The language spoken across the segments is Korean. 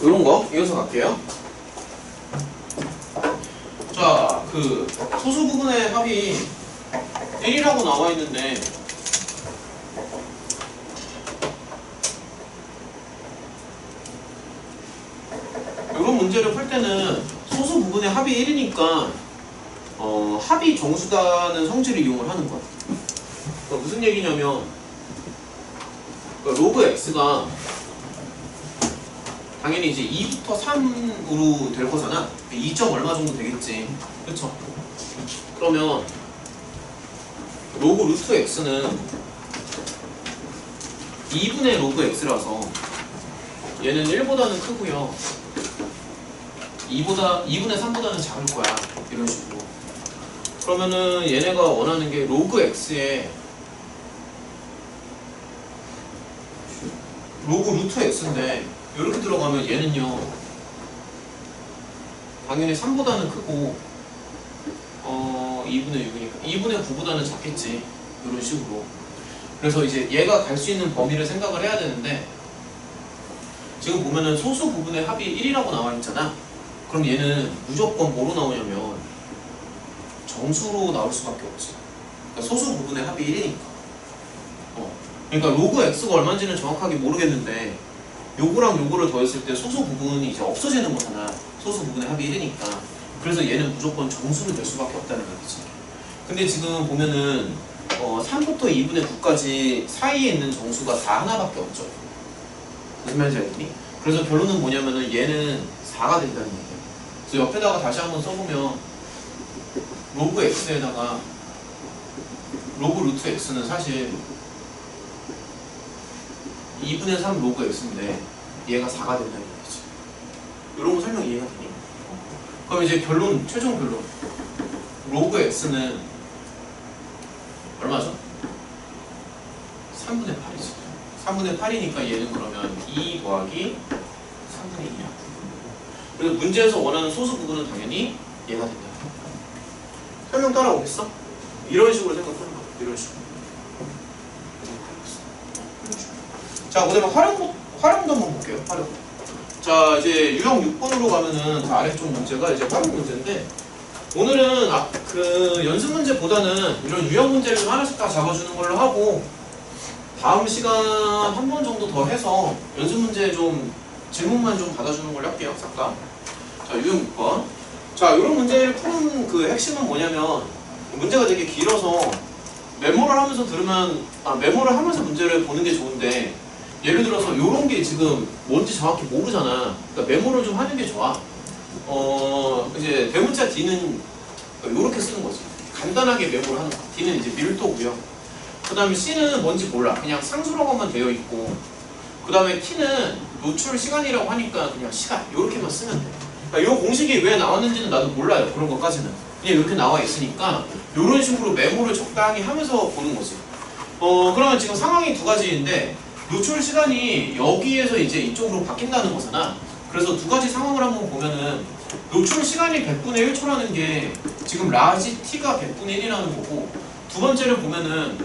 요런 거 이어서 갈게요. 자, 그 소수 부분의 합이 1이라고 나와 있는데 이런 문제를 풀 때는 소수 부분의 합이 1이니까 합이 정수다는 성질을 이용을 하는 거야. 그러니까 무슨 얘기냐면 그러니까 로그 x가 당연히 이제 2부터 3으로 될 거잖아. 2점 얼마 정도 되겠지. 그쵸? 그러면 로그 루트 x는 2분의 로그 x라서 얘는 1보다는 크고요. 2분의 3보다는 작을 거야. 이런 식으로. 그러면은 얘네가 원하는 게 로그 x에 로그 루트 x인데 이렇게 들어가면 얘는요 당연히 3보다는 크고 2분의 6이니까 2분의 9보다는 작겠지. 이런 식으로. 그래서 이제 얘가 갈 수 있는 범위를 생각을 해야 되는데 지금 보면은 소수 부분의 합이 1이라고 나와 있잖아. 그럼 얘는 무조건 뭐로 나오냐면 정수로 나올 수밖에 없지. 그러니까 소수 부분의 합이 1이니까. 그러니까 로그 x가 얼마인지는 정확하게 모르겠는데 요거랑 요거를 더했을 때 소수 부분이 이제 없어지는 거잖아. 소수 부분의 합이 1이니까. 그래서 얘는 무조건 정수로 될 수밖에 없다는 거지. 근데 지금 보면은 3부터 2분의 9까지 사이에 있는 정수가 다 하나밖에 없죠. 무슨 말인지 알겠니? 그래서 결론은 뭐냐면은 얘는 4가 된다는 얘기야. 그래서 옆에다가 다시 한번 써보면 로그 x에다가 로그 루트 x는 사실 2분의 3 로그 x인데 얘가 4가 된다는 얘기지. 이런 거 설명 이해가 되니? 그럼 이제 결론, 최종 결론. 로그 x는 얼마죠? 3분의 8이지. 3분의 8이니까 얘는 그러면 2 더하기 3분의 2야. 그래서 문제에서 원하는 소수 부분은 당연히 얘가 된다. 설명 따라오겠어? 이런 식으로 생각하는 거야. 이런 식으로. 자, 그 다음에 활용도 한번 볼게요. 활용. 자, 이제 유형 6번으로 가면은 그 아래쪽 문제가 이제 활용 문제인데 오늘은 그 연습 문제보다는 이런 유형 문제를 좀 하나씩 다 잡아주는 걸로 하고 다음 시간 한 번 정도 더 해서 연습 문제 좀 질문만 좀 받아주는 걸로 할게요. 잠깐. 자, 유형 6번. 자, 이런 문제를 푸는 그 핵심은 뭐냐면 문제가 되게 길어서 메모를 하면서 메모를 하면서 문제를 보는 게 좋은데 예를 들어서 이런 게 지금 뭔지 정확히 모르잖아. 그러니까 메모를 좀 하는 게 좋아. 이제 대문자 D는 이렇게 쓰는 거지. 간단하게 메모를 하는 거. D는 이제 밀도고요. 그 다음에 C는 뭔지 몰라. 그냥 상수라고만 되어 있고. 그 다음에 T는 노출 시간이라고 하니까 그냥 시간. 이렇게만 쓰면 돼. 그러니까 이 공식이 왜 나왔는지는 나도 몰라요. 그런 것까지는. 그냥 이렇게 나와 있으니까 이런 식으로 메모를 적당히 하면서 보는 거지. 그러면 지금 상황이 두 가지인데 노출 시간이 여기에서 이제 이쪽으로 바뀐다는 거잖아. 그래서 두 가지 상황을 한번 보면은 노출 시간이 100분의 1초라는 게 지금 라지 t가 100분의 1이라는 거고 두 번째를 보면은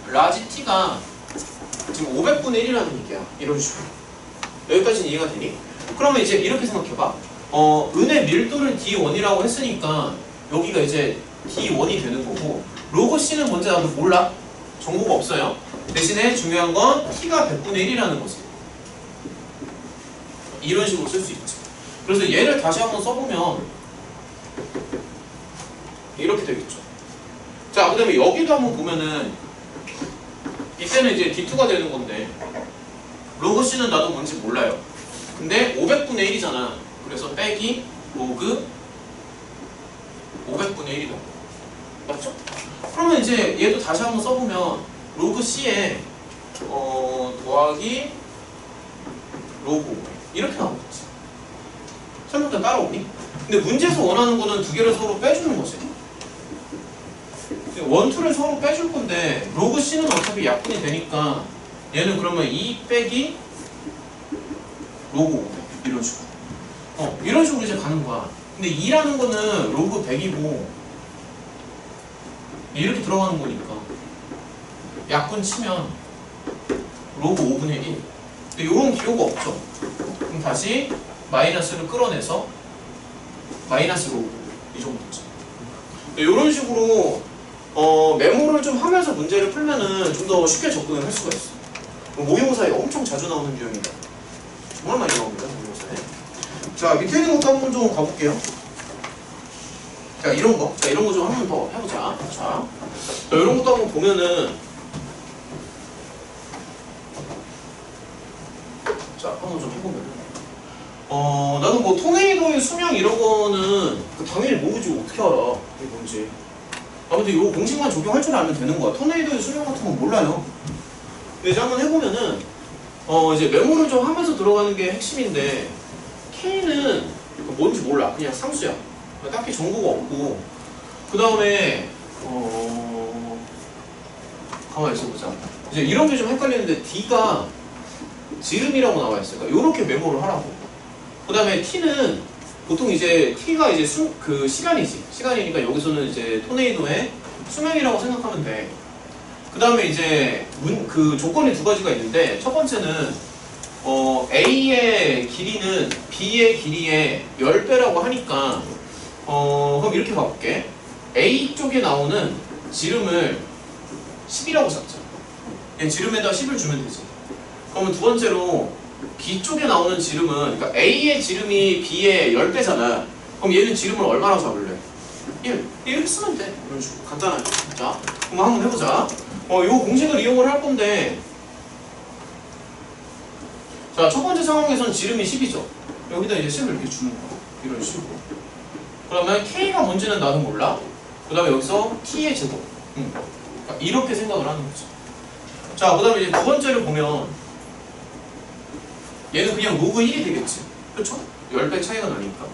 라지 t가 지금 500분의 1이라는 얘기야. 이런 식으로. 여기까지는 이해가 되니? 그러면 이제 이렇게 생각해봐. 은의 밀도를 D1이라고 했으니까 여기가 이제 D1이 되는 거고 로그 C는 뭔지 나도 몰라. 정보가 없어요. 대신에 중요한 건 T가 100분의 1이라는 거지. 이런 식으로 쓸 수 있지. 그래서 얘를 다시 한번 써보면 이렇게 되겠죠. 자, 그 다음에 여기도 한번 보면은 이때는 이제 D2가 되는 건데 로그 C는 나도 뭔지 몰라요. 근데 500분의 1이잖아. 그래서 빼기 로그 500분의 1이다. 맞죠? 그러면 이제 얘도 다시 한번 써보면 로그 C에 더하기 로그 500 이렇게 나오겠지. 설명도 따라오니? 근데 문제에서 원하는 거는 두 개를 서로 빼주는 거지. 원투를 서로 빼줄 건데 로그 C는 어차피 약분이 되니까 얘는 그러면 2 빼기 로그 500 이런 식으로. 이런 식으로 이제 가는 거야. 근데 2라는 거는 로그 100이고 이렇게 들어가는 거니까 약분 치면 로그 5분의 1. 근데 요런 기호가 없죠. 그럼 다시 마이너스를 끌어내서 마이너스로 오고 이 정도지. 이런 식으로 메모를 좀 하면서 문제를 풀면은 좀 더 쉽게 접근을 할 수가 있어. 모의고사에 엄청 자주 나오는 유형이다. 정말 많이 나옵니다, 모의고사에. 자, 밑에 있는 것도 한번 좀 가볼게요. 자, 이런 거. 자, 이런 거 좀 한번 더 해보자. 자, 이런 것도 한번 보면은 자, 한번 좀 해보면은 나도 뭐 토네이도의 수명 이런 거는 당연히 모르지 어떻게 알아 이게 뭔지. 아무튼 이거 공식만 적용할 줄 알면 되는 거야. 토네이도의 수명 같은 건 몰라요. 근데 이제 한번 해보면은 이제 메모를 좀 하면서 들어가는 게 핵심인데 K는 뭔지 몰라. 그냥 상수야. 딱히 정보가 없고 그 다음에 가만히 있어보자. 이제 이런 게 좀 헷갈리는데 D가 지름이라고 나와 있어요. 그러니까 이렇게 메모를 하라고. 그 다음에 T는 보통 이제 T가 이제 그 시간이지. 시간이니까 여기서는 이제 토네이도의 수명이라고 생각하면 돼. 그 다음에 이제 그 조건이 두 가지가 있는데 첫 번째는 A의 길이는 B의 길이의 10배라고 하니까 그럼 이렇게 가볼게. A 쪽에 나오는 지름을 10이라고 잡자. 그냥 지름에다 10을 주면 되지. 그러면 두 번째로 B 쪽에 나오는 지름은 그러니까 A의 지름이 B의 10배잖아. 그럼 얘는 지름을 얼마나 잡을래? 1. 이렇게 쓰면 돼. 이런 식으로. 간단하죠. 자, 그럼 한번 해보자. 이 공식을 이용을 할 건데 자, 첫 번째 상황에서는 지름이 10이죠. 여기다 이제 10을 이렇게 주는 거야. 이런 식으로. 그러면 K가 뭔지는 나는 몰라. 그 다음에 여기서 T의 제곱. 그러니까 이렇게 생각을 하는 거죠. 자, 그 다음에 이제 두 번째를 보면 얘는 그냥 로그 1이 되겠지. 그렇죠? 10배 차이가 나니까.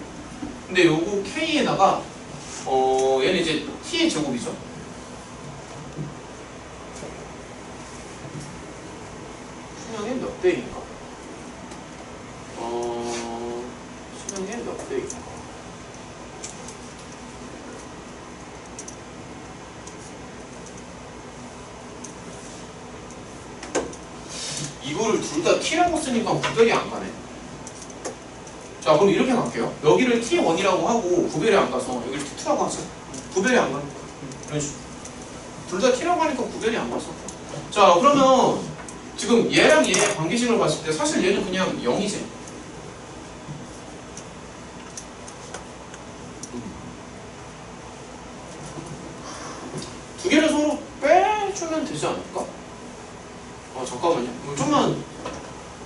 근데 요거 K에다가 얘는 이제 T의 제곱이죠. 수명의 몇 배인가? 수명의 몇 배인가? 이거를 둘 다 T라고 쓰니까 구별이 안 가네. 자, 그럼 이렇게 갈게요. 여기를 T1이라고 하고 구별이 안 가서 여기를 T2라고 하자. 구별이 안 가는 거야. 이런 식으로. 둘 다 T라고 하니까 구별이 안 가서. 자, 그러면 지금 얘랑 얘의 관계식을 봤을 때 사실 얘는 그냥 0이지. 두 개를 서로 빼주면 되지 않을까? 잠깐만요.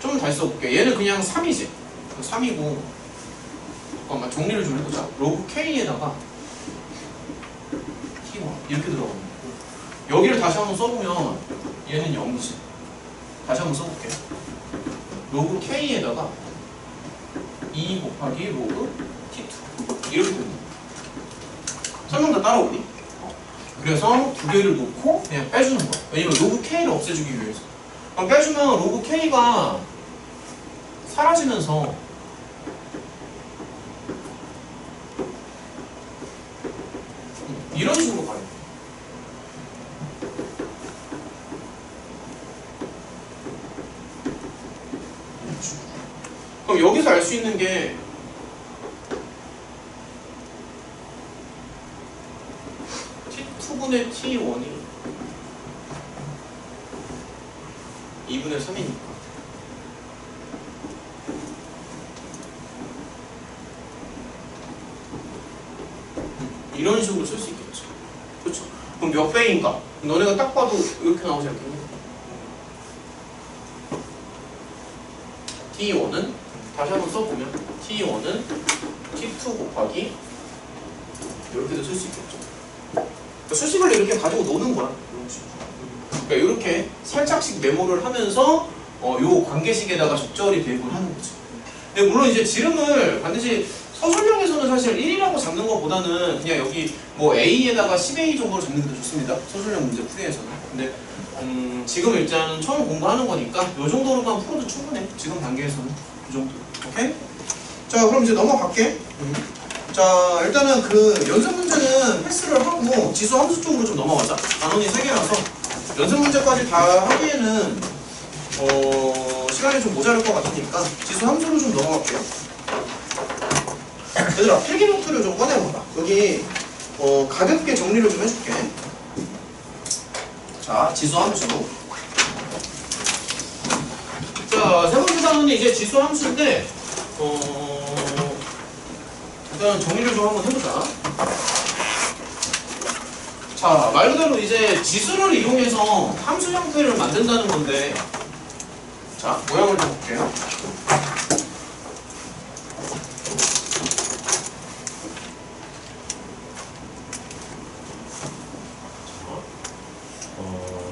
좀 다시 써볼게. 얘는 그냥 3이지. 3이고. 잠깐만, 정리를 좀 해보자. 로그 K에다가 T1 이렇게 들어가는 거고. 여기를 다시 한번 써보면 얘는 0이지. 다시 한번 써볼게. 로그 K에다가 2 곱하기 로그 T2 이렇게 되는 거야. 설명 다 따라오니? 그래서 두 개를 놓고 그냥 빼주는 거야. 왜냐면 로그 K를 없애주기 위해서. 그럼 빼주면 로그 K가 사라지면서 이런 식으로 가요. 그럼 여기서 알 수 있는 게 T2분의 T1이 2분의 3이니까 이런 식으로 쓸 수 있겠죠. 그렇죠? 그럼 몇 배인가? 너네가 딱 봐도 이렇게 나오지 않겠니? T1은 다시 한번 써보면 T1은 T2 곱하기 이렇게도 쓸 수 있겠죠. 그러니까 수식을 이렇게 가지고 노는 거야. 이런 식으로. 그러니까 이렇게 살짝씩 메모를 하면서 요 관계식에다가 적절히 대입을 하는 거죠. 근데 물론 이제 지름을 반드시 서술형에서는 사실 1이라고 잡는 것보다는 그냥 여기 뭐 A에다가 10A 정도로 잡는 게 더 좋습니다. 서술형 문제 풀이에서는. 근데 지금 일단 처음 공부하는 거니까 요 정도로만 풀어도 충분해. 지금 단계에서는 이 정도. 오케이? 자, 그럼 이제 넘어갈게. 자, 일단은 그 연습 문제는 패스를 하고 지수 함수 쪽으로 좀 넘어가자. 단원이 3개라서 연습 문제까지 다 하기에는 시간이 좀 모자랄 것 같으니까 지수 함수로 좀 넘어갈게요. 얘들아, 필기 노트를 좀 꺼내봐봐. 여기 가볍게 정리를 좀 해줄게. 자, 지수 함수. 자, 세 번째 단원은 이제 지수 함수인데 일단 정리를 좀 한번 해보자. 자, 말 그대로 이제 지수를 이용해서 함수 형태를 만든다는 건데, 자, 모양을 좀 볼게요.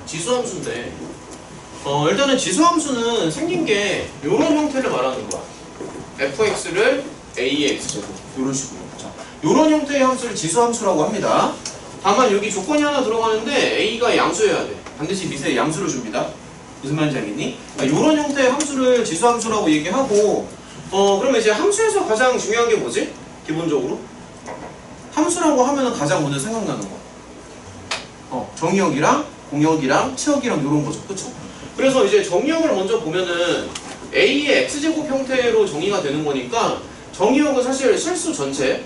지수함수인데 일단은 지수함수는 생긴 게 이런 형태를 말하는 거야. fx를 ax제곱 이런 식으로. 자, 이런 형태의 함수를 지수함수라고 합니다. 다만 여기 조건이 하나 들어가는데 a가 양수여야 돼. 반드시 밑에 양수를 줍니다. 무슨 말인지 알겠니? 이런 형태의 함수를 지수함수라고 얘기하고 그러면 이제 함수에서 가장 중요한 게 뭐지? 기본적으로 함수라고 하면은 가장 먼저 생각나는 거 정의역이랑 공역이랑 치역이랑 이런 거죠. 그쵸? 그래서 이제 정의역을 먼저 보면은 a의 x제곱 형태로 정의가 되는 거니까 정의역은 사실 실수 전체.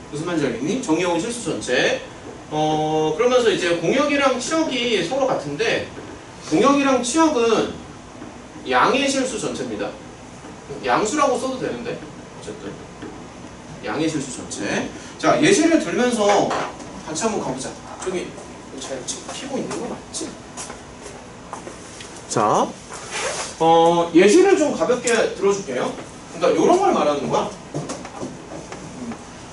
무슨 말인지 알겠니? 정의역은 실수 전체. 그러면서 이제 공역이랑 치역이 서로 같은데 공역이랑 치역은 양의 실수 전체입니다. 양수라고 써도 되는데 어쨌든 양의 실수 전체. 자, 예시를 들면서 같이 한번 가보자. 저기 잘 키고 있는 거 맞지? 자, 예시를 좀 가볍게 들어줄게요. 그러니까 이런 걸 말하는 거야.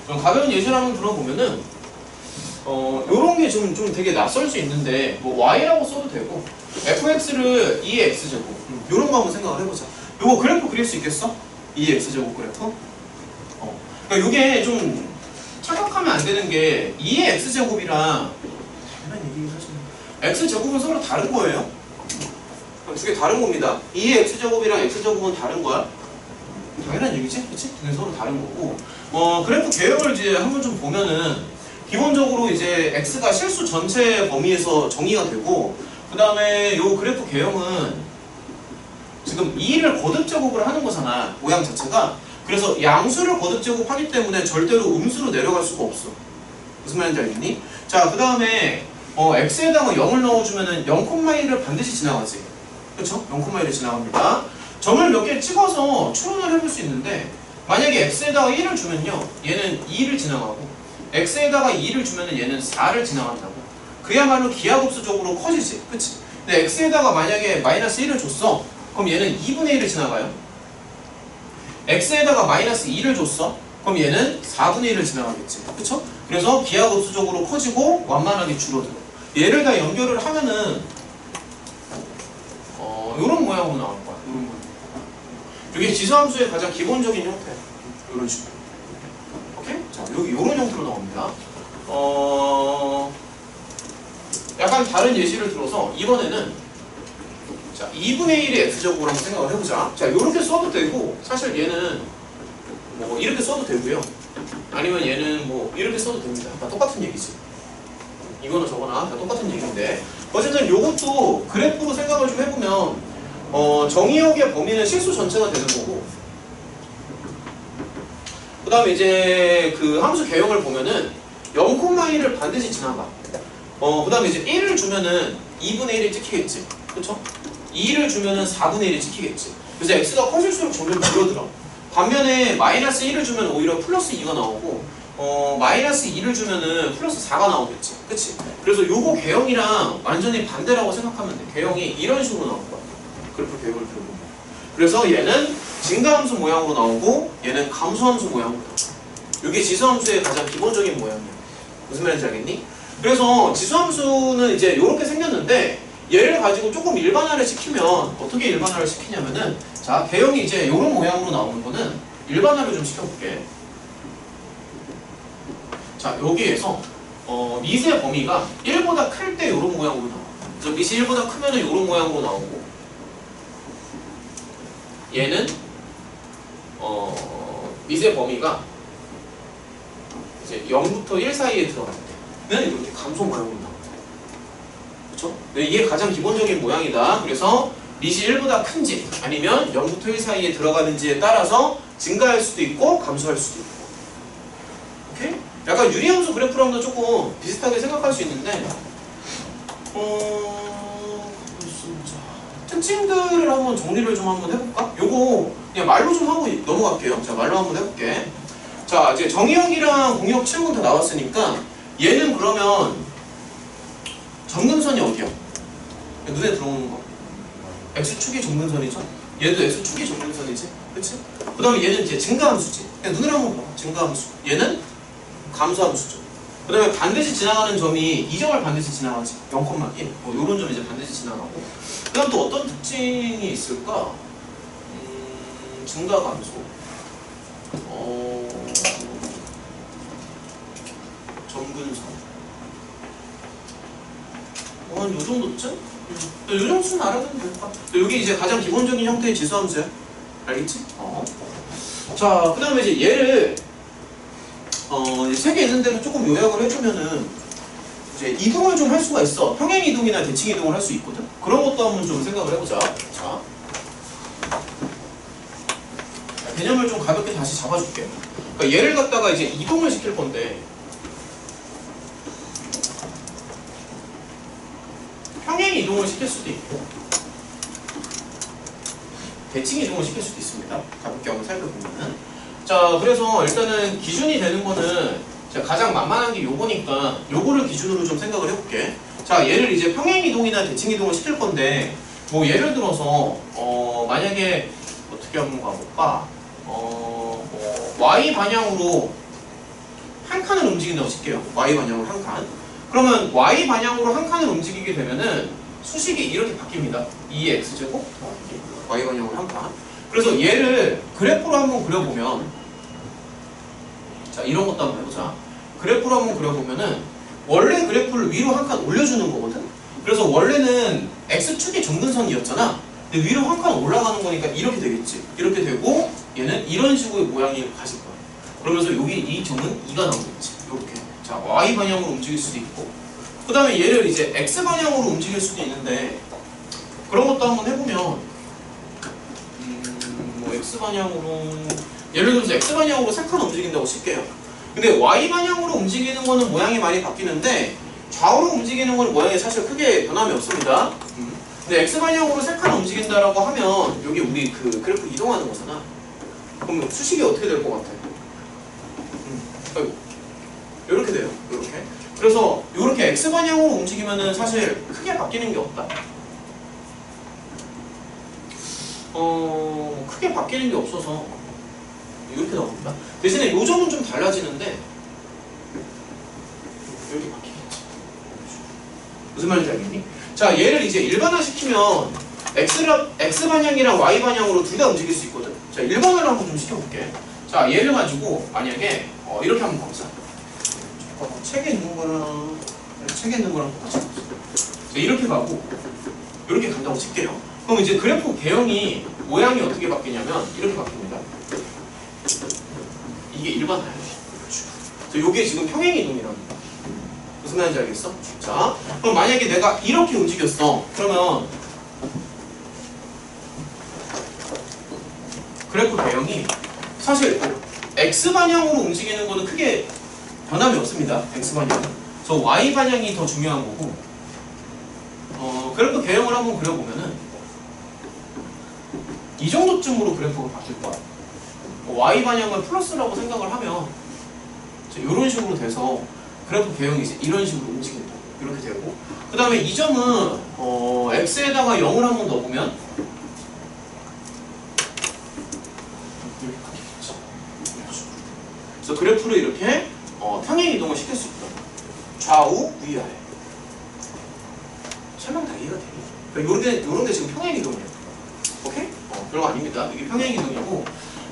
가벼운 예시를 한번 들어보면은 요런 게 좀 되게 낯설 수 있는데 뭐 y라고 써도 되고 fx를 2의 x제곱 요런 거 한번 생각을 해보자. 요거 그래프 그릴 수 있겠어? 2의 x제곱 그래프? 그러니까 요게 좀 착각하면 안 되는 게 2의 x제곱이랑 당연한 얘기 하시는 x제곱은 서로 다른 거예요. 두 개 다른 겁니다. 2의 x제곱이랑 x제곱은 다른 거야. 당연한 얘기지? 그치? 두 개 서로 다른 거고 그래프 개요를 이제 한번 좀 보면은 기본적으로 이제 x가 실수 전체 범위에서 정의가 되고 그 다음에 요 그래프 개형은 지금 2를 거듭제곱을 하는 거잖아. 모양 자체가. 그래서 양수를 거듭제곱하기 때문에 절대로 음수로 내려갈 수가 없어. 무슨 말인지 알겠니? 자, 그 다음에 x에다가 0을 넣어주면은 0,1을 반드시 지나가지. 그쵸? 0,1을 지나갑니다. 점을 몇 개 찍어서 추론을 해볼 수 있는데 만약에 x에다가 1을 주면요 얘는 2를 지나가고 x에다가 2를 주면은 얘는 4를 지나간다고. 그야말로 기하급수적으로 커지지. 그치? 근데 x에다가 만약에 마이너스 1을 줬어. 그럼 얘는 2분의 1을 지나가요. x에다가 마이너스 2를 줬어. 그럼 얘는 4분의 1을 지나가겠지. 그쵸? 그래서 기하급수적으로 커지고 완만하게 줄어들어. 얘를 다 연결을 하면은 요런 모양으로 나올 거야. 요런 모양. 이게 지수함수의 가장 기본적인 형태야. 요런 식으로. 오케이? 자, 여기 요런 형태로 나옵니다. 약간 다른 예시를 들어서 이번에는 자, 2분의 1의 x제곱으로 한번 생각을 해보자. 자, 요렇게 써도 되고 사실 얘는 뭐 이렇게 써도 되고요. 아니면 얘는 뭐 이렇게 써도 됩니다. 다 똑같은 얘기지. 이거나 저거나 다 똑같은 얘기인데 어쨌든 요것도 그래프로 생각을 좀 해보면 정의역의 범위는 실수 전체가 되는 거고 그 다음에 이제 그 함수 개형을 보면은 0,1을 반드시 지나가. 그 다음에 이제 1을 주면은 2분의 1이 찍히겠지. 그쵸? 2를 주면은 4분의 1이 찍히겠지. 그래서 x가 커질수록 점점 줄어들어. 반면에 마이너스 1을 주면 오히려 플러스 2가 나오고 마이너스 2를 주면은 플러스 4가 나오겠지. 그치? 그래서 요거 개형이랑 완전히 반대라고 생각하면 돼. 개형이 이런 식으로 나올 거야. 그래프 개형을 들어보면. 그래서 얘는 증가함수 모양으로 나오고 얘는 감소함수 모양으로 나오고 이게 지수함수의 가장 기본적인 모양이야. 무슨 말인지 알겠니? 그래서 지수함수는 이제 이렇게 생겼는데 얘를 가지고 조금 일반화를 시키면 어떻게 일반화를 시키냐면은 자, 개형이 이제 이런 모양으로 나오는 거는 일반화를 좀 시켜볼게. 자, 여기에서 밑의 범위가 1보다 클 때 이런 모양으로 나와. 그래서 밑이 1보다 크면은 이런 모양으로 나오고 얘는 밑의 범위가 이제 0부터 1 사이에 들어갈 때는 이렇게 감소 모양으로 나옵니다. 그렇죠? 이게 가장 기본적인 모양이다. 그래서 리시 1보다 큰지 아니면 0부터 1 사이에 들어가는지에 따라서 증가할 수도 있고 감소할 수도 있고. 오케이? 약간 유리함수 그래프랑도 조금 비슷하게 생각할 수 있는데 특징들을 한번 정리를 좀 한번 해볼까? 요거 그냥 말로 좀 하고 넘어갈게요. 자, 말로 한번 해볼게. 자, 이제 정의역이랑 공역 7번 다 나왔으니까 얘는 그러면 점근선이 어디야? 눈에 들어오는 거. X축이 점근선이죠? 얘도 X축이 점근선이지? 그치? 그 다음에 얘는 이제 증가함수지. 그냥 눈으로 한번 봐. 증가함수. 얘는 감소함수죠. 그 다음에 반드시 지나가는 점이 2점을 반드시 지나가지. 0,1. 뭐 요런 점이 이제 반드시 지나가고. 그 다음 또 어떤 특징이 있을까? 증가 감소. 점근선. 한 요 정도쯤? 요 정도쯤 알아두면 될까? 여기 이제 가장 기본적인 형태의 지수함수야. 알겠지? 자, 그 다음에 이제 얘를 책에 있는 대로 조금 요약을 해주면은 이제 이동을 좀 할 수가 있어. 평행 이동이나 대칭 이동을 할 수 있거든. 그런 것도 한번 좀 생각을 해보자. 자, 개념을 좀 가볍게 다시 잡아줄게. 그러니까 얘를 갖다가 이제 이동을 시킬 건데 평행 이동을 시킬 수도 있고 대칭 이동을 시킬 수도 있습니다. 가볍게 한번 살펴보면은. 자, 그래서 일단은 기준이 되는 거는 가장 만만한 게 요거니까 요거를 기준으로 좀 생각을 해볼게. 자, 얘를 이제 평행 이동이나 대칭 이동을 시킬 건데 뭐 예를 들어서 만약에 어떻게 한번 가볼까? Y 방향으로 한 칸을 움직인다고 칠게요. Y 방향으로 한 칸. 그러면 Y 방향으로 한 칸을 움직이게 되면은 수식이 이렇게 바뀝니다. 2x제곱 Y 방향으로 한 칸. 그래서 얘를 그래프로 한번 그려보면, 자, 이런 것도 한번 해보자. 그래프로 한번 그려보면은 원래 그래프를 위로 한 칸 올려주는 거거든. 그래서 원래는 x축이 점근선이었잖아. 근데 위로 한 칸 올라가는 거니까 이렇게 되겠지. 이렇게 되고 얘는 이런 식의 모양이 가질 거야. 그러면서 여기 이 점은 2가 나오겠지. 이렇게. 자, y 방향으로 움직일 수도 있고, 그 다음에 얘를 이제 x 방향으로 움직일 수도 있는데 그런 것도 한번 해보면 뭐 x 방향으로 예를 들어서 x 방향으로 3칸 움직인다고 칠게요. 근데 y 방향으로 움직이는 거는 모양이 많이 바뀌는데 좌우로 움직이는 건 모양이 사실 크게 변함이 없습니다. 근데 x 방향으로 3칸 움직인다라고 하면 여기 우리 그 그래프 이동하는 거잖아. 그럼 수식이 어떻게 될 것 같아? 이렇게 돼요. 이렇게. 그래서 이렇게 x 방향으로 움직이면은 사실 크게 바뀌는 게 없다. 크게 바뀌는 게 없어서 이렇게 나옵니다. 대신에 요 점은 좀 달라지는데 이렇게 바뀌겠지. 무슨 말인지 알겠니? 자, 얘를 이제 일반화시키면 x 방향이랑 y 방향으로 둘 다 움직일 수 있거든. 자, 일반화를 한번 좀 시켜볼게. 자, 얘를 가지고 만약에 이렇게 한번 가보자. 책에 있는 거랑 똑같이 가보자. 자, 이렇게 가고 이렇게 간다고 칠게요. 그럼 이제 그래프 개형이 모양이 어떻게 바뀌냐면 이렇게 바뀝니다. 이게 일반화야. 그래서 이게 지금 평행 이동이라는 거야. 무슨 말인지 알겠어? 자, 그럼 만약에 내가 이렇게 움직였어. 그러면 그래프 개형이 사실 x 방향으로 움직이는 거는 크게 변함이 없습니다. x 방향. 그래서 y 방향이 더 중요한 거고. 그래프 개형을 한번 그려보면은 이 정도쯤으로 그래프가 바뀔 거야. y 방향을 플러스라고 생각을 하면 이런 식으로 돼서 그래프 개형이 이제 이런 식으로 움직인다. 이렇게 되고, 그 다음에 이 점은 x에다가 0을 한번 넣어보면 이렇게 바뀌겠지. 그래서 그래프를 이렇게 평행 이동을 시킬 수 있다. 좌우, 위아래. 설명 다 이해가 되니? 그러니까 요런 게 지금 평행 이동이야. 오케이? 별거 아닙니다. 이게 평행 이동이고,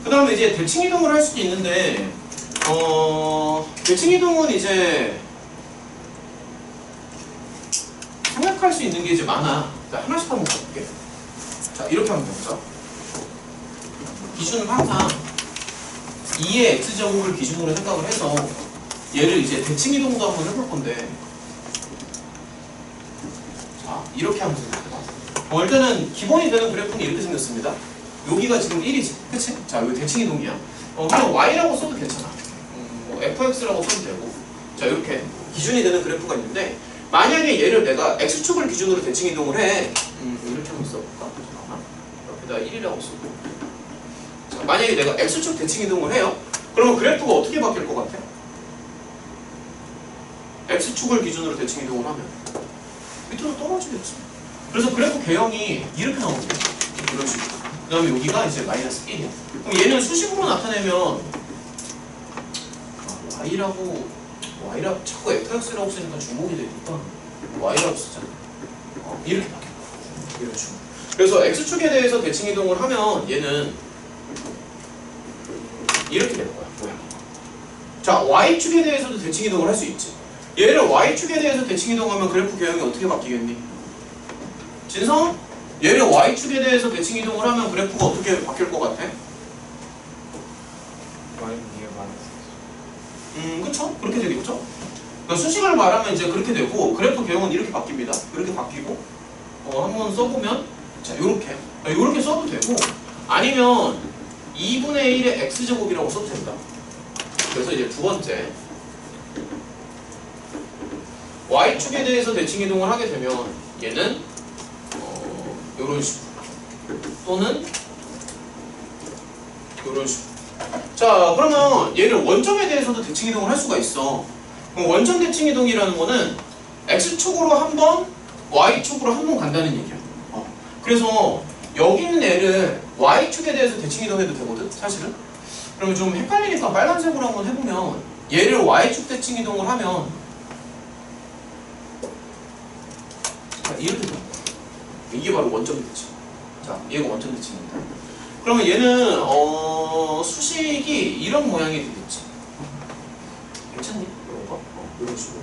그 다음에 이제 대칭 이동을 할 수도 있는데, 대칭 이동은 이제 생각할 수 있는 게 이제 많아. 자, 하나씩 한번 볼게. 자, 이렇게 한번 해보자. 기준은 항상 2의 x제곱을 기준으로 생각을 해서 얘를 이제 대칭 이동도 한번 해볼 건데, 자, 이렇게 한번 생각해봐. 일단은 기본이 되는 그래프는 이렇게 생겼습니다. 여기가 지금 1이지, 그치? 자, 여기 대칭이동이야. 그냥 y라고 써도 괜찮아. 뭐 fx라고 써도 되고. 자, 이렇게 기준이 되는 그래프가 있는데, 만약에 얘를 내가 x축을 기준으로 대칭이동을 해. 이렇게 한번 써볼까? 잠깐만. 옆에다 1이라고 쓰고. 자, 만약에 내가 x축 대칭이동을 해요. 그러면 그래프가 어떻게 바뀔 것 같아? x축을 기준으로 대칭이동을 하면 밑으로 떨어지겠지. 그래서 그래프 개형이 이렇게 나옵니다. 이런 식으로. 그 다음에 여기가 이제 마이너스 1이야. 그럼 얘는 수식으로 나타내면 y라고 자꾸 fx라고 쓰니까 중복이 되니까 y라고 쓰잖아. 이렇게 바뀌어. 이런 식으로. 그래서 x축에 대해서 대칭이동을 하면 얘는 이렇게 되는 거야. 뭐야? 자, y축에 대해서도 대칭이동을 할 수 있지. 얘를 y축에 대해서 대칭이동하면 그래프 개형이 어떻게 바뀌겠니? 진성? 얘를 y축에 대해서 대칭이동을 하면 그래프가 어떻게 바뀔 것 같아? 그쵸? 그렇게 되겠죠? 그러니까 수식을 말하면 이제 그렇게 되고, 그래프 개형은 이렇게 바뀝니다. 이렇게 바뀌고, 한번 써보면, 자, 요렇게 써도 되고, 아니면 2분의 1의 x제곱이라고 써도 됩니다. 그래서 이제 두 번째, y축에 대해서 대칭이동을 하게 되면 얘는 요런 식으로 또는 요런 식으로. 자, 그러면 얘를 원점에 대해서도 대칭이동을 할 수가 있어. 그럼 원점 대칭이동이라는 거는 x축으로 한 번, y축으로 한 번 간다는 얘기야. 그래서 여기 있는 애를 y축에 대해서 대칭이동해도 되거든, 사실은. 그러면 좀 헷갈리니까 빨간색으로 한번 해보면 얘를 y축 대칭이동을 하면 이렇게 됩니다. 이게 바로 원점 대칭. 자, 얘가 원점 대칭입니다. 그러면 얘는 수식이 이런 모양이 되겠지. 괜찮니? 이런 거? 이런 식으로.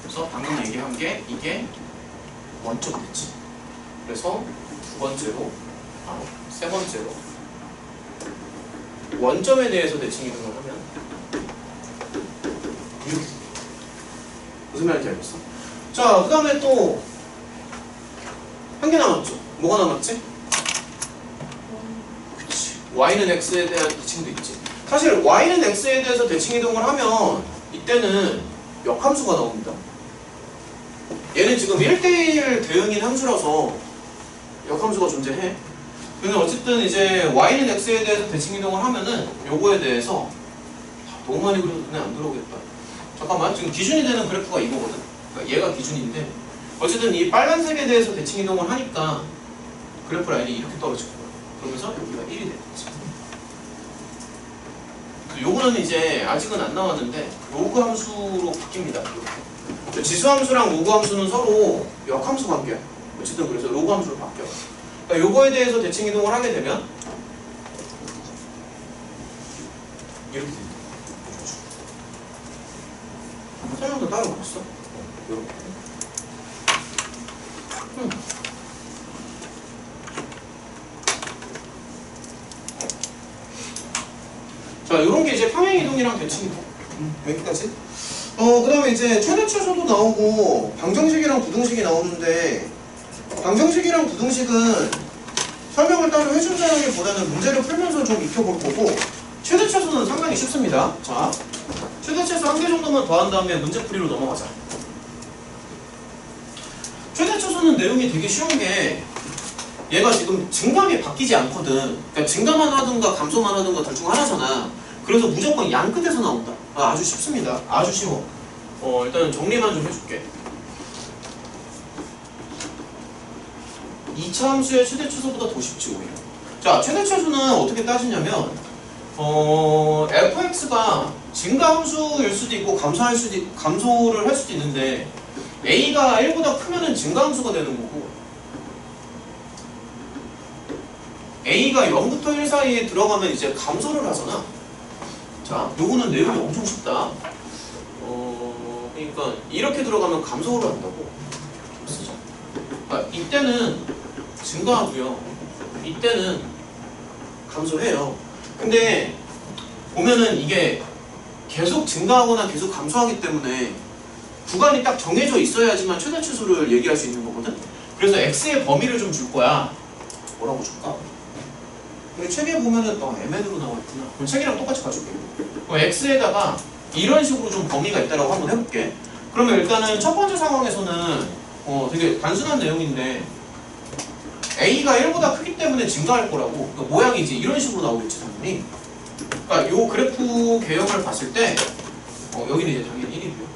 그래서 방금 얘기한 게 이게 원점 대칭. 그래서 세 번째로 원점에 대해서 대칭이동을 하면 이렇게. 무슨 말인지 알겠어? 자, 그 다음에 또 한 개 남았죠? 뭐가 남았지? 그치. y는 x에 대한 대칭도 있지. 사실 y는 x에 대해서 대칭이동을 하면 이때는 역함수가 나옵니다. 얘는 지금 1대1 대응인 함수라서 역함수가 존재해. 근데 어쨌든 이제 y는 x에 대해서 대칭이동을 하면은 요거에 대해서 너무 많이 그려도 눈에 안 들어오겠다. 잠깐만, 지금 기준이 되는 그래프가 이거거든. 그러니까 얘가 기준인데 어쨌든 이 빨간색에 대해서 대칭이동을 하니까 그래프 라인이 이렇게 떨어질 거야. 그러면서 여기가 1이 되겠지. 요거는 이제 아직은 안 나왔는데 로그 함수로 바뀝니다. 이렇게. 지수 함수랑 로그 함수는 서로 역함수 관계야. 어쨌든 그래서 로그 함수로 바뀌어. 그러니까 요거에 대해서 대칭이동을 하게 되면 이렇게 됩니다. 설명도 따로 봤어? 이렇게. 자, 요런 게 이제 평행이동이랑 대칭이동. 여기까지. 그 다음에 이제 최대 최소도 나오고 방정식이랑 부등식이 나오는데, 방정식이랑 부등식은 설명을 따로 해준다기보다는 문제를 풀면서 좀 익혀볼 거고, 최대 최소는 상당히 쉽습니다. 자, 최대 최소 한 개 정도만 더한 다음에 문제풀이로 넘어가자. 최대 최소는 내용이 되게 쉬운 게 얘가 지금 증감이 바뀌지 않거든. 그러니까 증가만 하든가 감소만 하든가 둘 중 하나잖아. 그래서 무조건 양 끝에서 나온다. 아주 쉽습니다. 아주 쉬워. 일단 정리만 좀 해줄게. 2차 함수의 최대 최소보다 더 쉽지 오히려. 자, 최대 최소는 어떻게 따지냐면 fx가 증가 함수일 수도 있고 감소를 할 수도 있는데 a가 1보다 크면은 증가 함수가 되는 거고 a가 0부터 1 사이에 들어가면 이제 감소를 하잖아. 자, 요거는 내용이 엄청 쉽다. 그러니까 이렇게 들어가면 감소를 한다고. 쓰자. 그러니까 이때는 증가하고요. 이때는 감소해요. 근데 보면은 이게 계속 증가하거나 계속 감소하기 때문에 구간이 딱 정해져 있어야지만 최대 최소를 얘기할 수 있는 거거든. 그래서 x의 범위를 좀 줄 거야. 뭐라고 줄까? 여기 책에 보면은 mn으로 나와 있구나. 그럼 책이랑 똑같이 가줄게. 그럼 x에다가 이런 식으로 좀 범위가 있다라고 한번 해볼게. 그러면 일단은 첫 번째 상황에서는 되게 단순한 내용인데 a가 1보다 크기 때문에 증가할 거라고. 그러니까 모양이지 이런 식으로 나오겠지 당연히. 그러니까 요 그래프 개형을 봤을 때 여기는 이제 당연히 1이고요.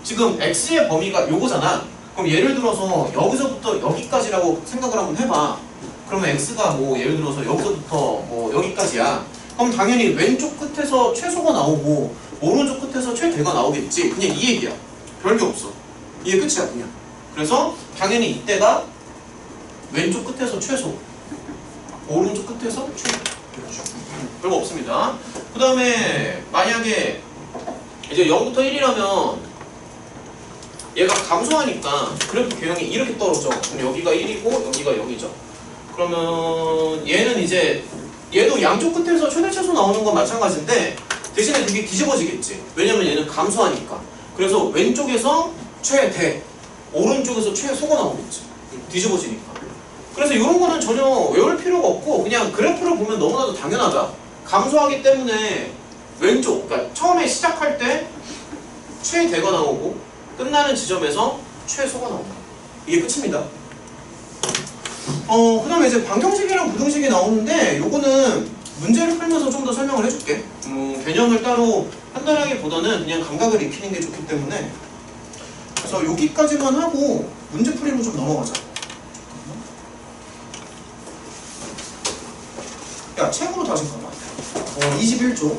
지금 x의 범위가 요거잖아. 그럼 예를 들어서 여기서부터 여기까지라고 생각을 한번 해봐. 그러면 x가 뭐 예를 들어서 여기서부터 뭐 여기까지야. 그럼 당연히 왼쪽 끝에서 최소가 나오고 오른쪽 끝에서 최대가 나오겠지. 그냥 이 얘기야. 별게 없어. 이게 끝이야 그냥. 그래서 당연히 이때가 왼쪽 끝에서 최소, 오른쪽 끝에서 최대. 별거 없습니다. 그 다음에 만약에 이제 0부터 1이라면 얘가 감소하니까 그래프 개형이 이렇게 떨어져. 그럼 여기가 1이고 여기가 0이죠. 그러면 얘는 이제 얘도 양쪽 끝에서 최대 최소 나오는 건 마찬가지인데 대신에 그게 뒤집어지겠지. 왜냐면 얘는 감소하니까. 그래서 왼쪽에서 최대, 오른쪽에서 최소가 나오겠지. 뒤집어지니까. 그래서 이런 거는 전혀 외울 필요가 없고 그냥 그래프를 보면 너무나도 당연하다. 감소하기 때문에 왼쪽, 그러니까 처음에 시작할 때 최대가 나오고 끝나는 지점에서 최소가 나온다. 이게 끝입니다. 그 다음에 이제 방정식이랑 부등식이 나오는데 요거는 문제를 풀면서 좀 더 설명을 해줄게. 개념을 따로 판단하기보다는 그냥 감각을 익히는 게 좋기 때문에 그래서 여기까지만 하고 문제 풀이로 좀 넘어가자. 야, 책으로 다시 가봐. 21조.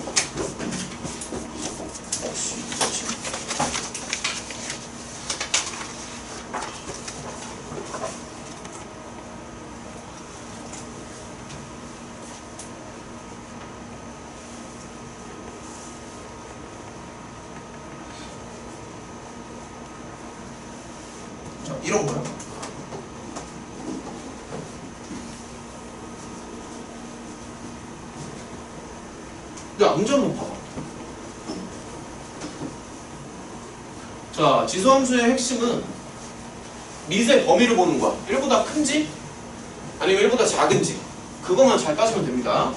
자, 이런 거야. 야, 문제 한번 봐봐. 자, 지수함수의 핵심은 미세 범위를 보는 거야. 1보다 큰지 아니면 1보다 작은지 그것만 잘 따지면 됩니다.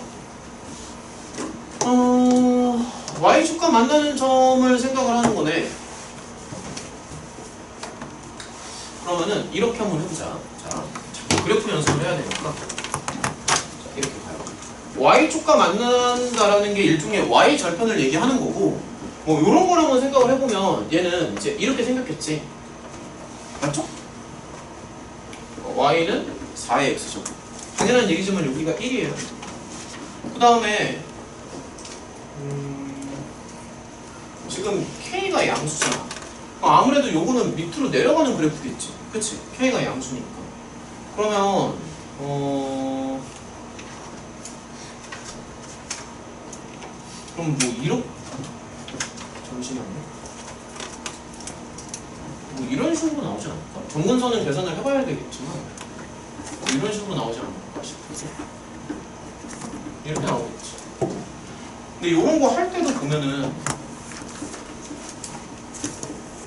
y축과 만나는 점을 생각을 하는 거네. 그러면은 이렇게 한번 해보자. 자, 그래프 연습을 해야 되니까 자, 이렇게 가요. y축과 만난다라는 게 일종의 y 절편을 얘기하는 거고 뭐 이런 걸 한번 생각을 해보면 얘는 이제 이렇게 생겼겠지. 맞죠? y는 4의 x죠. 당연한 얘기지만 여기가 1이에요. 그 다음에 지금 k가 양수잖아. 아무래도 요거는 밑으로 내려가는 그래프겠지. 그치? k가 양수니까. 그러면 그럼 뭐 이렇게 잠시만요. 뭐 이런 식으로 나오지 않을까? 정근선은 계산을 해봐야 되겠지만 뭐 이런 식으로 나오지 않을까 싶어서 이렇게 나오겠지. 근데 이런 거 할 때도 보면은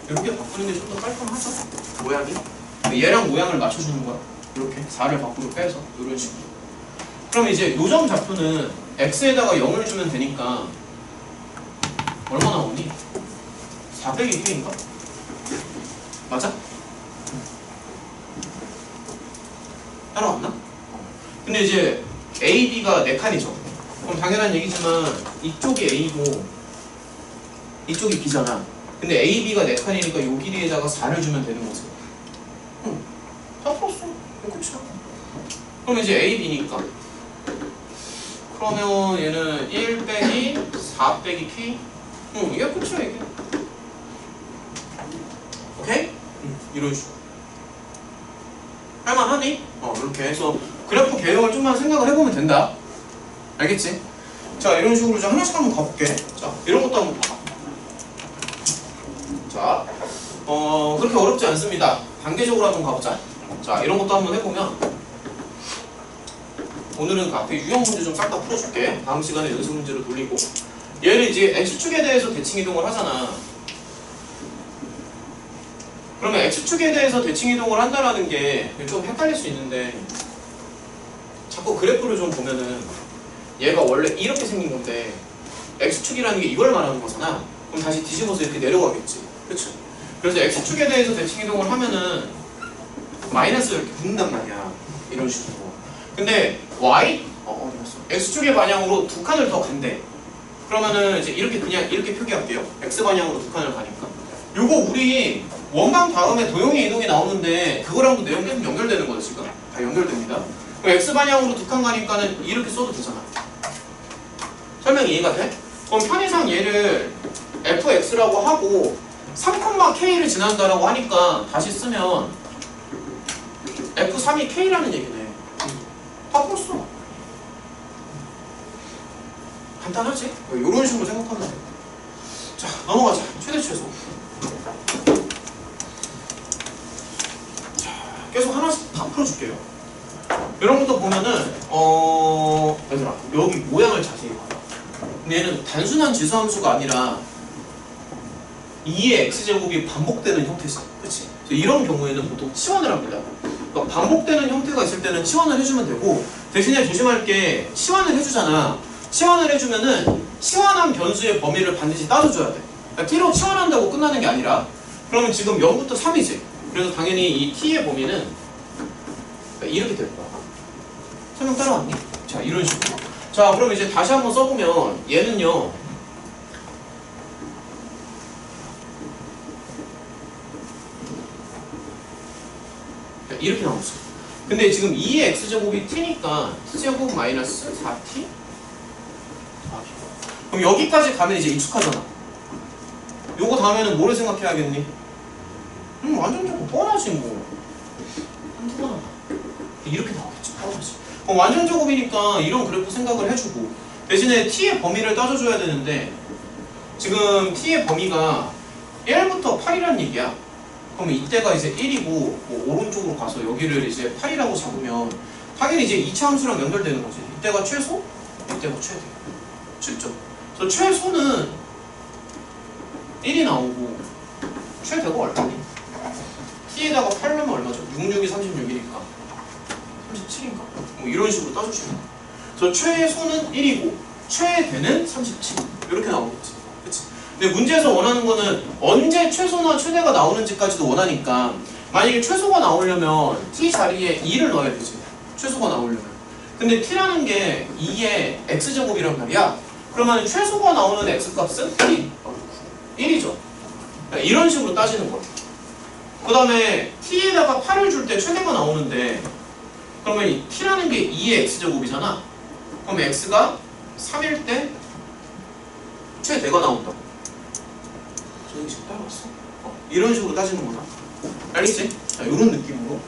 이렇게 바꾸는 게 좀 더 깔끔하죠? 모양이? 얘랑 모양을 맞춰주는 거야. 이렇게 4를 밖으로 빼서 이런 식으로. 그럼 이제 요점 좌표는 x에다가 0을 주면 되니까 얼마 나오니? 4 빼기 k인가? 맞아? 따라왔나? 근데 이제 A, B가 4칸이죠. 그럼 당연한 얘기지만 이쪽이 A고 이쪽이 B잖아. 근데 A, B가 4칸이니까 요 길이에다가 4를 주면 되는 거지. 다 풀었어. 끝이야. 그럼 이제 A, B니까 그러면 얘는 1 빼기 4 빼기 K 이게 끝이야 이게. 오케이? 이런 식으로 할만하니? 이렇게 해서 그래프 개형을 좀만 생각을 해보면 된다. 알겠지? 자, 이런 식으로 이제 하나씩 한번 가볼게. 자, 이런 것도 한번 봐. 자, 그렇게 어렵지 않습니다. 단계적으로 한번 가보자. 자, 이런 것도 한번 해보면 오늘은 그 앞에 유형 문제 좀 싹 다 풀어줄게. 다음 시간에 연습 문제로 돌리고 얘는 이제 X축에 대해서 대칭 이동을 하잖아. 그러면 x축에 대해서 대칭 이동을 한다는 게 좀 헷갈릴 수 있는데 자꾸 그래프를 좀 보면은 얘가 원래 이렇게 생긴 건데 x축이라는 게 이걸 말하는 거잖아. 그럼 다시 뒤집어서 이렇게 내려가겠지. 그치? 그래서 x축에 대해서 대칭 이동을 하면은 마이너스가 이렇게 붙는단 말이야. 이런 식으로. 근데 y 어디 갔어? x축의 방향으로 두 칸을 더 간대. 그러면은 이제 이렇게 그냥 이렇게 표기할게요. x 방향으로 두 칸을 가니까. 요거 우리 원방 다음에 도형의 이동이 나오는데 그거랑도 내용 계속 연결되는 거죠 지금. 다 연결됩니다. 그럼 x 방향으로 두 칸 가니까는 이렇게 써도 되잖아. 설명 이해가 돼? 그럼 편의상 얘를 fx라고 하고 3,k를 지난다라고 하니까 다시 쓰면 f3이 k라는 얘기네. 다 풀었어. 간단하지? 이런 식으로 생각하면 돼. 자, 넘어가자. 최대 최소. 자, 계속 하나씩 다 풀어줄게요. 이런 것도 보면은 얘들아 여기 모양을 자세히 봐봐. 근데 얘는 단순한 지수함수가 아니라 2의 x제곱이 반복되는 형태지. 그치? 이런 경우에는 보통 치환을 합니다. 그러니까 반복되는 형태가 있을 때는 치환을 해주면 되고 대신에 조심할 게 치환을 해주잖아. 치환을 해주면은 치환한 변수의 범위를 반드시 따져줘야 돼. 그러니까 t로 치환한다고 끝나는 게 아니라 그러면 지금 0부터 3이지. 그래서 당연히 이 t의 범위는 이렇게 될 거야. 설명 따라왔니? 자, 이런 식으로. 자, 그럼 이제 다시 한번 써보면 얘는요. 이렇게 나왔어. 근데 지금 2의 x제곱이 t니까 t제곱 마이너스 4t? 그럼 여기까지 가면 이제 익숙하잖아. 요거 다음에는 뭐를 생각해야겠니? 완전 제곱 뻔하지 뭐. 한두 번 하나. 이렇게 나오겠지. 뻔하지. 그럼 완전 제곱이니까 이런 그래프 생각을 해주고 대신에 t의 범위를 따져줘야 되는데 지금 t의 범위가 1부터 8이란 얘기야. 그러면 이때가 이제 1이고 뭐 오른쪽으로 가서 여기를 이제 8이라고 잡으면 당연히 이제 2차 함수랑 연결되는 거지. 이때가 최소, 이때가 최대. 쉽죠? 그래서 최소는 1이 나오고 최대가 얼마니? t에다가 8 넣으면 얼마죠? 66이 36이니까 37인가? 뭐 이런 식으로 따주시면 돼요. 그래서 최소는 1이고 최대는 37 이렇게 나오겠지. 그치? 근데 문제에서 원하는 거는 언제 최소나 최대가 나오는지까지도 원하니까 만약에 최소가 나오려면 t 자리에 2를 넣어야 되지. 최소가 나오려면. 근데 t라는 게 2의 x제곱이란 말이야. 그러면 최소가 나오는 x값은 1이죠. 이런 식으로 따지는 거야. 그 다음에 t에다가 8을 줄 때 최대가 나오는데 그러면 이 t라는 게 2의 x제곱이잖아. 그럼 x가 3일 때 최대가 나온다고. 저기 지금 따라왔어. 이런 식으로 따지는 거다. 알겠지? 자, 이런 느낌으로.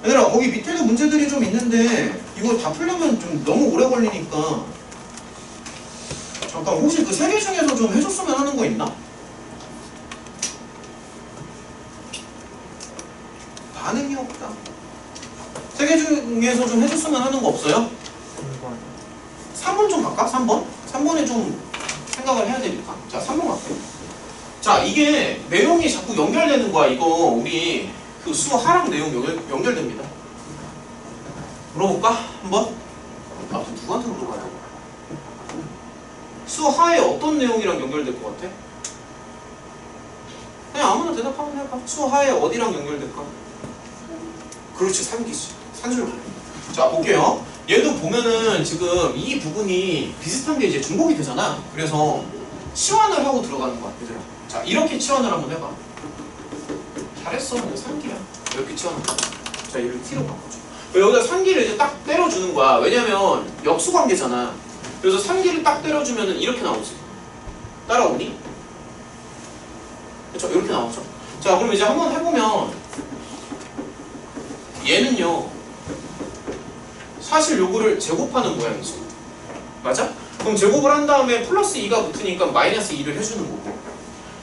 얘들아, 거기 밑에도 문제들이 좀 있는데 이거 다 풀려면 좀 너무 오래 걸리니까 잠깐 혹시 그 세 개 중에서 좀 해줬으면 하는 거 있나? 반응이 없다. 세 개 중에서 좀 해줬으면 하는 거 없어요? 3번 좀 갈까? 3번? 3번에 좀 생각을 해야 되니까. 자, 3번 갈게요. 자, 이게 내용이 자꾸 연결되는 거야. 이거 우리 그 수 하락 내용 연결됩니다. 물어볼까? 한번? 아, 누구한테 물어봐요? 수 하에 어떤 내용이랑 연결될 것 같아? 그냥 아무나 대답 한번 해봐. 수 하에 어디랑 연결될까? 그렇지, 산기지. 산술. 자, 볼게요. 얘도 보면은 지금 이 부분이 비슷한 게 이제 중복이 되잖아. 그래서 치환을 하고 들어가는 거야, 얘들아. 자, 이렇게 치환을 한번 해봐. 잘했어, 이거 산기야. 이렇게 치환하자. 자, 얘를 t로 바꿔줘. 여기다 산기를 이제 딱 때려주는 거야. 왜냐면 역수 관계잖아. 그래서 산기를 딱 때려주면은 이렇게 나오지. 따라오니? 그쵸? 이렇게 나오죠. 자, 그럼 이제 한번 해보면 얘는요 사실 요거를 제곱하는 모양이죠. 맞아? 그럼 제곱을 한 다음에 플러스 2가 붙으니까 마이너스 2를 해주는 거고.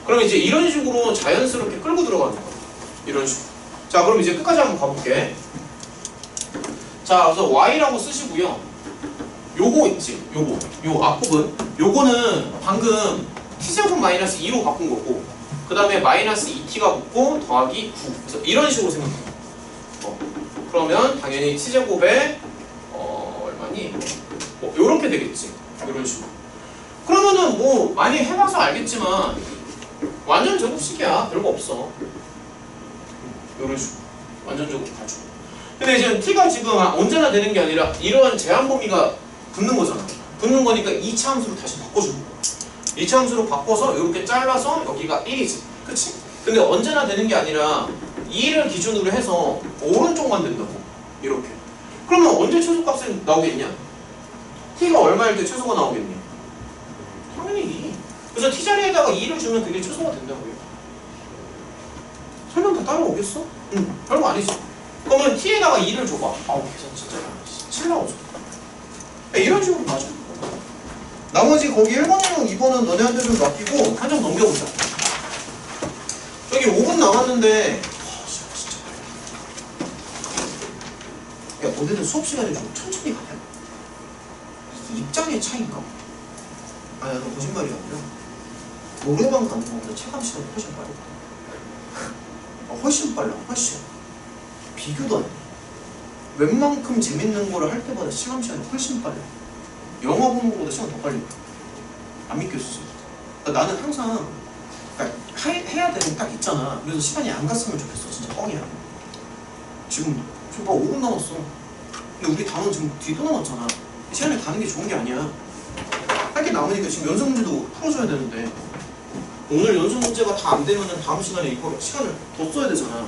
그럼 이제 이런 식으로 자연스럽게 끌고 들어가는 거야. 이런 식으로. 자, 그럼 이제 끝까지 한번 가볼게. 자, 그래서 y라고 쓰시고요. 요거 있지? 요거. 요 앞부분. 요거는 방금 t제곱 마이너스 2로 바꾼 거고 그 다음에 마이너스 2t가 붙고 더하기 9. 그래서 이런 식으로 생각해요. 그러면 당연히 t제곱에 얼마니? 뭐 요렇게 되겠지. 이런 식으로. 그러면은 뭐 많이 해봐서 알겠지만 완전 제곱식이야. 별거 없어. 이런 식으로. 완전 제곱 가지고. 근데 지금 t가 지금 언제나 되는 게 아니라 이러한 제한 범위가 붙는 거잖아. 붙는 거니까 2차 함수로 다시 바꿔주는 거야. 2차 함수로 바꿔서 이렇게 잘라서 여기가 1이지. 그치? 근데 언제나 되는 게 아니라 2를 기준으로 해서 오른쪽만 된다고. 이렇게. 그러면 언제 최소값이 나오겠냐? t가 얼마일 때 최소가 나오겠니? 당연히 2. 그래서 t 자리에다가 2를 주면 그게 최소가 된다고요. 설명 다 따라오겠어? 응. 별거 아니지. 그러면 t에다가 2를 줘봐. 아우 계산 진짜 잘하지. 7 나오죠. 이런 식으로 맞아. 나머지 거기 1번이랑 2번은 너네한테 좀 맡기고 한 장 넘겨보자. 저기 5분 남았는데 진짜 야 너네들 수업 시간에 좀 천천히 가냐? 입장의 차이인가? 아야 너 거짓말이 아니라 노래방 가는 것보다 체감 시간이 훨씬 빠르다. 훨씬 빨라. 훨씬. 비교도 안 돼. 웬만큼 재밌는 거를 할 때마다 시간 시간이 훨씬 빨라. 영화 보는 것보다 시간 더 빨리 가. 안 믿겼어. 그러니까 나는 항상 그러니까 해야 되는 게 딱 있잖아. 그래서 시간이 안 갔으면 좋겠어. 진짜 뻥이야. 지금 5분 남았어. 근데 우리 다음은 지금 뒤에 또 남았잖아. 시간이 가는 게 좋은 게 아니야. 할 게 남으니까 지금 연습 문제도 풀어줘야 되는데 오늘 연습 문제가 다 안 되면은 다음 시간에 이거 시간을 더 써야 되잖아.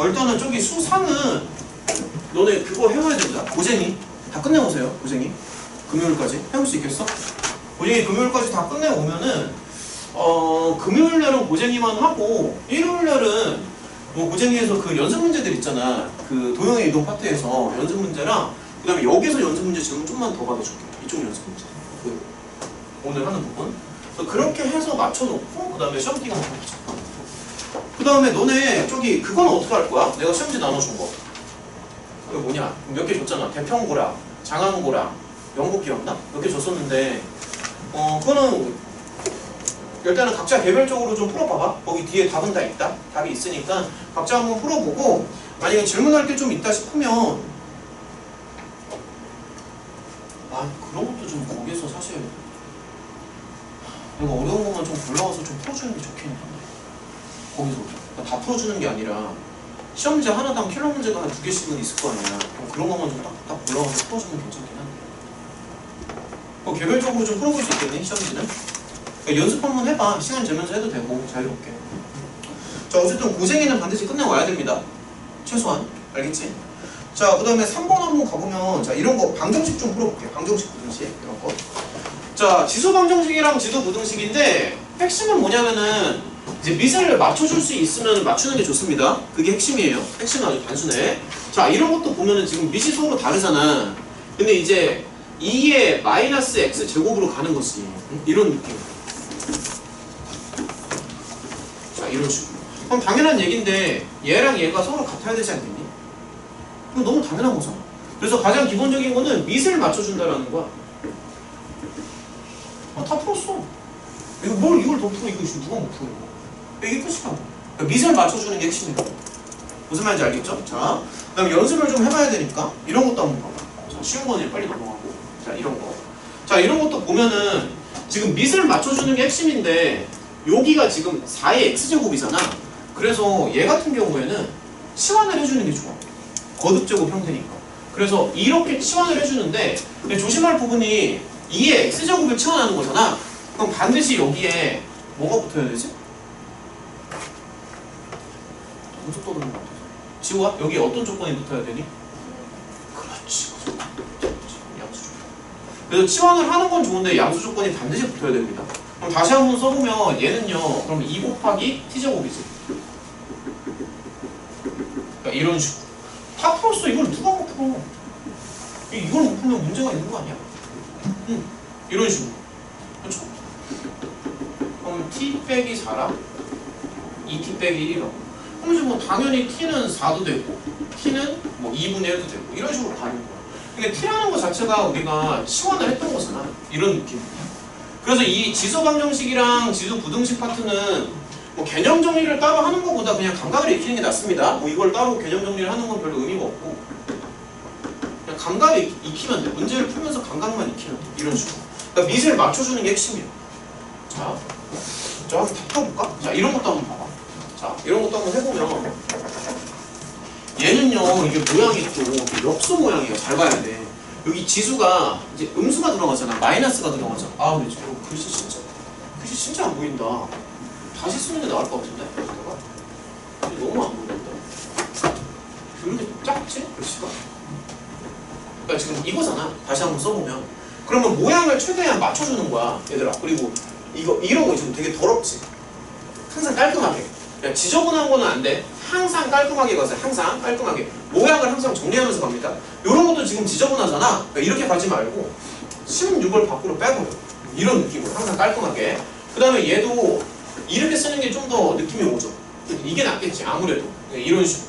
일단은 저기 수상은 너네 그거 해봐야 된다. 고쟁이 다 끝내오세요. 고쟁이 금요일까지 해볼 수 있겠어? 고쟁이 금요일까지 다 끝내오면은 금요일날은 고쟁이만 하고 일요일날은 뭐 고쟁이에서 그 연습 문제들 있잖아. 그 도형의 이동 파트에서 연습 문제랑 그 다음에 여기서 연습 문제 지금 좀만 더 받아줄게. 이쪽 연습 문제 그 오늘 하는 부분. 그래서 그렇게 해서 맞춰놓고 그 다음에 시험 기간 맞춰. 그 다음에 너네 저기 그건 어떻게 할 거야? 내가 시험지 나눠준 거. 그게 뭐냐? 몇 개 줬잖아. 대평고랑, 장항고랑, 영국 기억나? 몇 개 줬었는데 그거는 일단은 각자 개별적으로 좀 풀어봐봐. 거기 뒤에 답은 다 있다. 답이 있으니까 각자 한번 풀어보고 만약에 질문할 게 좀 있다 싶으면 그런 것도 좀 거기서 사실 내가 어려운 것만 좀 골라와서 좀 풀어주는 게 좋겠네. 거기서 다 풀어주는 게 아니라 시험 문제 하나당 킬러 문제가 한 2개씩은 있을 거 아니야. 그런 것만 좀 딱 골라와서 풀어주면 괜찮긴 한데 개별적으로 좀 풀어볼 수 있겠니? 시험 문제는? 그러니까 연습 한번 해봐. 시간 재면서 해도 되고 자유롭게. 자 어쨌든 고생이는 반드시 끝내와야 됩니다. 최소한. 알겠지? 자 그 다음에 3번 한번 가보면 자 이런 거 방정식 좀 풀어볼게요. 방정식 부등식 이런 거. 자 지수 방정식이랑 지도 부등식인데 핵심은 뭐냐면은 이제 미세를 맞춰줄 수 있으면 맞추는 게 좋습니다. 그게 핵심이에요. 핵심은 아주 단순해. 자 이런 것도 보면은 지금 미시 서로 다르잖아. 근데 이제 2의 마이너스 x 제곱으로 가는 거지. 이런 느낌. 자 이런 식으로. 그럼 당연한 얘기인데 얘랑 얘가 서로 같아야 되지 않겠니? 이거 너무 당연한 거잖아. 그래서 가장 기본적인 거는 미세를 맞춰준다라는 거야. 다 풀었어. 이거 이걸 더 풀어. 이거 지금 누가 못 풀어. 이게 끝이라고. 그러니까 미세를 맞춰주는 게 핵심이라고. 무슨 말인지 알겠죠? 자, 그 다음에 연습을 좀 해봐야 되니까 이런 것도 한번 봐봐. 자, 쉬운 거는 빨리 넘어가고. 자, 이런 거. 자, 이런 것도 보면은 지금 미세를 맞춰주는 게 핵심인데 여기가 지금 4의 x제곱이잖아. 그래서 얘 같은 경우에는 치환을 해주는 게 좋아. 거듭제곱 형태니까. 그래서 이렇게 치환을 해주는데 근데 조심할 부분이 2의 x제곱을 치환하는 거잖아. 그럼 반드시 여기에 뭐가 붙어야 되지? 계속 떠드는 것 같아서. 지우야? 여기 어떤 조건이 붙어야 되니? 그렇지. 양수 조건. 그래서 치환을 하는 건 좋은데 양수 조건이 반드시 붙어야 됩니다. 그럼 다시 한번 써보면 얘는요. 그럼 2 곱하기 t제곱이지. 그러니까 이런 식으로. 다 풀었어. 이걸 누가 못 풀어? 이걸 못 풀면 문제가 있는 거 아니야? 응. 이런 식으로. 그렇죠? 그럼 t 빼기 4랑 2t 빼기 1이라고. 그럼 이제 뭐 당연히 t는 4도 되고 t는 뭐 2분의 1도 되고 이런 식으로 가는 거야. 근데 t라는 거 자체가 우리가 치환을 했던 거잖아. 이런 느낌. 그래서 이 지수 방정식이랑 지수 부등식 파트는 뭐 개념 정리를 따로 하는 것보다 그냥 감각을 익히는 게 낫습니다. 뭐 이걸 따로 개념 정리를 하는 건 별로 의미가 없고 그냥 감각을 익히면 돼. 문제를 풀면서 감각만 익히면 돼. 이런 식으로. 그러니까 밑을 맞춰주는 게 핵심이야. 자, 한번 풀어볼까? 자, 이런 것도 한번 봐봐. 자, 이런 것도 한번 해보면 얘는요, 이게 모양이 또 엽서 모양이에요. 잘 봐야 돼. 여기 지수가 이제 음수가 들어가잖아. 마이너스가 들어가잖아. 아, 근데 지금 글씨 진짜 안 보인다. 다시 쓰는 게 나을 것 같은데? 내가? 너무 안 보인다. 왜 이렇게 작지? 글씨가? 그러니까 지금 이거잖아. 다시 한번 써보면. 그러면 모양을 최대한 맞춰주는 거야, 얘들아. 그리고 이런 거 지금 되게 더럽지? 항상 깔끔하게. 그냥 지저분한 거는 안 돼. 항상 깔끔하게 가세요. 항상 깔끔하게. 모양을 항상 정리하면서 갑니다. 이런 것도 지금 지저분하잖아. 그러니까 이렇게 가지 말고 16을 밖으로 빼버려. 이런 느낌으로 항상 깔끔하게. 그 다음에 얘도 이렇게 쓰는 게 좀 더 느낌이 오죠. 이게 낫겠지 아무래도. 이런 식으로.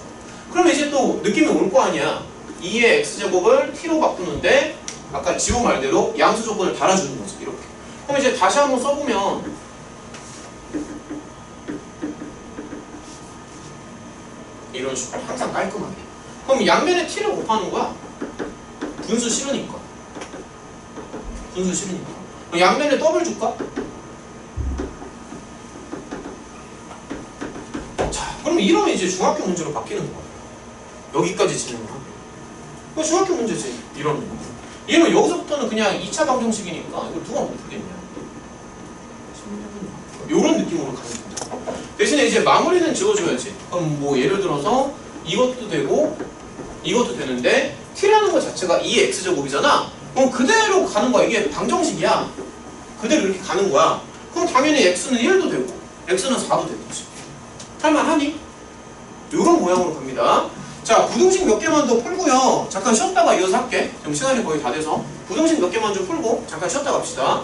그러면 이제 또 느낌이 올 거 아니야. 2의 x제곱을 t로 바꾸는데 아까 지호 말대로 양수 조건을 달아주는 거지. 이렇게. 그럼 이제 다시 한번 써보면 이런 식으로 항상 깔끔하게. 그럼 양면에 t를 곱하는 거야. 분수 싫으니까. 그럼 양면에 더블 줄까? 자, 그럼 이러면 이제 중학교 문제로 바뀌는 거야. 여기까지 진행을 하고. 그거 중학교 문제지. 이러면. 얘는 여기서부터는 그냥 2차 방정식이니까 이걸 누가 못 풀겠냐. 요런 느낌으로 가는 거죠. 대신에 이제 마무리는 지워줘야지. 그럼 뭐 예를 들어서 이것도 되고 이것도 되는데 t라는 것 자체가 2의 x제곱이잖아. 그럼 그대로 가는 거야. 이게 방정식이야. 그대로 이렇게 가는 거야. 그럼 당연히 x는 1도 되고 x는 4도 되겠지. 할만하니? 요런 모양으로 갑니다. 자, 부등식 몇 개만 더 풀고요. 잠깐 쉬었다가 이어서 할게. 지금 시간이 거의 다 돼서 부등식 몇 개만 좀 풀고 잠깐 쉬었다 갑시다.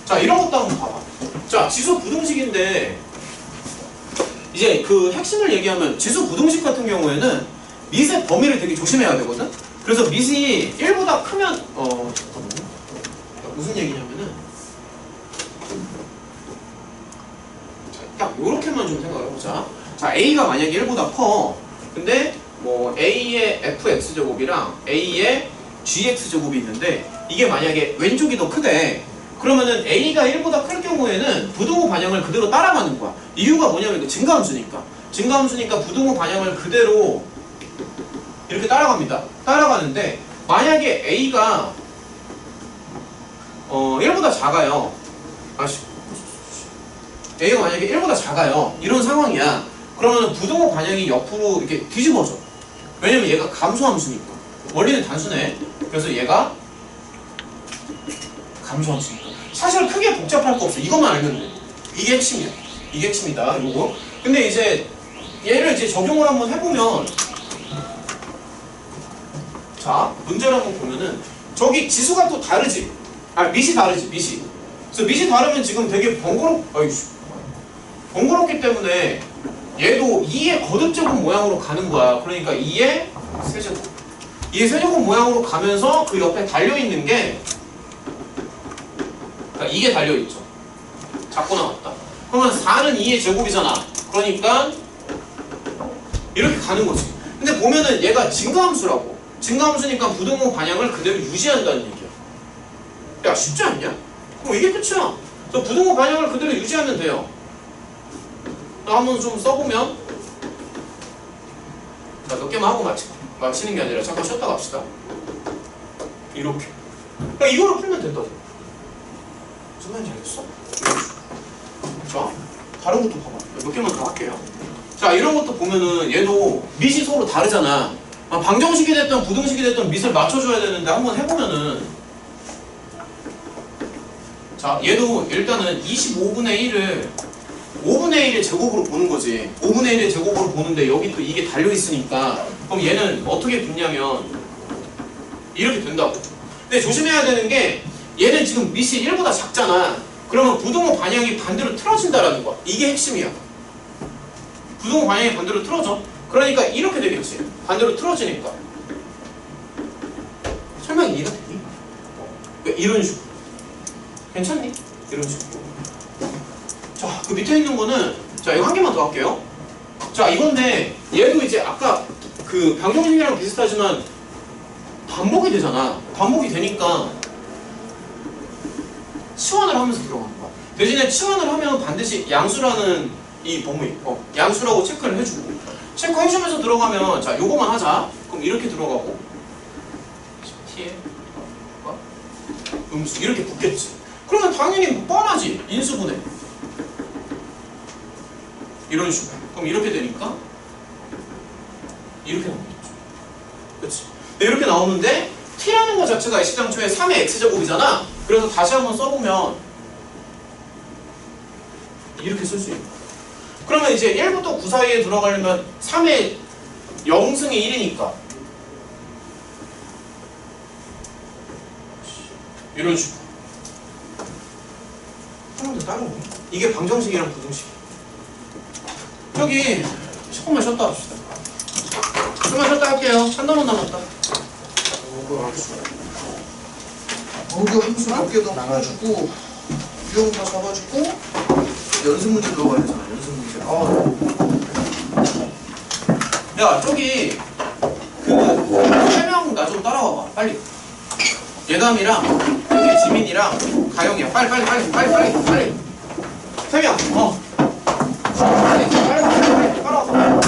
자, 이런 것도 한번 봐봐. 자, 지수 부등식인데 이제 그 핵심을 얘기하면 지수 부등식 같은 경우에는 밑의 범위를 되게 조심해야 되거든. 그래서 밑이 1보다 크면 잠깐만요. 무슨 얘기냐면은 딱 요렇게만 좀 생각을 해보자. 자, A가 만약에 1보다 커. 근데 뭐 A의 fx제곱이랑 A의 gx제곱이 있는데 이게 만약에 왼쪽이 더 크대. 그러면은 A가 1보다 클 경우에는 부등호 반영을 그대로 따라가는 거야. 이유가 뭐냐면 이거 증가함수니까. 증가함수니까 부등호 반영을 그대로 이렇게 따라갑니다. 따라가는데 만약에 A가 1보다 작아요. A가 만약에 1보다 작아요. 이런 상황이야. 그러면 부등호 반영이 옆으로 이렇게 뒤집어져. 왜냐면 얘가 감소함수니까. 원리는 단순해. 그래서 얘가 감소함수니까. 사실 크게 복잡할 거 없어. 이것만 알면 돼. 이게 핵심이야. 이게 핵심이다. 요거. 근데 이제 얘를 이제 적용을 한번 해보면 자, 문제를 한번 보면은 저기 지수가 또 다르지. 밑이 다르지. 밑이. 그래서 밑이 다르면 지금 되게 번거롭기 때문에 얘도 2의 거듭제곱 모양으로 가는 거야. 그러니까 2의 세제곱. 2의 세제곱 모양으로 가면서 그 옆에 달려있는 게 그러니까 이게 달려있죠. 작고 나왔다. 그러면 4는 2의 제곱이잖아. 그러니까 이렇게 가는 거지. 근데 보면은 얘가 증가함수라고. 증가함수니까 부등호 반향을 그대로 유지한다는 얘기야. 야, 쉽지 않냐? 그럼 이게 끝이야. 그래서 부등호 반향을 그대로 유지하면 돼요. 한번 좀 써보면 자, 몇 개만 하고 마치는 게 아니라 잠깐 쉬었다 갑시다. 이렇게. 그러니까 이거를 풀면 된다고. 무슨 말인지 알겠어? 자, 다른 것도 봐봐. 몇 개만 더 할게요. 자, 이런 것도 보면은 얘도 밑이 서로 다르잖아. 방정식이 됐든 부등식이 됐든 밑을 맞춰줘야 되는데 한번 해보면은 자, 얘도 일단은 25분의 1을 5분의 1의 제곱으로 보는 거지. 5분의 1의 제곱으로 보는데 여기 또 이게 달려있으니까 그럼 얘는 어떻게 붙냐면 이렇게 된다고. 근데 조심해야 되는 게 얘는 지금 밑이 1보다 작잖아. 그러면 부등호 반향이 반대로 틀어진다라는 거야. 이게 핵심이야. 부등호 반향이 반대로 틀어져. 그러니까 이렇게 되겠지. 반대로 틀어지니까. 설명 이해가 되니? 이런 식으로. 괜찮니? 이런 식으로. 자, 그 밑에 있는 거는 자, 이거 한 개만 더 할게요. 자, 이건데 얘도 이제 아까 그 방정식이랑 비슷하지만 반복이 되잖아. 반복이 되니까 치환을 하면서 들어가는 거야. 대신에 치환을 하면 반드시 양수라는 이 범위, 양수라고 체크를 해주고, 체크해주면서 들어가면 자, 요거만 하자. 그럼 이렇게 들어가고 t에 음수 이렇게 붙겠지. 그러면 당연히 뭐 뻔하지. 인수분해 이런 식으로. 그럼 이렇게 되니까 이렇게 나오겠죠. 그치? 이렇게 나오는데 t라는 거 자체가 시장초에 3의 x제곱이잖아. 그래서 다시 한번 써보면 이렇게 쓸 수 있는 거야. 그러면 이제 1부터 9 사이에 들어가려면 3의 0승이 1이니까 이런 식으로. 하나도 따라오네. 이게 방정식이랑 부등식이야. 저기 조금만 쉬었다 합시다. 조금만 쉬었다 할게요. 한 단원 남았다. 이거 함수 몇 개 더 나가지고 유형 다 잡아주고 연습 문제 들어가야 되잖아. 연습 문제. 야, 저기 그 설명 나 좀 따라와봐. 빨리. 예담이랑 여기 지민이랑 가영이야. 빨리. 3명. 빨리 따라와봐.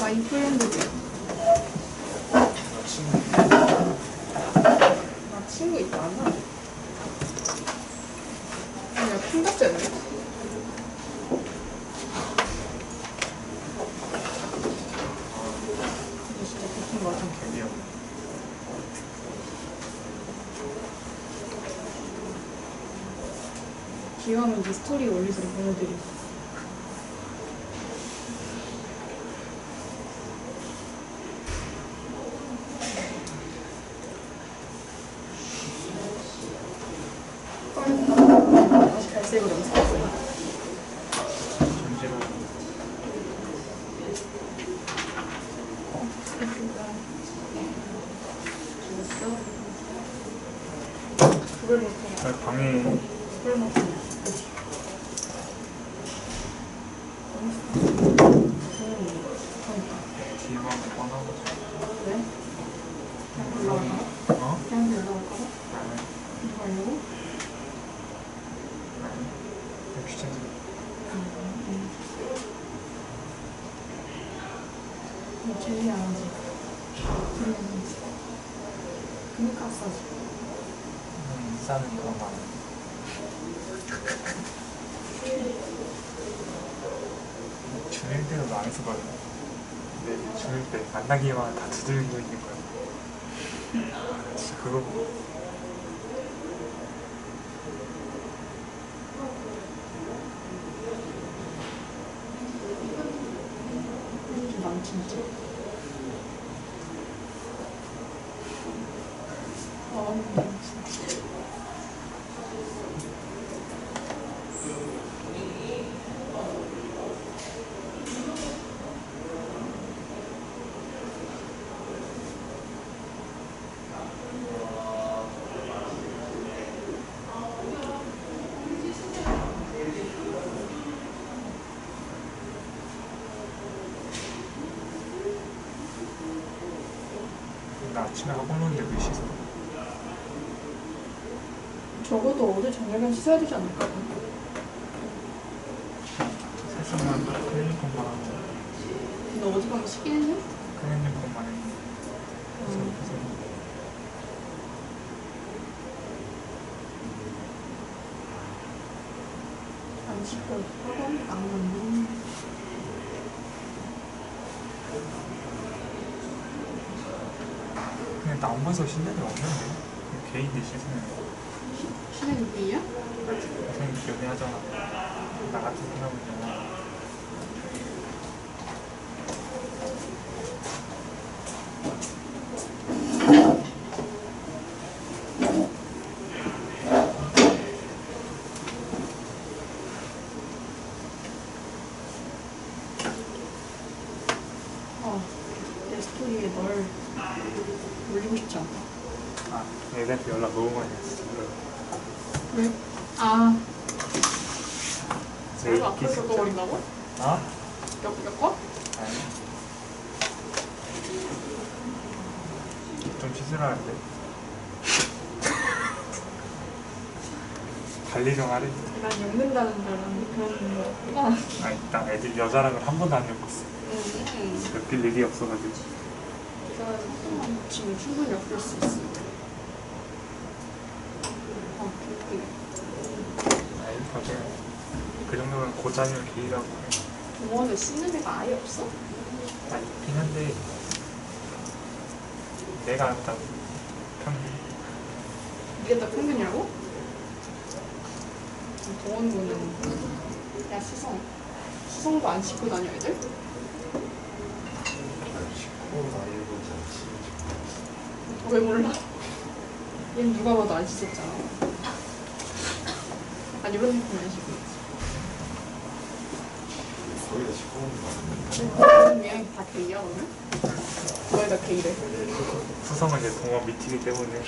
마이 프렌드. 나 친구 있잖아. 그냥 큰 같지 않네. 진짜 깊은 거 같아. 개미야. 기왕은 이 스토리 올리도록 보내드리고. 다시 갈색으로 연습했어요. 전지로 그걸 못해. 방에 그걸 못해. 뒤에만 뻔하고. 왜? 그냥 올라갈까? 어? 그냥 올라갈까? 아니, 이거 하려고? 아니. 귀찮지. 너 제일 안 하지? 제일 안 하지? 그니까 싸지. 인싸는 그런 거 안 해. 중일 때는 안 해서 그래. 근데 중일 때 만나기만 다 두들기고 있는 거야. 진짜 그거 보고. 난 진짜. 진짜. 나 아침에 학원 오는데 왜 씻어? 적어도 어제 저녁엔 씻어야 되지 않을까? 세수만 클리닉만 하고 너 어디 가면 씻긴 했냐? 클리닉만 했는데 안 씻고 학원 안 갔네. 그냥 나무에서 씻는 게 없는데 그냥 개인들 씻으면 신의 누구이야? 선생님 연애하잖아. 나 같은 사람은 영화 내 스토리에 널 올리고 싶지 않다. 아 애들한테 연락 너무 많이 했어. 왜? 아, 내 내가 인기 앞으로 진짜 겪어버린다고? 어? 겪어? 아니 좀 씻으라는데 관리 좀 하래. 난 겪는다는 줄 알았는데 그런 거구나. 아니 나 애들 여자랑은 한 번도 안 겪었어. 엮일 일이 없어가지고. 내가 조금만 붙이면 충분히 엮일 수 있어. 그렇게. 아니 나중에 그 정도면 고자면 게이라고. 공원에 씻는 애가 아예 없어? 아 있긴 한데 내가 안다고 평균. 이게 다 평균이라고? 동원군은 야 수성도 안 씻고 다녀 애들? 왜 몰라? 얘는 누가 봐도 안 씻었잖아. 약간 이런 느낌이 안 씻고 있지. 그런 유형이 다 게이야 오늘? 왜 다 게이래? 수성은 이제 동원 미티기 때문에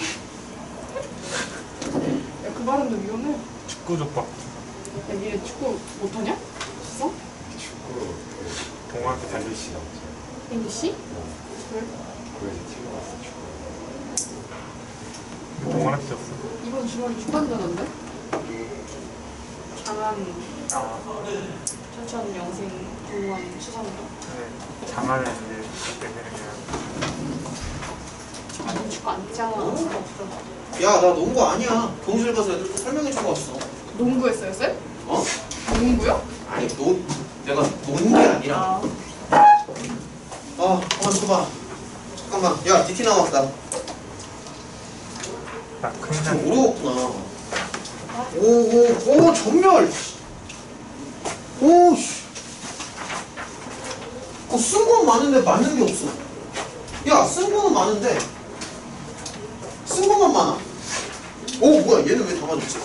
야 그 발음도 위험해. 축구 족밥. 야 니네 축구 못하냐? 수성? 동호한테 달리. 앵기 씨? 왜? 동원한 적 없어. 이번 주말에 주간자던데? 장안 아, 천천 영생 공무원 수상자. 네. 장안은 이제 내년에 아니 축구 안 뛰잖아. 축구 없어. 야, 나 농구 아니야. 교무실 가서 애들 좀 설명해주고 왔어. 농구했어요, 쌤? 어? 농구요? 아니, 내가 노는 게 아니라. 가만 쳐봐. 잠깐만. 야, DT 나왔다. 나 큰일 좀 난 어려웠구나. 오, 전멸. 오, 씨. 쓴 건 많은데 맞는 게 없어. 야, 쓴 거는 많은데 쓴 것만 많아. 오, 뭐야, 얘는 왜 다 맞았지?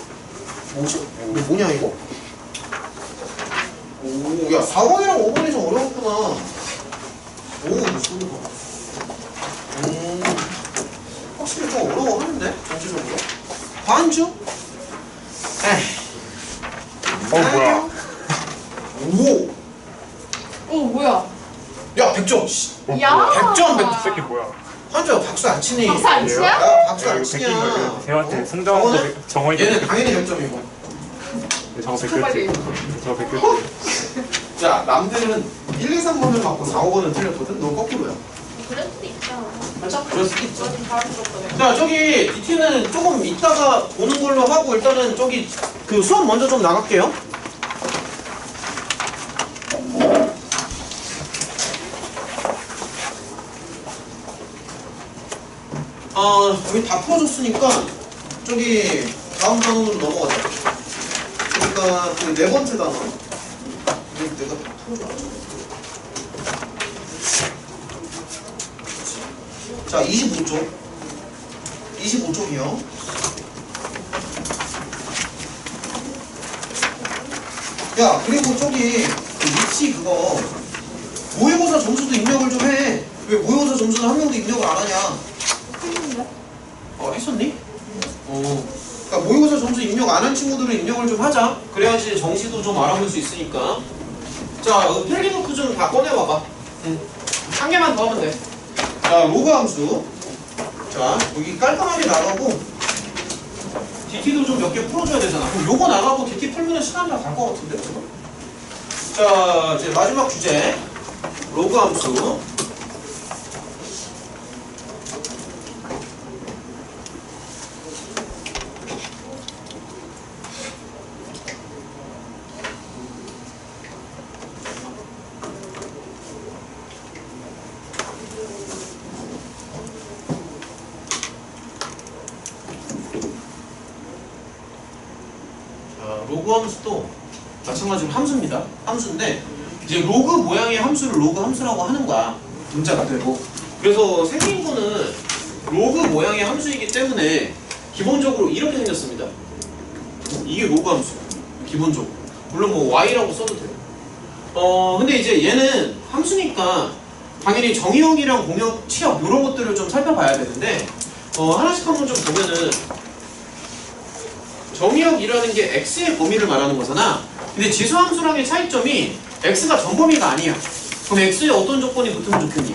뭐지? 이거 뭐냐, 이거? 오, 야, 4번이랑 5번이 좀 어려웠구나. 오, 이거 소리 봐. 확실히 좀 어려워하는데? 전체적으로. 반주? 뭐야. 오! 어 뭐야? 야, 100점! 씨. 야! 100점, 100점. 새끼 뭐야. 한주야, 박수 안 치니? 박수 안 치냐? 야, 박수 안 이거 치냐? 백인 거 세한테 어? 송정환 저거는? 정원이 얘는 당연히 100점이고. 저거 빨리. 백글지. 저거 백글지. 자, 남들은 1, 2, 3번을 맞고 4, 5번은 틀렸거든? 너 거꾸로야. 그럴 수도 있잖아. 맞아? 그럴 수도 있죠. 저는 잘할 수 없거든. 자, 저기 DT는 조금 이따가 보는 걸로 하고 일단은 저기 그 수업 먼저 좀 나갈게요. 여기 다 풀어줬으니까 저기 다음 단원으로 넘어가자. 그러니까 그 네 번째 단원. 이거 내가 다 풀어줘야지. 자, 25쪽. 25쪽이요. 야, 그리고 저기 그 위치 그거 모의고사 점수도 입력을 좀 해. 왜 모의고사 점수는 한 명도 입력을 안 하냐? 했는데? 했었니? 그러니까 모의고사 점수 입력 안 한 친구들은 입력을 좀 하자. 그래야지 정시도 좀 알아볼 수 있으니까. 자, 필기노트 좀 다 꺼내봐봐. 한 개만 더 하면 돼. 자, 로그 함수. 자, 여기 깔끔하게 나가고 DT도 좀 몇 개 풀어줘야 되잖아. 그럼 요거 나가고 DT 풀면 시간 다 갈 것 같은데? 자, 이제 마지막 주제. 로그 함수. 로그 함수도 마찬가지로 함수입니다. 함수인데 이제 로그 모양의 함수를 로그 함수라고 하는 거야. 문자 그대로. 그래서 생긴 거는 로그 모양의 함수이기 때문에 기본적으로 이렇게 생겼습니다. 이게 로그 함수. 기본적으로. 물론 뭐 y라고 써도 돼요. 근데 이제 얘는 함수니까 당연히 정의역이랑 공역, 치역 이런 것들을 좀 살펴봐야 되는데 하나씩 한번 좀 보면은 정의역이라는 게 x의 범위를 말하는 거잖아. 근데 지수함수랑의 차이점이 x가 전범위가 아니야. 그럼 x에 어떤 조건이 붙으면 좋겠니?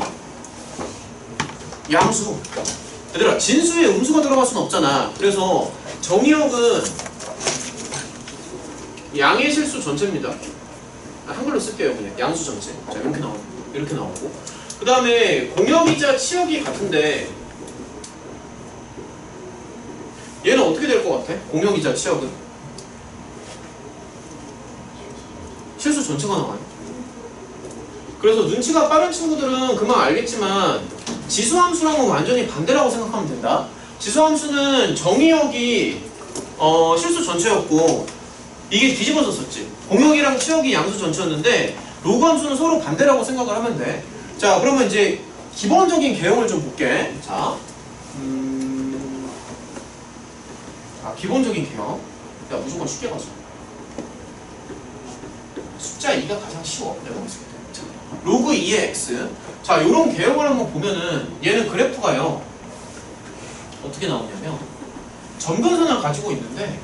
양수. 얘들아, 진수에 음수가 들어갈 수는 없잖아. 그래서 정의역은 양의 실수 전체입니다. 한글로 쓸게요. 그냥 양수 전체. 자, 이렇게 나오고 그 다음에 공역이자 치역이 같은데 얘는 어떻게 될 것 같아? 공역이자 치역은? 실수 전체가 나와요. 그래서 눈치가 빠른 친구들은 금방 알겠지만 지수함수랑은 완전히 반대라고 생각하면 된다. 지수함수는 정의역이 실수 전체였고 이게 뒤집어졌었지. 공역이랑 치역이 양수 전체였는데 로그 함수는 서로 반대라고 생각을 하면 돼. 자, 그러면 이제 기본적인 개형을 좀 볼게. 자, 기본적인 개형. 야, 무조건 쉽게 가자. 숫자 2가 가장 쉬워. 내가 봤을 때. 자, 로그 2의 x. 자, 요런 개형을 한번 보면은 얘는 그래프가요. 어떻게 나오냐면 점근선을 가지고 있는데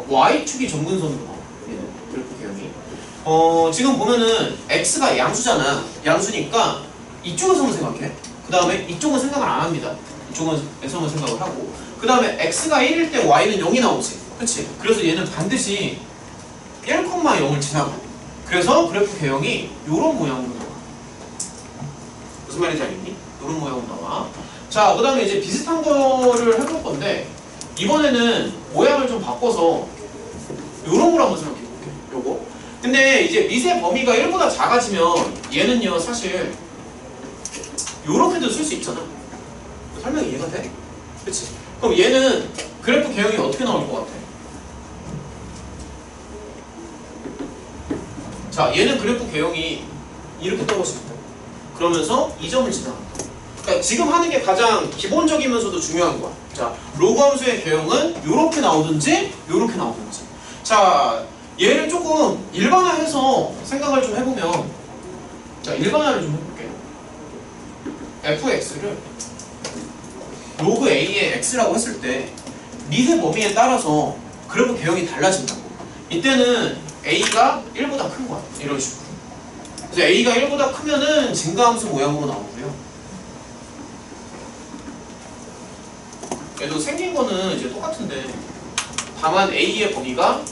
y축이 점근선으로 나와. 얘는 그래프 개형이. 지금 보면은 x가 양수잖아. 양수니까 이쪽에서만 생각해. 그 다음에 이쪽은 생각을 안 합니다. 이쪽에서만 생각을 하고 그 다음에 x가 1일 때 y는 0이 나오지. 그치? 그래서 얘는 반드시 1,0을 지나가. 그래서 그래프 개형이 요런 모양으로 나와. 무슨 말인지 알겠니? 요런 모양으로 나와. 자, 그 다음에 이제 비슷한 거를 해볼 건데 이번에는 모양을 좀 바꿔서 요런 걸 한번 생각해 볼게. 요거. 근데 이제 밑의 범위가 1보다 작아지면 얘는요 사실 요렇게도 쓸 수 있잖아. 설명이 이해가 돼? 그치? 그럼 얘는 그래프 개형이 어떻게 나올 것 같아? 자, 얘는 그래프 개형이 이렇게 떨어질 때 그러면서 이 점을 지나간다. 그러니까 지금 하는 게 가장 기본적이면서도 중요한 거야. 자, 로그 함수의 개형은 이렇게 나오든지 이렇게 나오든지. 자, 얘를 조금 일반화해서 생각을 좀 해보면, 자, 일반화를 좀 해볼게. fx를 로그 a의 x라고 했을 때 밑의 범위에 따라서 그래프 개형이 달라진다고. 이때는 a가 1보다 큰 거야. 이런 식으로. 그래서 a가 1보다 크면은 증가함수 모양으로 나오고요. 얘도 생긴 거는 이제 똑같은데 다만 a의 범위가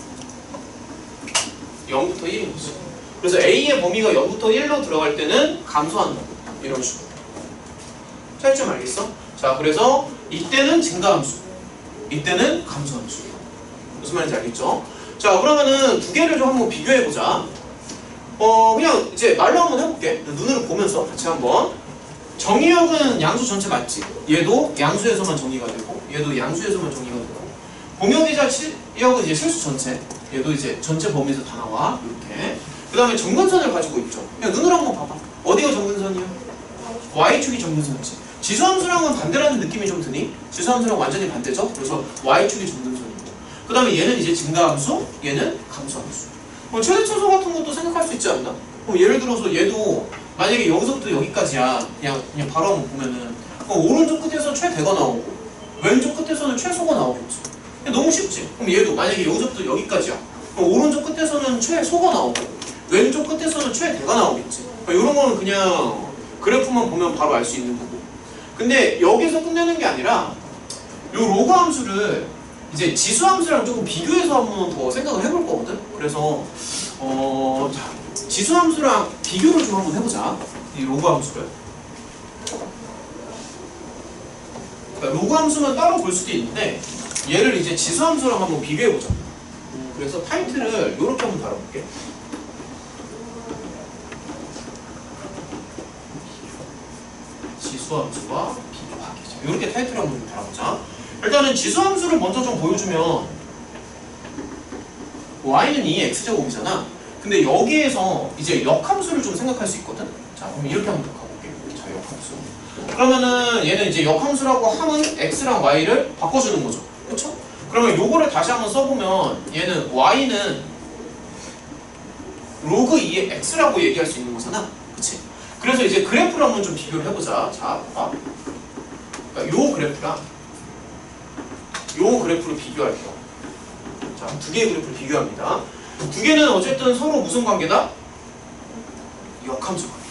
0부터 1인 거지. 그래서 a의 범위가 0부터 1로 들어갈 때는 감소한다. 이런 식으로. 차이점 알겠어? 자, 그래서 이때는 증가함수, 이때는 감소함수. 무슨 말인지 알겠죠? 자, 그러면은 두 개를 좀 한번 비교해보자. 그냥 이제 말로 한번 해볼게. 눈으로 보면서 같이 한번. 정의역은 양수 전체 맞지? 얘도 양수에서만 정의가 되고 얘도 양수에서만 정의가 되고 공역이자 역은 이제 실수 전체 얘도 이제 전체 범위에서 다 나와 이렇게. 그 다음에 정근선을 가지고 있죠. 그냥 눈으로 한번 봐봐. 어디가 정근선이야? y축이 정근선이지. 지수함수랑은 반대라는 느낌이 좀 드니? 지수함수랑 완전히 반대죠? 그래서 y축이 정근선이고 그 다음에 얘는 이제 증가함수, 얘는 감소함수. 최대차수 같은 것도 생각할 수 있지 않나? 예를 들어서 얘도 만약에 여기서부터 여기까지야. 그냥 바로 한번 보면은 오른쪽 끝에서 최대가 나오고 왼쪽 끝에서는 최소가 나오겠지. 너무 쉽지? 그럼 얘도 만약에 여기서부터 여기까지야. 그럼 오른쪽 끝에서는 최소가 나오고 왼쪽 끝에서는 최대가 나오겠지. 이런 거는 그냥 그래프만 보면 바로 알 수 있는 거고. 근데 여기서 끝내는 게 아니라 요 로그 함수를 이제 지수 함수랑 조금 비교해서 한번 더 생각을 해볼 거거든. 그래서 자, 지수 함수랑 비교를 좀 한번 해보자. 이 로그 함수를. 그러니까 로그 함수는 따로 볼 수도 있는데 얘를 이제 지수 함수랑 한번 비교해보자. 그래서 타이틀을 이렇게 한번 달아볼게. 지수 함수와 비교하기. 이렇게 타이틀을 한번 좀 달아보자. 일단은 지수 함수를 먼저 좀 보여주면 y는 2의 x제곱이잖아. 근데 여기에서 이제 역함수를 좀 생각할 수 있거든. 자, 그럼 이렇게 한번 가볼게. 자, 역함수. 그러면은 얘는 이제 역함수라고 하면 x랑 y를 바꿔주는 거죠. 그쵸? 그러면 요거를 다시 한번 써보면 얘는 y는 로그 2의 x라고 얘기할 수 있는 거잖아. 그치? 그래서 이제 그래프를 한번 좀 비교를 해보자. 자, 봐봐. 그러니까 요 그래프랑 요 그래프를 비교할게요. 자, 두 개의 그래프를 비교합니다. 두 개는 어쨌든 서로 무슨 관계다? 역함수 관계.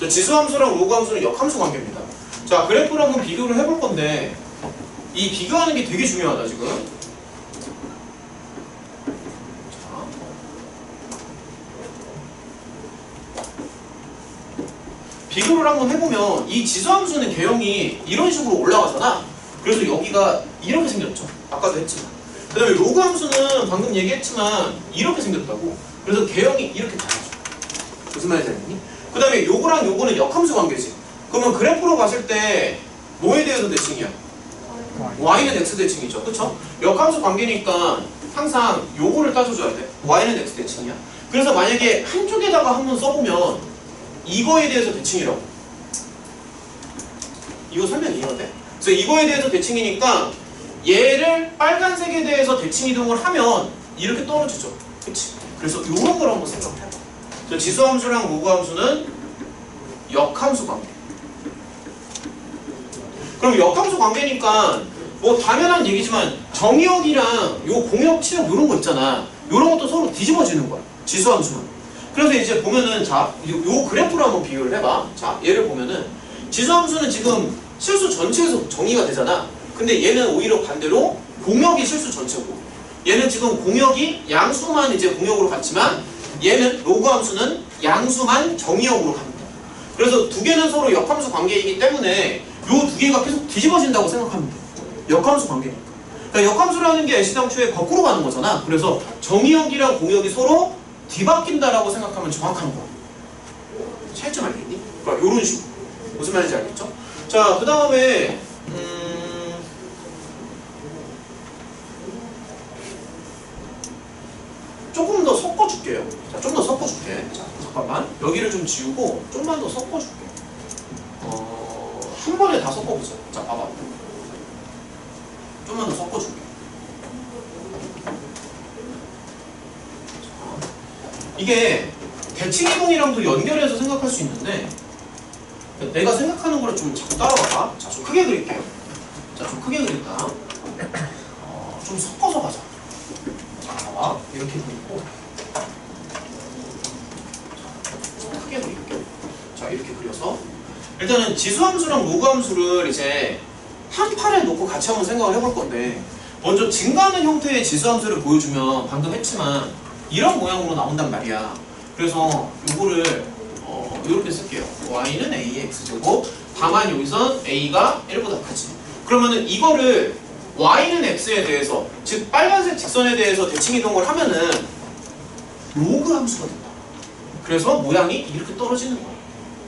자, 지수함수랑 로그함수는 역함수 관계입니다. 자, 그래프를 한번 비교를 해볼 건데 이 비교하는 게 되게 중요하다 지금. 자, 비교를 한번 해보면 이 지수함수는 개형이 이런 식으로 올라가잖아. 그래서 여기가 이렇게 생겼죠. 아까도 했지만. 그 다음에 로그 함수는 방금 얘기했지만 이렇게 생겼다고. 그래서 개형이 이렇게 달라져. 무슨 말인지 알겠니? 그 다음에 요거랑 요거는 역함수 관계지. 그러면 그래프로 봤을 때 뭐에 대해서 대칭이야? y는 x 대칭이죠. 그쵸? 역함수 관계니까 항상 요거를 따져줘야 돼. y는 x 대칭이야. 그래서 만약에 한쪽에다가 한번 써보면 이거에 대해서 대칭이라고. 이거 설명 이해가 돼? 그래서 이거에 대해서 대칭이니까 얘를 빨간색에 대해서 대칭 이동을 하면 이렇게 떨어지죠. 그치? 그래서 이런 걸 한번 생각해 봐. 지수함수랑 로그함수는 역함수 관계. 그럼 역함수 관계니까 뭐 당연한 얘기지만 정의역이랑 요 공역, 치역 이런 거 있잖아. 이런 것도 서로 뒤집어지는 거야. 지수함수는. 그래서 이제 보면은 자, 요 그래프로 한번 비교를 해봐. 자, 얘를 보면은 지수함수는 지금 실수 전체에서 정의가 되잖아. 근데 얘는 오히려 반대로 공역이 실수 전체고, 얘는 지금 공역이 양수만 이제 공역으로 갔지만 얘는 로그 함수는 양수만 정의역으로 갑니다. 그래서 두 개는 서로 역함수 관계이기 때문에 요 두 개가 계속 뒤집어진다고 생각하면 돼. 역함수 관계니까. 그러니까 역함수라는 게 애시당초에 거꾸로 가는 거잖아. 그래서 정의역이랑 공역이 서로 뒤바뀐다라고 생각하면 정확한 거야. 차이점 알겠니? 그러니까 요런 식으로. 무슨 말인지 알겠죠? 자, 그 다음에 조금 더 섞어줄게요. 자, 좀 더 섞어줄게. 자, 잠깐만. 여기를 좀 지우고 좀만 더 섞어줄게. 한 번에 다 섞어보자. 자, 봐봐. 좀만 더 섞어줄게. 자, 이게 대칭이동이랑도 연결해서 생각할 수 있는데 내가 생각하는 거를 좀 자꾸 따라와봐. 자, 좀 크게 그릴게요. 자, 좀 크게 그린다. 좀 섞어서 가자. 자, 봐봐. 이렇게 그리고 자, 크게 그릴게요. 자, 이렇게 그려서 일단은 지수함수랑 로그함수를 이제 한 판에 놓고 같이 한번 생각을 해볼 건데, 먼저 증가하는 형태의 지수함수를 보여주면 방금 했지만 이런 모양으로 나온단 말이야. 그래서 이거를 이렇게 쓸게요. y는 ax제곱, 다만 여기서 a가 1보다 크지. 그러면은 이거를 y는 x에 대해서, 즉 빨간색 직선에 대해서 대칭이동을 하면은 로그 함수가 된다. 그래서 모양이 이렇게 떨어지는 거야.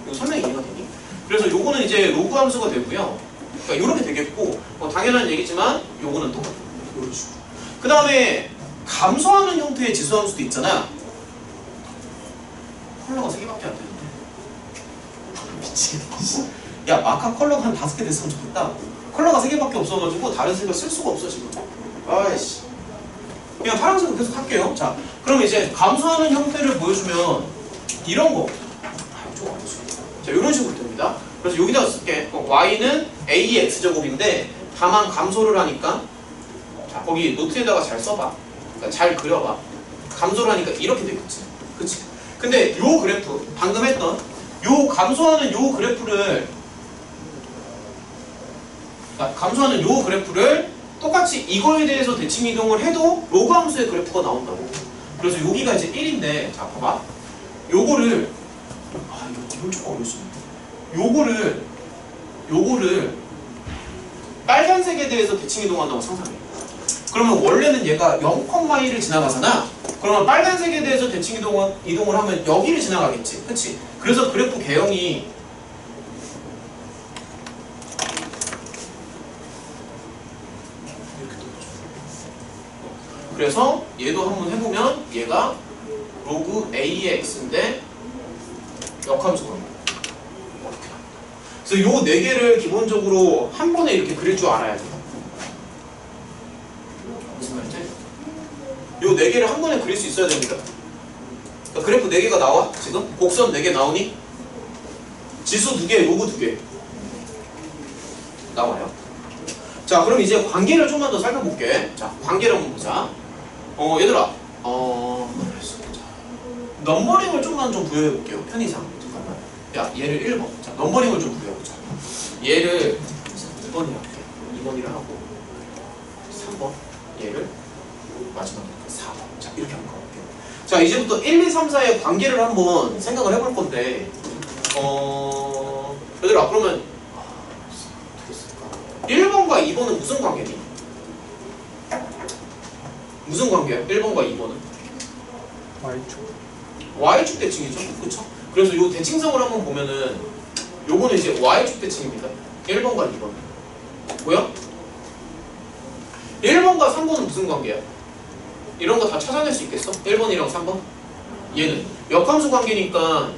이거 설명이 이해가 되니? 그래서 요거는 이제 로그 함수가 되고요. 그러니까 이렇게 되겠고, 당연한 얘기지만 요거는 똑같아요. 이런 식으로. 그 다음에 감소하는 형태의 지수함수도 있잖아. 컬러가 3개밖에 안 되는데 미치겠다. 야, 마카 컬러가 한 5개 됐으면 좋겠다. 컬러가 3개밖에 없어가지고 다른 색을 쓸 수가 없어 지금. 아이씨. 그냥 파란색으로 계속 할게요. 자, 그럼 이제 감소하는 형태를 보여주면 이런 거. 좀 어렵지. 자, 이런 식으로 됩니다. 그래서 여기다가 쓸게. y는 ax제곱인데 다만 감소를 하니까, 자, 거기 노트에다가 잘 써봐. 그러니까 잘 그려봐. 감소를 하니까 이렇게 되겠지. 그치? 근데 요 그래프, 방금 했던 요 감소하는 요 그래프를, 감소하는 요 그래프를 똑같이 이거에 대해서 대칭 이동을 해도 로그 함수의 그래프가 나온다고. 그래서 여기가 이제 1인데, 자, 봐봐. 요거를, 이건 조금 어려울 수 있는데. 요거를 빨간색에 대해서 대칭 이동한다고 상상해. 그러면 원래는 얘가 0,1을 지나가잖아. 그러면 빨간색에 대해서 대칭 이동을 하면 여기를 지나가겠지. 그치? 그래서 그래프 개형이 이렇게 떨어져. 그래서 얘도 한번 해보면 얘가 로그 AX인데 역함수가 이렇게 나옵니다. 그래서 요 4개를 기본적으로 한 번에 이렇게 그릴 줄 알아야 돼. 무슨 말인지? 요 4개를 한 번에 그릴 수 있어야 됩니다. 그러니까 그래프 4개가 나와? 지금? 곡선 4개 나오니? 지수 2개, 로그 2개 나와요. 자, 그럼 이제 관계를 좀만 더 살펴볼게. 자, 관계를 한번 보자. 얘들아, 넘버링을 좀만 좀 부여해볼게요. 편의상. 잠깐만. 야, 얘를 1번. 자, 넘버링을 좀 부여해보자. 얘를 2번이라 할게. 2번이라 하고 3번. 얘를 마지막에 4번. 자, 이렇게 한번 가볼게요. 자, 이제부터 1, 2, 3, 4의 관계를 한번 생각을 해볼 건데, 얘들아, 그러면 어떻게 쓸까? 1번과 2번은 무슨 관계니? 무슨 관계야? 1번과 2번은? y축. y축 대칭이죠? 그쵸? 그래서 요 대칭성을 한번 보면은 요거는 이제 y축 대칭입니다. 1번과 2번. 보여? 1번과 3번은 무슨 관계야? 이런 거 다 찾아낼 수 있겠어? 1번이랑 3번? 얘는 역함수 관계니까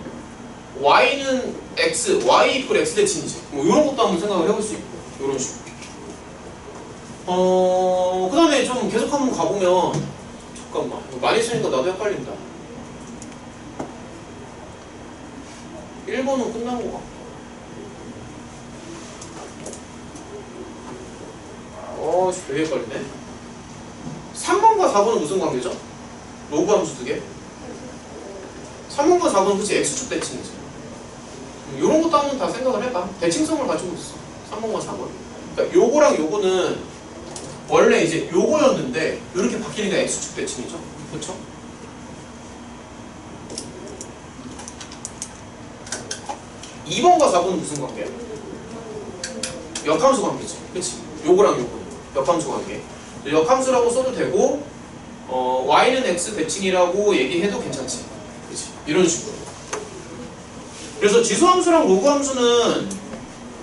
y는 x, y 이퀄 x 대칭이지. 뭐 이런 것도 한번 생각을 해볼 수 있고, 이런 식으로. 그 다음에 좀 계속 한번 가보면, 잠깐만, 이거 많이 쓰니까 나도 헷갈린다. 1번은 끝난 거 같고. 되게 헷갈리네. 3번과 4번은 무슨 관계죠? 로그 함수 2개? 3번과 4번은 그치 X축 대칭이지. 이런 것도 한번 다 생각을 해봐. 대칭성을 가지고 있어. 3번과 4번. 그러니까 요거랑 요거는 원래 이제 요거였는데 이렇게 바뀌니까 x축 대칭이죠. 그렇죠? (2번과 4번은) 무슨 관계야? 역함수 관계지. 그치? 요거랑 요거는 역함수 관계. 역함수라고 써도 되고 y는 x 대칭이라고 얘기해도 괜찮지. 그치? 이런 식으로. 그래서 지수함수랑 로그함수는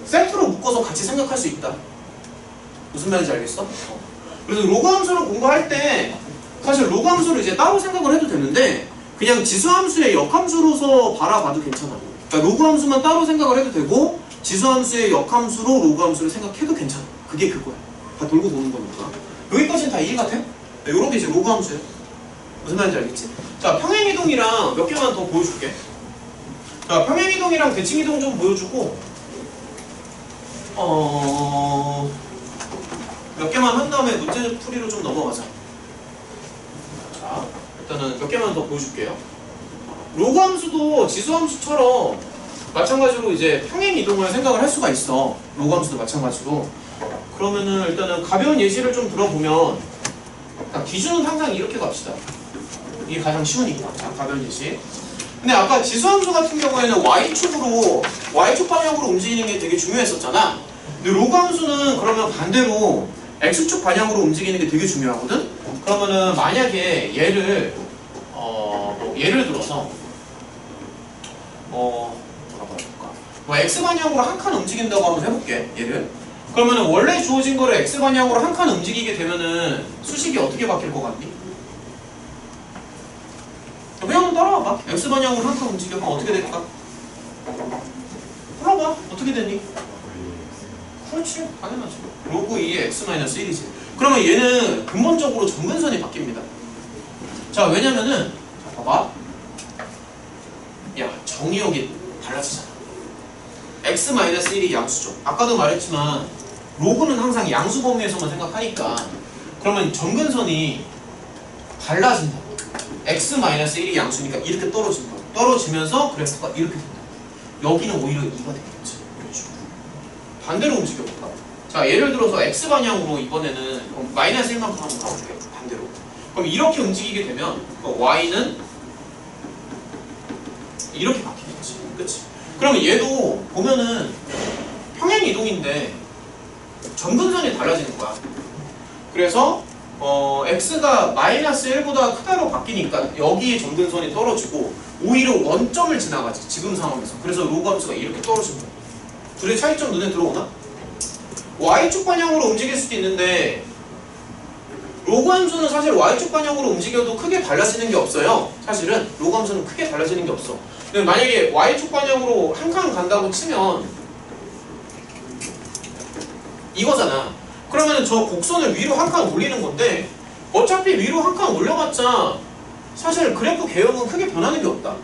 셀프로 묶어서 같이 생각할 수 있다. 무슨 말인지 알겠어? 그래서 로그함수를 공부할 때 사실 로그함수를 이제 따로 생각을 해도 되는데 그냥 지수함수의 역함수로서 바라봐도 괜찮아. 그러니까 로그함수만 따로 생각을 해도 되고 지수함수의 역함수로 로그함수를 생각해도 괜찮아. 그게 그거야. 다 돌고 도는 거니까. 여기까지는 다 이해가 돼? 요런 게 이제 로그함수예요. 무슨 말인지 알겠지? 자, 평행이동이랑 몇 개만 더 보여줄게. 자, 평행이동이랑 대칭이동 좀 보여주고 몇 개만 한 다음에 문제 풀이로 좀 넘어가자. 자, 일단은 몇 개만 더 보여줄게요. 로그함수도 지수함수처럼 마찬가지로 이제 평행이동을 생각을 할 수가 있어. 로그함수도 마찬가지로. 그러면은 일단은 가벼운 예시를 좀 들어보면 기준은 항상 이렇게 갑시다. 이게 가장 쉬우니까. 자, 가벼운 예시. 근데 아까 지수함수 같은 경우에는 Y축 방향으로 움직이는 게 되게 중요했었잖아. 근데 로그함수는 그러면 반대로 X축 방향으로 움직이는 게 되게 중요하거든? 그러면은 만약에 얘를 예를 들어서 뭐라고 할까? X 방향으로 한 칸 움직인다고 한번 해볼게. 얘를. 그러면은 원래 주어진 거를 X 방향으로 한 칸 움직이게 되면은 수식이 어떻게 바뀔 것 같니? 그냥 한번 따라와봐. X 방향으로 한 칸 움직여. 그럼 어떻게 될까? 풀어봐. 어떻게 되니? 그렇지. 당연하지. 로그 2의 x-1이지. 그러면 얘는 근본적으로 점근선이 바뀝니다. 자, 왜냐면은 자, 봐봐. 야, 정의역이 달라지잖아. x-1이 양수죠. 아까도 말했지만 로그는 항상 양수 범위에서만 생각하니까 그러면 점근선이 달라진다. x-1이 양수니까 이렇게 떨어진다. 떨어지면서 그래프가 이렇게 된다. 여기는 오히려 2가 되겠지. 그렇죠. 반대로 움직여볼까? 자, 예를 들어서 x방향으로 이번에는 그럼 -1만큼 한번 가볼게요. 반대로. 그럼 이렇게 움직이게 되면 y는 이렇게 바뀌겠지. 그치? 그러면 얘도 보면은 평행이동인데 점근선이 달라지는 거야. 그래서 x가 -1보다 크다로 바뀌니까 여기에 점근선이 떨어지고 오히려 원점을 지나가지. 지금 상황에서. 그래서 로그함수가 이렇게 떨어지는 거야. 둘의 차이점 눈에 들어오나? Y축 방향으로 움직일 수도 있는데 로그함수는 사실 Y축 방향으로 움직여도 크게 달라지는 게 없어요. 사실은 로그함수는 크게 달라지는 게 없어. 근데 만약에 Y축 방향으로 한 칸 간다고 치면 이거잖아. 그러면 저 곡선을 위로 한 칸 올리는 건데 어차피 위로 한 칸 올려봤자 사실 그래프 개형은 크게 변하는 게 없다.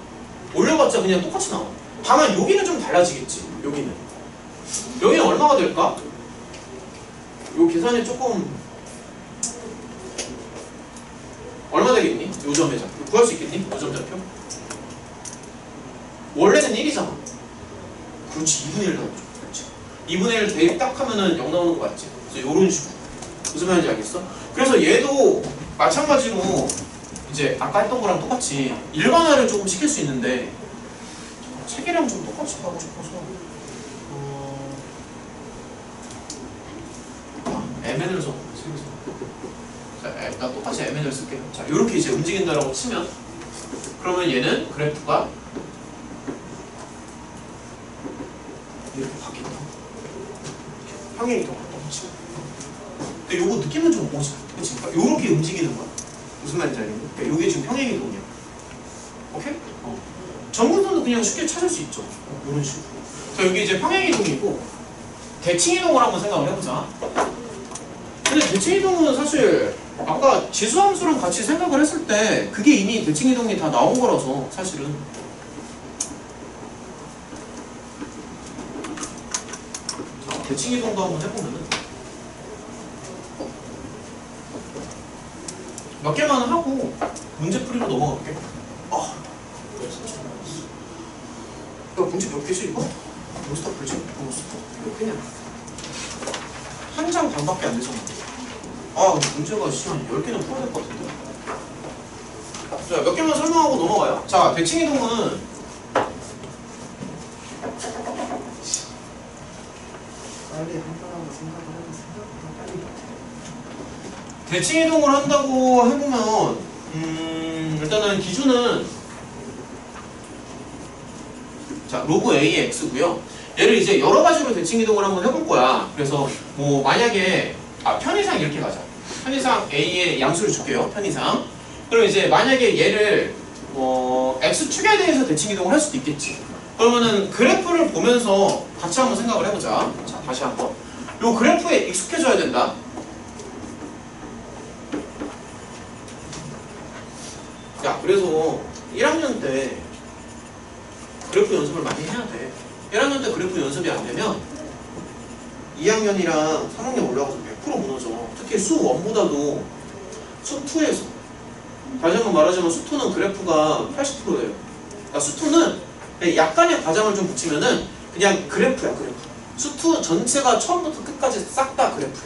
올려봤자 그냥 똑같이 나와. 다만 여기는 좀 달라지겠지. 여기는 얼마가 될까? 요 계산이 조금 얼마 되겠니? 요 점의 좌표 구할 수 있겠니? 요 점 좌표? 원래는 1이잖아. 그렇지. 2분의 1 나오죠. 그렇지. 2분의 1 대입 딱 하면은 0 나오는 거 맞지? 그래서 요런 식으로. 무슨 말인지 알겠어? 그래서 얘도 마찬가지로 이제 아까 했던 거랑 똑같이 일반화를 조금 시킬 수 있는데 책이랑 좀 똑같이 하고 싶어서 MN을 써. 자, 일단 똑같이 MN을 쓸게요. 자, 이렇게 이제 움직인다라고 치면 그러면 얘는 그래프가 이렇게 바뀐다. 평행이동한다고 치면. 근데 요거 느낌은 좀 오지. 그치? 그러니까 요렇게 움직이는 거야. 무슨 말인지 알겠니? 그러니까 요게 지금 평행이동이야. 오케이? 점근선도 그냥 쉽게 찾을 수 있죠. 요런 식으로. 자, 여기 이제 평행이동이고 대칭이동을 한번 생각을 해보자. 근데 대칭이동은 사실 아까 지수함수랑 같이 생각을 했을 때 그게 이미 대칭이동이 다 나온 거라서 사실은 자, 대칭이동도 한번 해보면은 몇 개만 하고 문제풀이로 넘어갈게. 이거 문제 몇 개지 이거? 몬스터 풀지? 몬스터 이거 그냥 장 반밖에 안 되잖아. 아, 문제가 시간 10개는 풀어야 될 것 같은데. 자, 몇 개만 설명하고 넘어가요. 자, 대칭이동은 빨리 한다라고 생각을 하면 생각보다 빨리 대칭이동을 한다고 해보면 일단은 기준은 자, 로그 A의 X고요. 얘를 이제 여러 가지로 대칭이동을 한번 해볼 거야. 그래서 뭐 만약에 편의상 이렇게 가자. 편의상 A의 양수를 줄게요. 편의상. 그럼 이제 만약에 얘를 X축에 대해서 대칭이동을 할 수도 있겠지. 그러면은 그래프를 보면서 같이 한번 생각을 해보자. 자, 다시 한번. 요 그래프에 익숙해져야 된다. 야, 그래서 1학년 때 그래프 연습을 많이 해야 돼. 1학년 때 그래프 연습이 안 되면 2학년이랑 3학년 올라가서 100% 무너져. 특히 수 1보다도 수 2에서. 다시 한번 말하자면 수 2는 그래프가 80%예요. 그러니까 수 2는 약간의 과장을 좀 붙이면은 그냥 그래프야, 그래프. 수 2 전체가 처음부터 끝까지 싹 다 그래프야.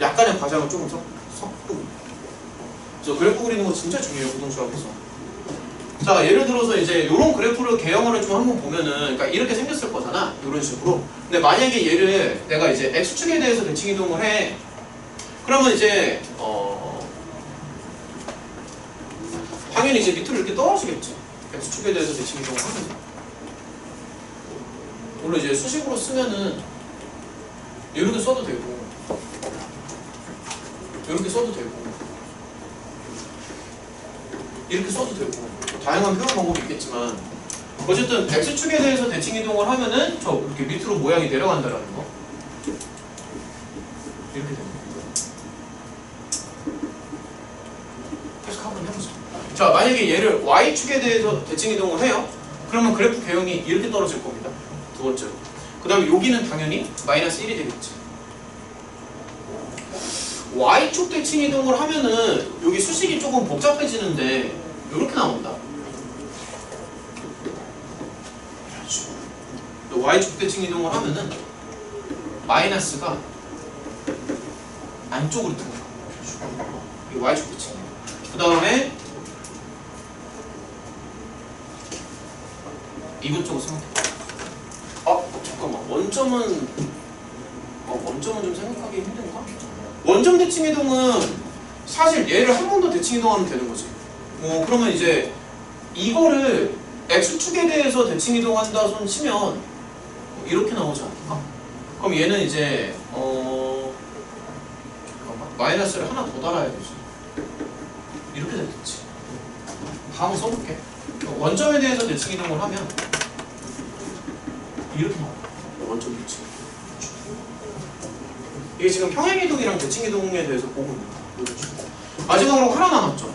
약간의 과장을 조금 섞고. 그래서 그래프 그리는 거 진짜 중요해요, 고등수학에서. 자, 예를 들어서 이제 이런 그래프를 개형을 좀 한번 보면은, 그러니까 이렇게 생겼을 거잖아, 이런 식으로. 근데 만약에 얘를 내가 이제 x축에 대해서 대칭 이동을 해. 그러면 이제 당연히 이제 밑으로 이렇게 떨어지겠지. x축에 대해서 대칭 이동을 하면. 물론 이제 수식으로 쓰면은 이렇게 써도 되고, 이렇게 써도 되고. 이렇게 써도 되고 다양한 표현 방법이 있겠지만 어쨌든 x축에 대해서 대칭 이동을 하면은 저 이렇게 밑으로 모양이 내려간다라는 거 이렇게 됩니다. 계속 한번 해보자. 자, 만약에 얘를 y축에 대해서 대칭 이동을 해요. 그러면 그래프 개형이 이렇게 떨어질 겁니다. 두 번째로. 그 다음에 여기는 당연히 마이너스 1이 되겠지. y축 대칭 이동을 하면은 여기 수식이 조금 복잡해지는데 이렇게 나온다. y축 대칭 이동을 하면은 마이너스가 안쪽으로 들어가. 이 y축 대칭. 그 다음에 이번 쪽으로 생각해. 잠깐만. 원점은 좀 생각하기 힘든가? 원점 대칭 이동은 사실 얘를 한 번 더 대칭 이동하면 되는 거지. 그러면 이제 이거를 x축에 대해서 대칭 이동한다 손 치면 이렇게 나오지 않을까? 그럼 얘는 이제 잠깐만. 마이너스를 하나 더 달아야 되지. 이렇게 되겠지. 다 한번 써볼게. 원점에 대해서 대칭 이동을 하면 이렇게 나와. 원점 대칭. 이게 지금 평행이동이랑 대칭이동에 대해서 보고 있는 거야. 마지막으로 하나 남았죠.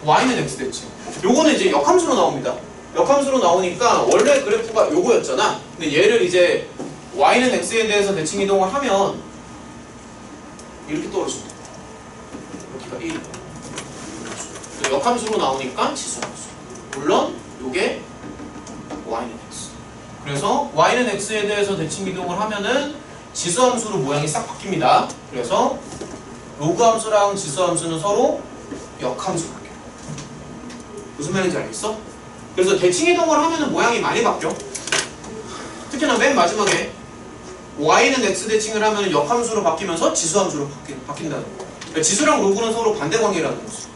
y는 x 대칭. 요거는 이제 역함수로 나옵니다. 역함수로 나오니까 원래 그래프가 요거였잖아. 근데 얘를 이제 y는 x에 대해서 대칭 이동을 하면 이렇게 떨어집니다. 여기가 1. 역함수로 나오니까 지수함수. 물론 요게 y는 x. 그래서 y는 x에 대해서 대칭 이동을 하면은 지수함수로 모양이 싹 바뀝니다. 그래서 로그함수랑 지수함수는 서로 역함수로 바뀌어요. 무슨 말인지 알겠어? 그래서 대칭 이동을 하면은 모양이 많이 바뀌어. 특히나 맨 마지막에 y는 x 대칭을 하면 역함수로 바뀌면서 지수함수로 바뀐다는 거. 그러니까 지수랑 로그는 서로 반대 관계라는 거지.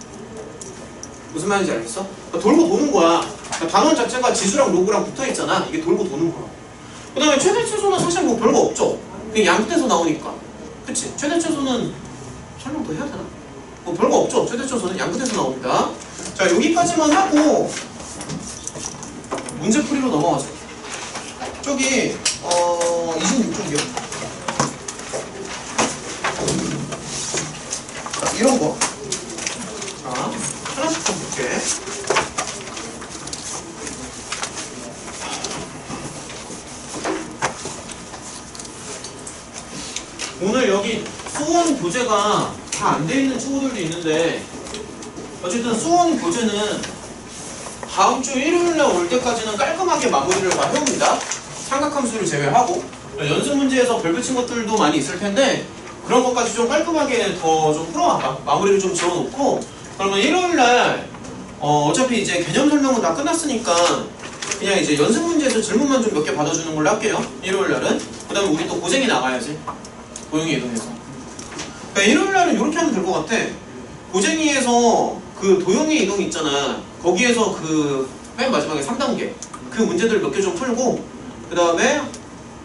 무슨 말인지 알겠어? 그러니까 돌고 도는 거야. 그러니까 단원 자체가 지수랑 로그랑 붙어있잖아. 이게 돌고 도는 거야. 그 다음에 최대 최소는 사실 뭐 별거 없죠. 그냥 양끝에서 나오니까. 그치? 최대 최소는 설명 더 해야 되나? 뭐 별거 없죠. 최대 최소는 양끝에서 나옵니다. 자, 여기까지만 하고 문제풀이로 넘어가자. 저기 26쪽이요. 이런 거. 자, 하나씩 좀 볼게. 오늘 여기 수원 교재가 다 안 돼 있는 친구들도 있는데 어쨌든 수원 교재는 다음 주 일요일날 올 때까지는 깔끔하게 마무리를 다 해옵니다. 삼각함수를 제외하고. 연습 문제에서 별 붙인 것들도 많이 있을 텐데 그런 것까지 좀 깔끔하게 더 좀 풀어와봐. 마무리를 좀 지어놓고 그러면 일요일날 어차피 이제 개념 설명은 다 끝났으니까 그냥 이제 연습 문제에서 질문만 좀 몇 개 받아주는 걸로 할게요. 일요일날은. 그 다음에 우리 또 고쟁이 나가야지. 고용이 이동해서. 그러니까 일요일날은 이렇게 하면 될 것 같아. 고쟁이에서 그 도용의 이동 있잖아. 거기에서 그 맨 마지막에 3단계 그 문제들 몇 개 좀 풀고 그 다음에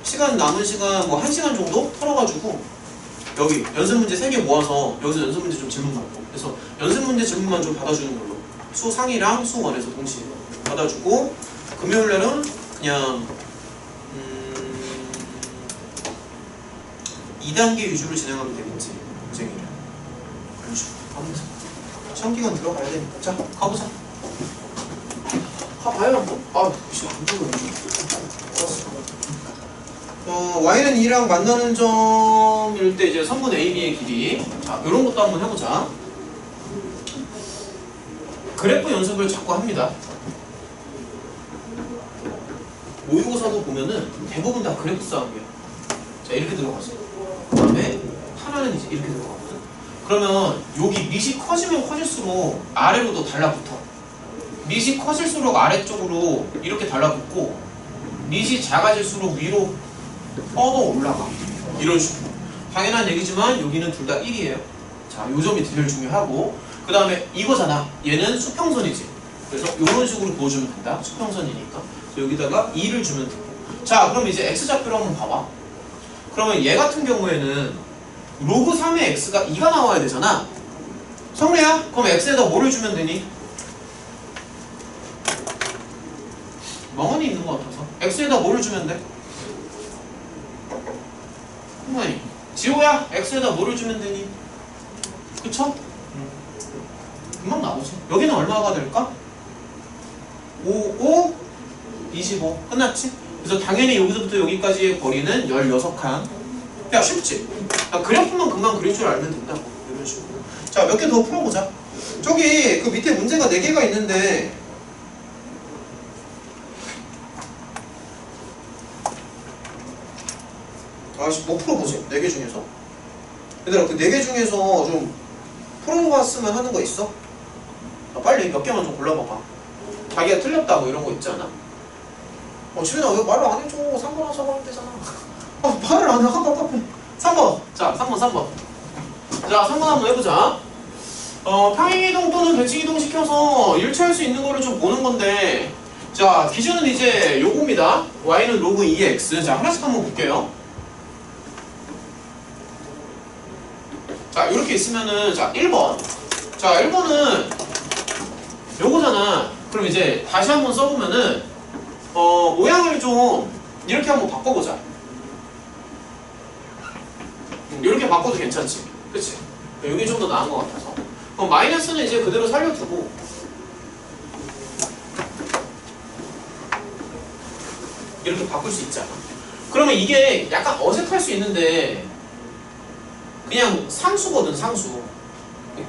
시간 남은 시간 뭐 1시간 정도 털어가지고 여기 연습 문제 3개 모아서 여기서 연습 문제 좀 질문 받고 그래서 연습 문제 질문만 좀 받아주는 걸로 수 상이랑 수 원에서 동시에 받아주고 금요일날은 그냥 2단계 위주로 진행하면 되겠지 고쟁이를 그런 식으로 가보자. 시험 기간 들어가야 되니까 자 가보자. 가봐요 뭐. 아 진짜 안 죽어. y는 2랑 만나는 점일 때 이제 선분 AB의 길이 자 이런 것도 한번 해보자. 그래프 연습을 자꾸 합니다. 모의고사도 보면은 대부분 다 그래프 싸움이야. 자 이렇게 들어가죠. 그 다음에 하나는 이제 이렇게 들어가거든. 그러면 여기 밑이 커지면 커질수록 아래로 더 달라붙어. 밑이 커질수록 아래쪽으로 이렇게 달라붙고 밑이 작아질수록 위로 뻗어 올라가. 이런 식으로. 당연한 얘기지만 여기는 둘 다 1이에요. 자, 요 점이 제일 중요하고 그 다음에 이거잖아. 얘는 수평선이지. 그래서 이런 식으로 보여주면 된다. 수평선이니까. 여기다가 2를 주면 되고. 자, 그럼 이제 x좌표를 한번 봐봐. 그러면 얘 같은 경우에는 로그 3의 x가 2가 나와야 되잖아. 성래야? 그럼 x에다 뭐를 주면 되니? 멍하니 있는 것 같아서 x에다 뭐를 주면 돼? 멍하니 지호야 x에다 뭐를 주면 되니? 그쵸? 금방 나오지. 여기는 얼마가 될까? 5, 5, 25 끝났지? 그래서 당연히 여기서부터 여기까지의 거리는 16칸. 야 쉽지? 야, 그래프만 금방 그릴 줄 알면 된다고. 이런 식으로. 자, 몇 개 더 풀어보자. 저기 그 밑에 문제가 4개가 있는데 뭐 풀어보지? 4개 중에서 얘들아 그 4개 중에서 좀 풀어봤으면 하는 거 있어? 빨리 몇 개만 좀 골라봐봐. 자기가 틀렸다 뭐 이런 거 있잖아. 지민아 왜 말을 안 해줘? 3번 하자고 하면 되잖아. 말을 안 해. 답답해. 3번. 자 3번 자 3번 한번 해보자. 평행이동 또는 대칭이동 시켜서 일치할 수 있는 거를 좀 보는 건데 자 기준은 이제 요겁니다. y는 로그 2x. 자 하나씩 한번 볼게요. 자 이렇게 있으면은 자 1번 자 1번은 요거잖아. 그럼 이제 다시 한번 써보면은 모양을 좀 이렇게 한번 바꿔보자. 이렇게 바꿔도 괜찮지 그치? 여기 좀 더 나은 것 같아서 그럼 마이너스는 이제 그대로 살려두고 이렇게 바꿀 수 있잖아. 그러면 이게 약간 어색할 수 있는데 그냥 상수거든. 상수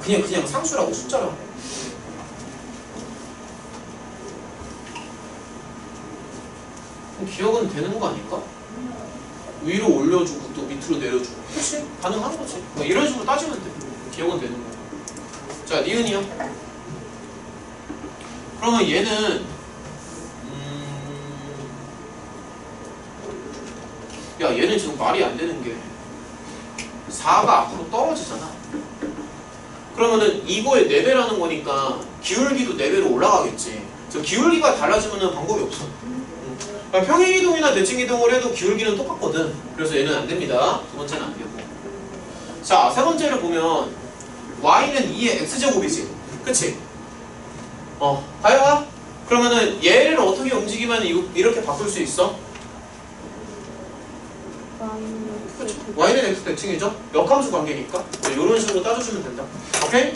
그냥 상수라고 숫자라고. 기억은 되는 거 아닐까? 위로 올려주고 또 밑으로 내려주고 그치? 가능한 거지. 뭐 이런 식으로 따지면 돼. 기억은 되는 거. 자 니은이요. 그러면 얘는 야 얘는 지금 말이 안 되는 게 4가 앞으로 떨어지잖아. 그러면은 이거의 4배라는 거니까 기울기도 4배로 올라가겠지. 그래서 기울기가 달라지면 방법이 없어. 평행이동이나 대칭이동을 해도 기울기는 똑같거든. 그래서 얘는 안 됩니다. 두 번째는 안 되고. 자, 세 번째를 보면 y는 2의 x제곱이지. 그치? 다영아? 그러면은 얘를 어떻게 움직이면 이렇게 바꿀 수 있어? y는 x 대칭이죠? 역함수 관계니까. 이런 식으로 따져주면 된다. 오케이?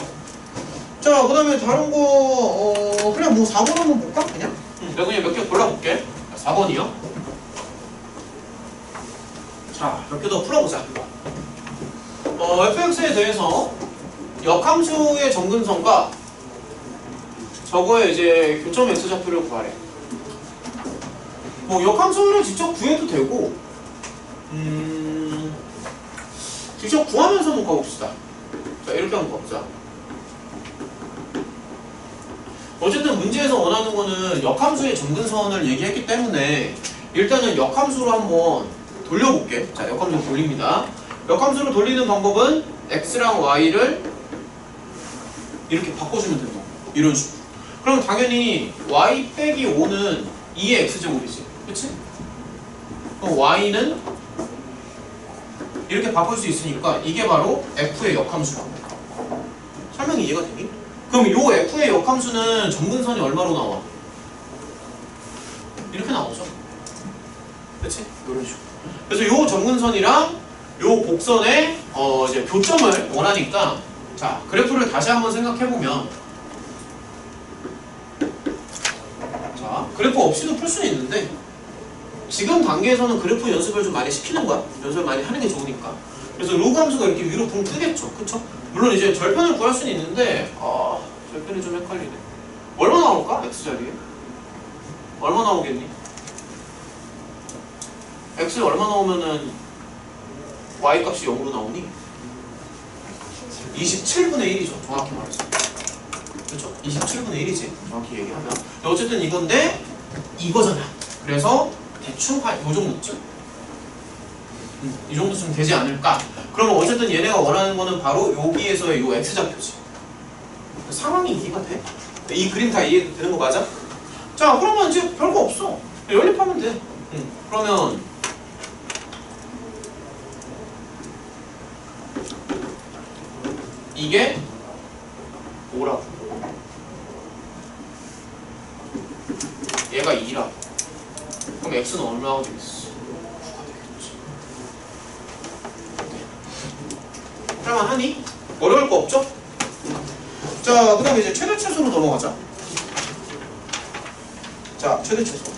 자, 그 다음에 다른 거, 그냥 뭐 4번 한번 볼까? 그냥? 내가 그냥 몇 개 골라볼게. 4번이요. 자, 몇 개 더 풀어보자. fx에 대해서 역함수의 점근선과 저거의 이제 교점 x좌표를 구하래. 뭐 역함수를 직접 구해도 되고 직접 구하면서 한번 가봅시다. 자, 이렇게 한번 가보자. 어쨌든 문제에서 원하는 거는 역함수의 점근선을 얘기했기 때문에 일단은 역함수로 한번 돌려볼게. 자, 역함수로 돌립니다. 역함수로 돌리는 방법은 x랑 y를 이렇게 바꿔주면 된다. 이런 식으로. 그럼 당연히 y 빼기 5는 2의 x제곱이지. 그치? 그럼 y는 이렇게 바꿀 수 있으니까 이게 바로 f의 역함수라고. 설명이 이해가 되니? 그럼 요 f의 역함수는 점근선이 얼마로 나와? 이렇게 나오죠. 그치? 이런 식으로. 그래서 요 점근선이랑 요 곡선의 이제 교점을 원하니까 자, 그래프를 다시 한번 생각해보면 자, 그래프 없이도 풀 수는 있는데 지금 단계에서는 그래프 연습을 좀 많이 시키는 거야. 연습을 많이 하는 게 좋으니까. 그래서 로그 함수가 이렇게 위로 붕 뜨겠죠. 그쵸? 물론 이제 절편을 구할 수는 있는데 절편이 좀 헷갈리네. 얼마 나올까? x자리에? 얼마 나오겠니? x 얼마 나오면은 y 값이 0으로 나오니? 27분의 1이죠. 정확히 말해서. 그렇죠? 27분의 1이지. 정확히 얘기하면. 어쨌든 이건데 이거잖아. 그래서 대충 한 요 정도쯤? 이 정도쯤 되지 않을까? 그러면 어쨌든 얘네가 원하는 거는 바로 여기에서의 요 x좌표지. 상황이 이해가 돼? 이 그림 다 이해되는 거 맞아? 자, 그러면 이제 별거 없어. 연립하면 돼. 그러면 이게 5라고. 얘가 2라고. 그럼 x는 얼마가 되겠어? 9가 되겠지. 할만하니? 어려울 거 없죠? 자, 그 다음에 이제 최대 최소로 넘어가자. 자, 최대 최소.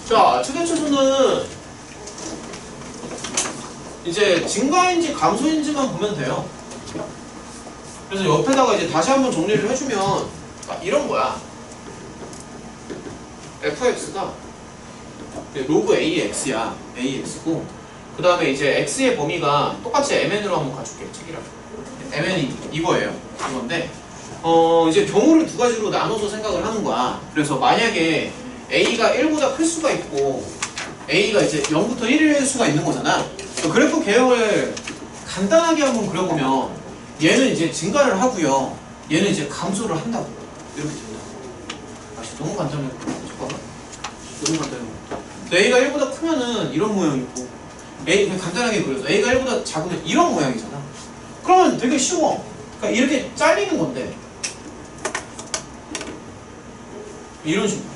자, 최대 최소는 이제 증가인지 감소인지만 보면 돼요. 그래서 옆에다가 이제 다시 한번 정리를 해주면 이런 거야. fx가 로그 ax야. ax고 그 다음에 이제 x의 범위가 똑같이 mn으로 한번 가줄게. 책이랑 mn이 이거예요. 이건데 이제 경우를 두 가지로 나눠서 생각을 하는 거야. 그래서 만약에 a가 1보다 클 수가 있고 a가 이제 0부터 1일 수가 있는 거잖아. 그래프 개요를 간단하게 한번 그려보면 얘는 이제 증가를 하고요. 얘는 이제 감소를 한다고. 이렇게 된다. 너무 간단해. 잠깐만. 너무 간단해. a가 1보다 크면은 이런 모양이고 a 그냥 간단하게 그려서 a가 1보다 작으면 이런 모양이잖아. 그러면 되게 쉬워. 그러니까 이렇게 잘리는 건데 이런 식으로.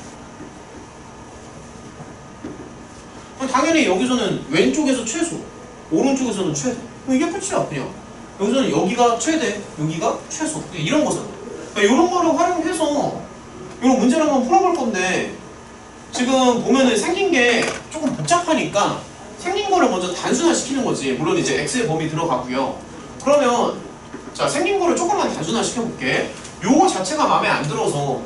그럼 당연히 여기서는 왼쪽에서 최소, 오른쪽에서는 최대. 그럼 이게 끝이야 그냥. 여기서는 여기가 최대, 여기가 최소. 이런 거잖아. 그러니까 이런 거를 활용해서 이런 문제를 한번 풀어볼 건데 지금 보면은 생긴 게 조금 복잡하니까 생긴 거를 먼저 단순화시키는 거지. 물론 이제 x의 범위 들어가고요. 그러면 자, 생긴 거를 조금만 단순화시켜볼게. 요거 자체가 마음에 안 들어서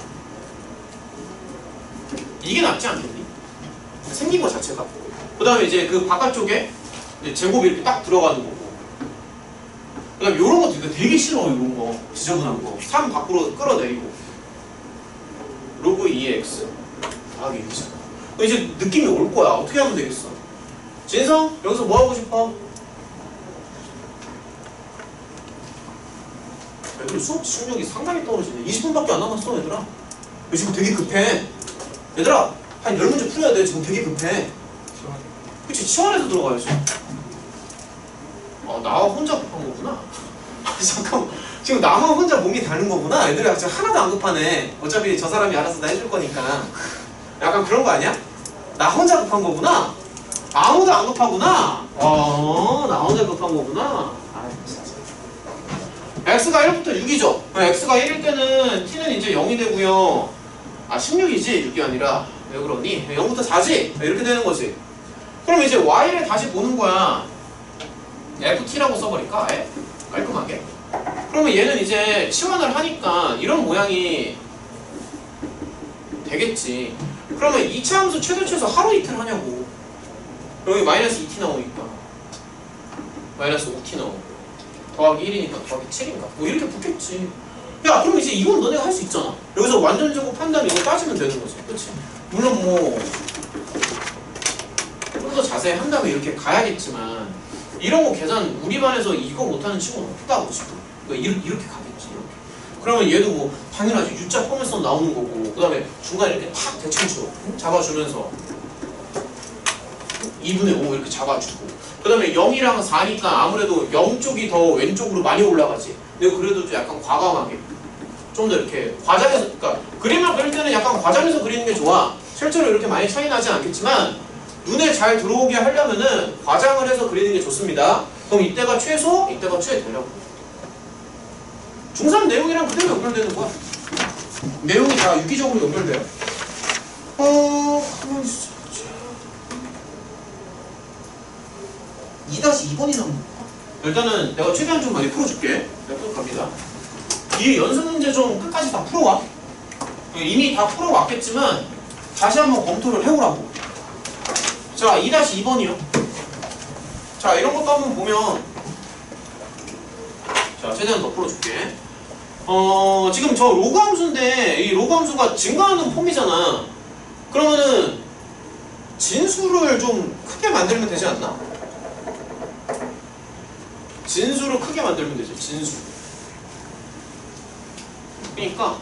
이게 낫지 않겠니? 생긴 거 자체가. 그 다음에 이제 그 바깥쪽에 이제 제곱이 이렇게 딱 들어가는 거고. 그 다음에 요런 것도 되게 싫어. 이런 거 지저분한 거 3 밖으로 끌어내리고 로그 2x 더하기 1이잖아. 이제 느낌이 올 거야. 어떻게 하면 되겠어? 진성 여기서 뭐 하고 싶어? 애들 수업 집중력이 상당히 떨어지네. 20분밖에 안 남았어 얘들아. 지금 되게 급해. 얘들아 한 10문제 풀어야 돼. 지금 되게 급해. 그치? 치환해서 들어가야지. 나와 혼자 급한 거구나. 잠깐만. 지금 나만 혼자 몸이 다른 거구나. 애들이 지금 하나도 안 급하네. 어차피 저 사람이 알아서 다 해줄 거니까. 약간 그런 거 아니야? 나 혼자 급한 거구나. 아무도 안 급하구나. 나 혼자 급한 거구나. x가 1부터 6이죠. x가 1일 때는 t는 이제 0이 되고요. 16이지 6이 아니라. 왜 그러니? 0부터 4지? 이렇게 되는 거지. 그럼 이제 y를 다시 보는 거야. ft라고 써버릴까? 깔끔하게. 그러면 얘는 이제 치환을 하니까 이런 모양이 되겠지. 그러면 2차 함수 최대 최소 하루 이틀 하냐고. 여기 마이너스 2t 나오니까 마이너스 5t 나오고 더하기 1이니까 더하기 7인가 뭐 이렇게 붙겠지. 야 그럼 이제 이건 너네가 할 수 있잖아. 여기서 완전 제곱 판단 이거 따지면 되는 거지. 그치? 물론 뭐 좀 더 자세히 한다면 이렇게 가야겠지만 이런 거 계산 우리 반에서 이거 못하는 친구는 없다고 지금. 그러니까 이렇게 가겠지. 이렇게. 그러면 얘도 뭐 당연하지. U자 포맷선 나오는 거고 그 다음에 중간에 이렇게 탁 대칭쳐 잡아주면서 2분의 5 이렇게 잡아주고 그 다음에 0이랑 4니까 아무래도 0 쪽이 더 왼쪽으로 많이 올라가지. 근데 그래도 좀 약간 과감하게 좀 더 이렇게 과장해서 그러니까 그림을 그릴 때는 약간 과장해서 그리는 게 좋아. 실제로 이렇게 많이 차이 나지 않겠지만 눈에 잘 들어오게 하려면은 과장을 해서 그리는 게 좋습니다. 그럼 이때가 최소, 이때가 최대라고. 중3 내용이랑 그대로 연결되는 거야. 내용이 다 유기적으로 연결돼요. 가만히 있어. 2-2번이 나오는 거야. 일단은 내가 최대한 좀 많이 풀어줄게. 내가 또 갑니다. 이 연습 문제 좀 끝까지 다 풀어와. 이미 다 풀어왔겠지만 다시 한번 검토를 해오라고. 자, 2-2번이요. 자, 이런 것도 한번 보면 자, 최대한 더 풀어줄게. 지금 저 로그 함수인데 이 로그 함수가 증가하는 폼이잖아. 그러면은 진수를 좀 크게 만들면 되지 않나? 진수를 크게 만들면 되죠. 진수. 그러니까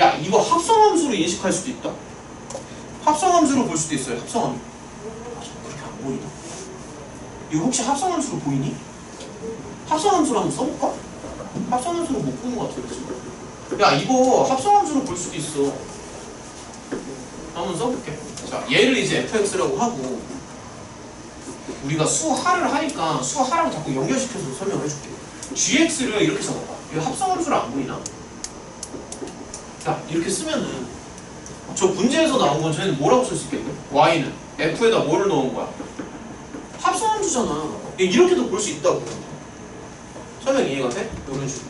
야 이거 합성함수로 인식할 수도 있다. 합성함수로 볼 수도 있어요. 합성함수. 그렇게 안 보이나? 이거 혹시 합성함수로 보이니? 합성함수로 한번 써볼까? 합성함수로 못 보는 것 같아. 지금. 야 이거 합성함수로 볼 수도 있어. 한번 써볼게. 자 얘를 이제 fx라고 하고 우리가 수하를 하니까 수하라고 자꾸 연결시켜서 설명해줄게. gx를 이렇게 써봐봐. 이거 합성함수로 안 보이나? 자 이렇게 쓰면은 저 문제에서 나온 건 저희는 뭐라고 쓸 수 있겠니? y는 f에다 뭐를 넣은 거야? 합성함수잖아. 이렇게도 볼 수 있다고. 설명 이해가 돼? 이런 식으로.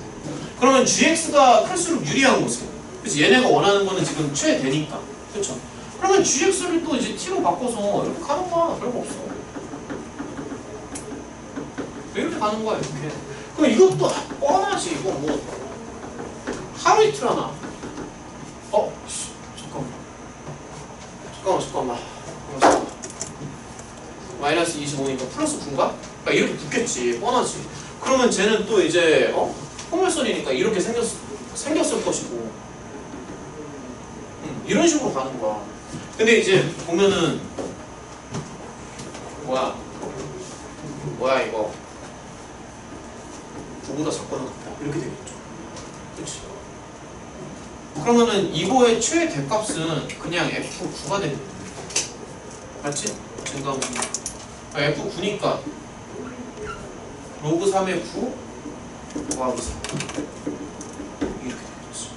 그러면 gx가 클수록 유리한 곳은 그치? 얘네가 원하는 거는 지금 최대니까. 그쵸? 그러면 gx를 또 이제 t로 바꿔서 이렇게 가는 거야. 별거 없어. 이렇게 가는 거야. 이렇게. 그럼 이것도 뻔하지. 이거 뭐 하루 이틀 하나. 잠깐만. 마이너스 25니까 플러스 9인가? 그러니까 이렇게 붙겠지. 뻔하지. 그러면 쟤는 또 이제 포물선이니까 이렇게 생겼을 것이고 이런 식으로 가는 거야. 근데 이제 보면은 뭐야 이거 9보다 작거나 같다. 이렇게 되겠죠. 그치? 그러면은 이거의 최대값은 그냥 F9가 되는 거야. 맞지? 증가함수. F9니까 로그 3의 9 더하기 3 이렇게 되겠지.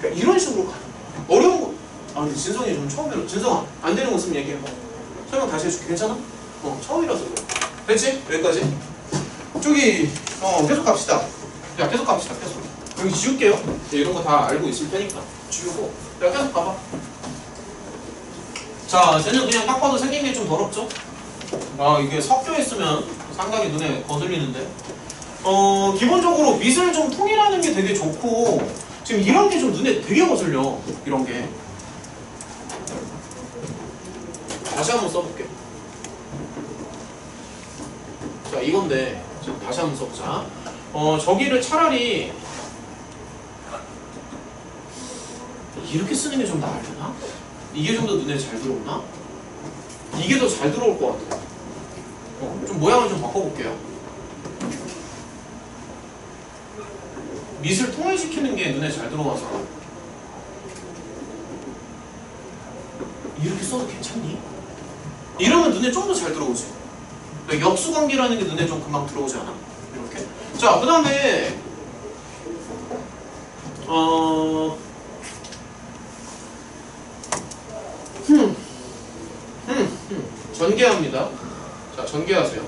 그러니까 이런 식으로 가는 거야. 어려운 거. 근데 진성이 좀 처음이라. 진성아 안 되는 거 있으면 얘기해봐. 설명 다시 해줄게. 괜찮아? 처음이라서 그래. 됐지? 여기까지? 저기 계속 갑시다. 야 계속 갑시다. 계속. 여기 지울게요. 이런 거 다 알고 있을 테니까 지우고. 야 계속 가봐. 자, 쟤는 그냥 딱 봐도 생긴 게 좀 더럽죠? 이게 섞여 있으면 상당히 눈에 거슬리는데. 기본적으로 밑을 좀 통일하는 게 되게 좋고 지금 이런 게 좀 눈에 되게 거슬려. 이런 게. 다시 한번 써볼게. 자, 이건데 지금 다시 한번 써보자. 저기를 차라리 이렇게 쓰는 게 좀 나으려나? 이게 좀 더 눈에 잘 들어오나? 이게 더 잘 들어올 것 같아. 좀 모양을 좀 바꿔볼게요. 밑을 통일시키는 게 눈에 잘 들어와서 이렇게 써도 괜찮니? 이러면 눈에 좀 더 잘 들어오지. 그러니까 역수관계라는 게 눈에 좀 금방 들어오지 않아? 이렇게. 자, 그 다음에 전개합니다. 자, 전개하세요.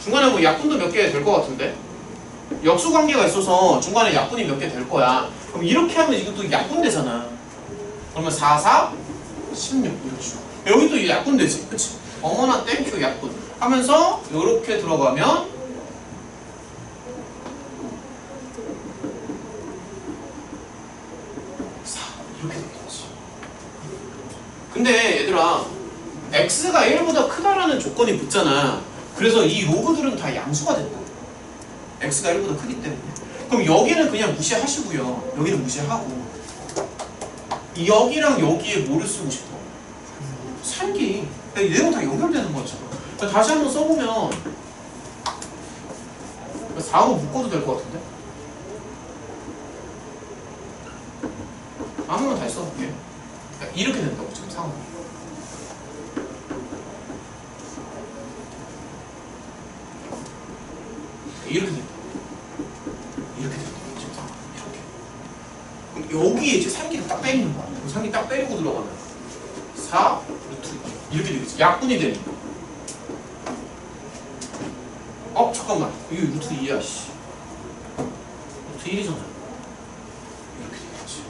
중간에 뭐 약분도 몇 개 될 것 같은데? 역수 관계가 있어서 중간에 약분이 몇 개 될 거야. 그럼 이렇게 하면 이것도 약분되잖아. 그러면 4, 4, 16 이런 식으로. 여기도 이 약분되지, 그치? 어머나 땡큐 약분 하면서 이렇게 들어가면 4 이렇게 되겠지. 근데 얘들아 x가 1보다 크다라는 조건이 붙잖아. 그래서 이 로그들은 다 양수가 된다. x가 1보다 크기 때문에. 그럼 여기는 그냥 무시하시고요. 여기는 무시하고 여기랑 여기에 뭐를 쓰고 싶어? 살기. 이 내용 다 연결되는 거죠. 다시 한번 써보면 4하고 묶어도 될 것 같은데? 아무나 다시 써볼게. 이렇게 된다고 지금 상황이. 이렇게 된다. 이렇게 된다. 지금 상황. 이렇게. 그럼 여기에 이제 살기를 딱 때리는 거야. 살기 딱 때리고 들어가면 4 루트 이렇게 되겠지. 약분이 되니까. 잠깐만. 이거 루트 2야, 씨. 루트 1이잖아. 이렇게 되겠지.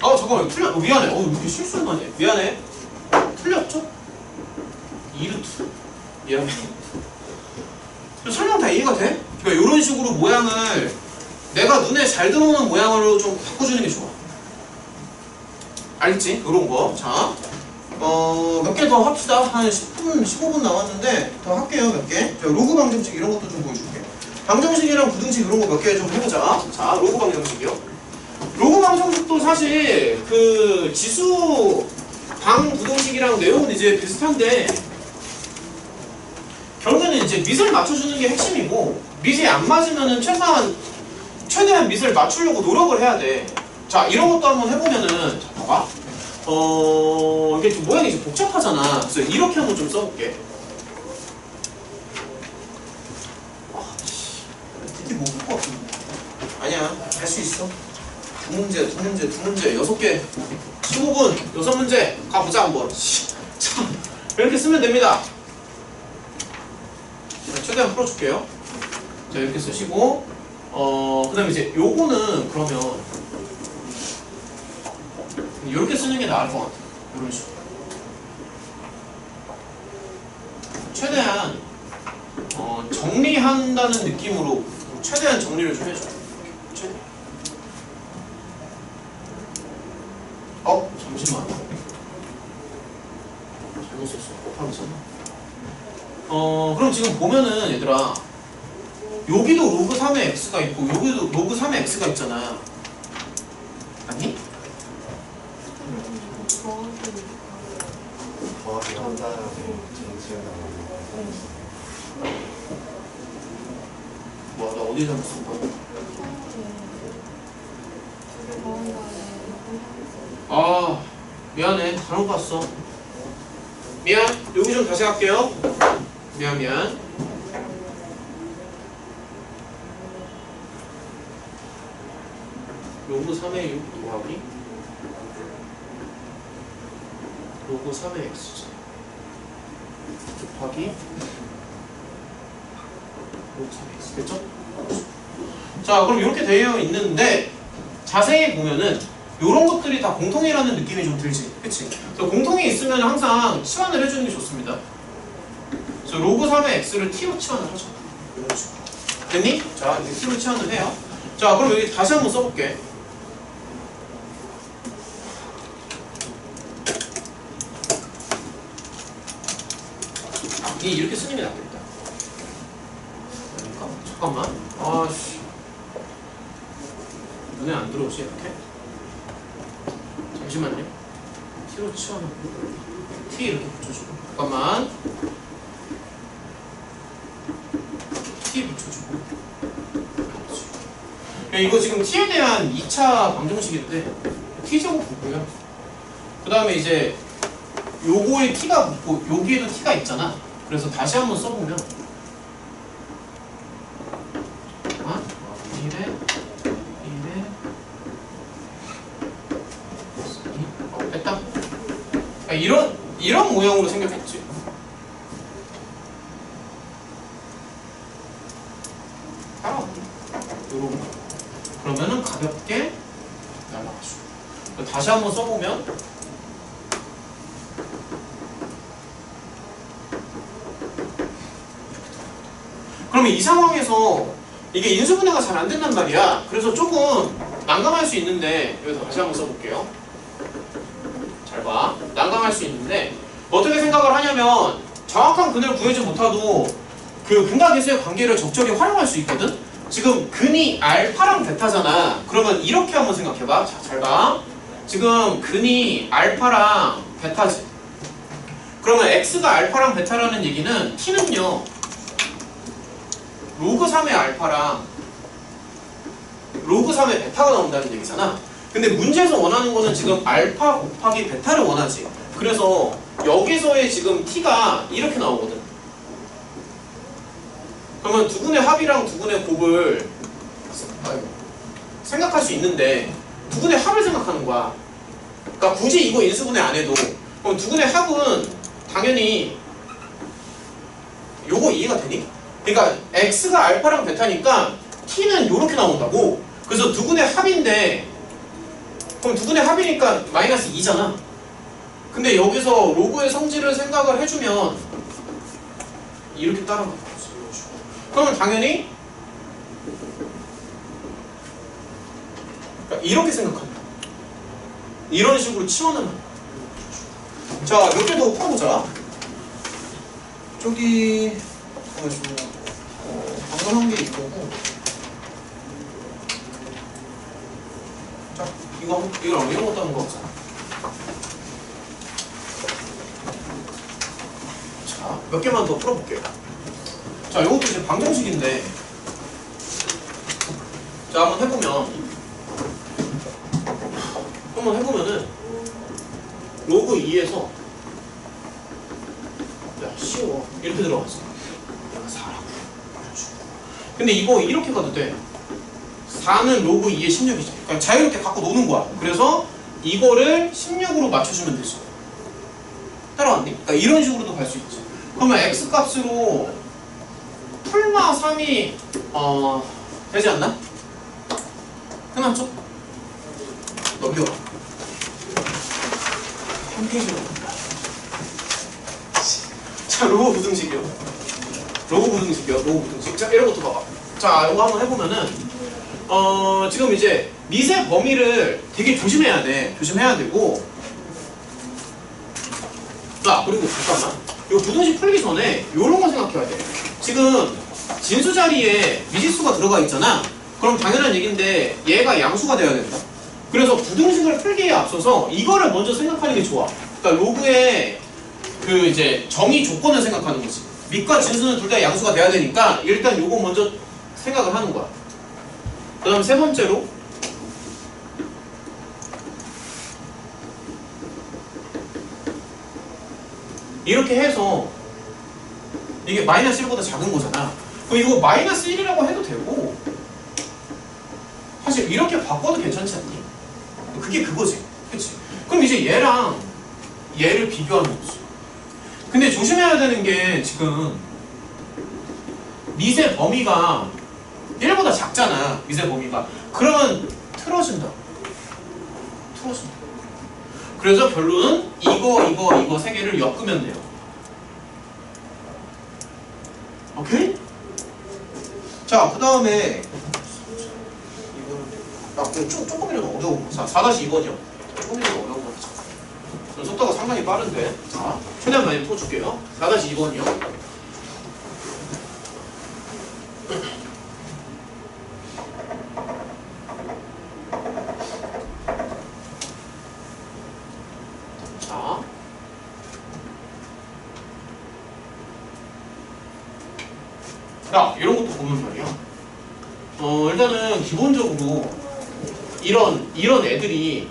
잠깐만. 틀려. 미안해. 이렇게 실수한 거 아니야? 미안해. 틀렸죠? 2루트. 미안해. 설명 다 이해가 돼? 그러니까 이런 식으로 모양을 내가 눈에 잘 들어오는 모양으로 좀 바꿔주는 게 좋아. 알겠지? 이런 거. 자, 몇 개 더 합시다. 한 10분, 15분 남았는데 더 할게요. 몇 개. 자, 로그 방정식 이런 것도 좀 보여줄게. 방정식이랑 부등식 이런 거 몇 개 좀 해보자. 자, 로그 방정식이요. 로그 방정식도 사실 그 지수 방 부등식이랑 내용은 이제 비슷한데 결국에는 이제 밑을 맞춰주는 게 핵심이고 밑이 안 맞으면은 최대한 밑을 맞추려고 노력을 해야 돼. 자, 이런 것도 한번 해보면은 자, 봐봐. 이게 좀 모양이 좀 복잡하잖아. 그래서 이렇게 한번 좀 써볼게. 되게 못볼 것 같은데. 아니야, 할 수 있어. 두 문제, 6개. 15분, 6문제 가보자 한번. 자, 이렇게 쓰면 됩니다. 자, 최대한 풀어줄게요. 자, 이렇게 쓰시고 그 다음에 이제 요거는 그러면 이렇게 쓰는 게 나을 것 같아요. 이런 식으로. 최대한 정리한다는 느낌으로 최대한 정리를 좀 해줘. 최대한. 잠시만. 잘못 썼어. 곱하기 썼나? 그럼 지금 보면은 얘들아 여기도 로그 3의 x가 있고 여기도 로그 3의 x가 있잖아. 아니? 더하기 한다라고 정치가 뭐야, 나 어디에 잘못 쓴 거야? 미안해. 잘못 봤어. 미안. 여기 좀 다시 할게요. 미안. 로그 3의 6 더하기 로그 3의 x 곱하기 로그 3의 x 됐죠? 자, 그럼 이렇게 되어 있는데 자세히 보면은 이런 것들이 다 공통이라는 느낌이 좀 들지, 그치? 그래서 공통이 있으면 항상 치환을 해주는 게 좋습니다. 그래서 로그 3의 x를 t로 치환을 하죠. 이런 식으로. 됐니? 자, 이제 t로 치환을 해요. 자, 그럼 여기 다시 한번 써볼게. 이렇게 쓰는 게 낫겠다. 그러니까 잠깐만. 아씨, 눈에 안 들어오지 이렇게? 잠시만요. t로 치워놓고 t 이렇게 붙여주고. 잠깐만. t 붙여주고. 그렇지. 이거 지금 t에 대한 2차 방정식인데 t제곱 붙고요. 그 다음에 이제 요거에 t가 붙고 여기에도 t가 있잖아. 그래서 다시 한번 써보면 1에 됐다. 이런 모양으로 생겼겠지. 요런 거. 그러면은 가볍게 날아가죠. 다시 한번 써보면 그러면 이 상황에서 이게 인수분해가 잘 안 된단 말이야. 그래서 조금 난감할 수 있는데 여기서 다시 한번 써볼게요. 잘 봐. 난감할 수 있는데 어떻게 생각을 하냐면 정확한 근을 구하지 못하도 그 근과 계수의 관계를 적절히 활용할 수 있거든. 지금 근이 알파랑 베타잖아. 그러면 이렇게 한번 생각해봐. 자, 잘 봐. 지금 근이 알파랑 베타지. 그러면 x가 알파랑 베타라는 얘기는 t는요 로그 3의 알파랑 로그 3의 베타가 나온다는 얘기잖아. 근데 문제에서 원하는 거는 지금 알파 곱하기 베타를 원하지. 그래서 여기서의 지금 t가 이렇게 나오거든. 그러면 두근의 합이랑 두근의 곱을 생각할 수 있는데 두근의 합을 생각하는 거야. 그러니까 굳이 이거 인수분해 안 해도 그럼 두근의 합은 당연히 요거 이해가 되니? 그러니까 x가 알파랑 베타니까 t는 요렇게 나온다고. 그래서 두근의 합인데 그럼 두근의 합이니까 마이너스 2잖아. 근데 여기서 로그의 성질을 생각을 해주면 이렇게 따라가. 그러면 당연히 그러니까 이렇게 생각한다. 이런 식으로 치환하는. 자, 몇 개 더 풀어보자. 저기 방금 한 게 이거고. 자, 이거랑 이런 것도 하는 거 없잖아. 자, 몇 개만 더 풀어볼게요. 자, 이것도 이제 방정식인데, 자, 한번 해보면은, 로그 2에서, 야, 쉬워. 이렇게 들어갔어. 내가 4라고. 근데 이거 이렇게 가도 돼. 4는 로그 2의 16이지. 그러니까 자유롭게 갖고 노는 거야. 그래서 이거를 16으로 맞춰주면 되지. 따라왔니? 그러니까 이런 식으로도 갈 수 있지. 그러면 x 값으로 풀마 3이 되지 않나? 끝났죠? 넘겨. 한 페이지로. 자, 로그 부등식이요. 로그 부등식. 자, 이런 것도 봐봐. 자, 이거 한번 해보면은 지금 이제 미세 범위를 되게 조심해야 돼. 조심해야 되고. 자, 그리고 잠깐만. 이 부등식 풀기 전에 이런 거 생각해야 돼. 지금 진수 자리에 미지수가 들어가 있잖아. 그럼 당연한 얘기인데 얘가 양수가 돼야 된다. 그래서 부등식을 풀기에 앞서서 이거를 먼저 생각하는 게 좋아. 그러니까 로그의 그 이제 정의 조건을 생각하는 거지. 밑과 진수는 둘 다 양수가 돼야 되니까 일단 요거 먼저 생각을 하는 거야. 그 다음 세 번째로 이렇게 해서 이게 마이너스 1보다 작은 거잖아. 그럼 이거 마이너스 1이라고 해도 되고 사실 이렇게 바꿔도 괜찮지 않니? 그게 그거지. 그치? 그럼 이제 얘랑 얘를 비교하는 거지. 근데 조심해야 되는 게 지금 미세 범위가 1보다 작잖아. 미세 범위가. 그러면 틀어진다. 그래서 결론은 이거 세 개를 엮으면 돼요. 오케이? 자, 그 다음에 이거는 조금이라도 어려운 거. 자, 4-2번이요. 조금이라도 어려운 거 하자. 전 속도가 상당히 빠른데. 자, 최대한 많이 풀어줄게요. 4-2번이요. 자, 이런 것도 보면 말이야. 일단은 기본적으로 이런 애들이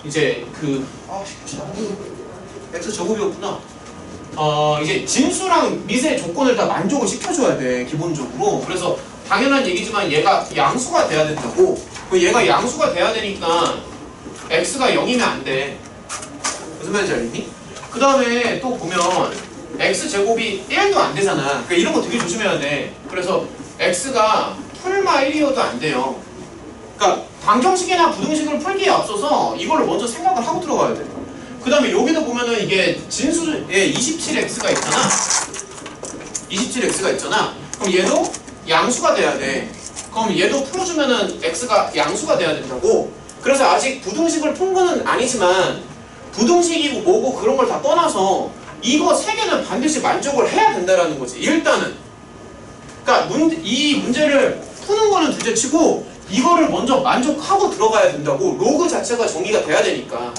이제 X 제곱이었구나. 이제 진수랑 미세 조건을 다 만족을 시켜줘야 돼, 기본적으로. 그래서 당연한 얘기지만 얘가 양수가 돼야 된다고. 얘가 양수가 돼야 되니까 X가 0이면 안 돼. 무슨 말인지 알겠니? 그 다음에 또 보면 X제곱이 1도 안 되잖아. 그러니까 이런 거 되게 조심해야 돼. 그래서 X가 풀마일리어도 안 돼요. 그러니까 방정식이나 부등식을 풀기에 앞서서 이걸 먼저 생각을 하고 들어가야 돼. 그 다음에 여기도 보면은 이게 진수에 27x가 있잖아. 27x가 있잖아. 그럼 얘도 양수가 돼야 돼. 그럼 얘도 풀어주면은 x가 양수가 돼야 된다고. 그래서 아직 부등식을 푼 거는 아니지만 부등식이고 뭐고 그런 걸 다 떠나서 이거 세 개는 반드시 만족을 해야 된다라는 거지. 일단은. 그러니까 이 문제를 푸는 거는 둘째치고 이거를 먼저 만족하고 들어가야 된다고. 로그 자체가 정의가 돼야 되니까.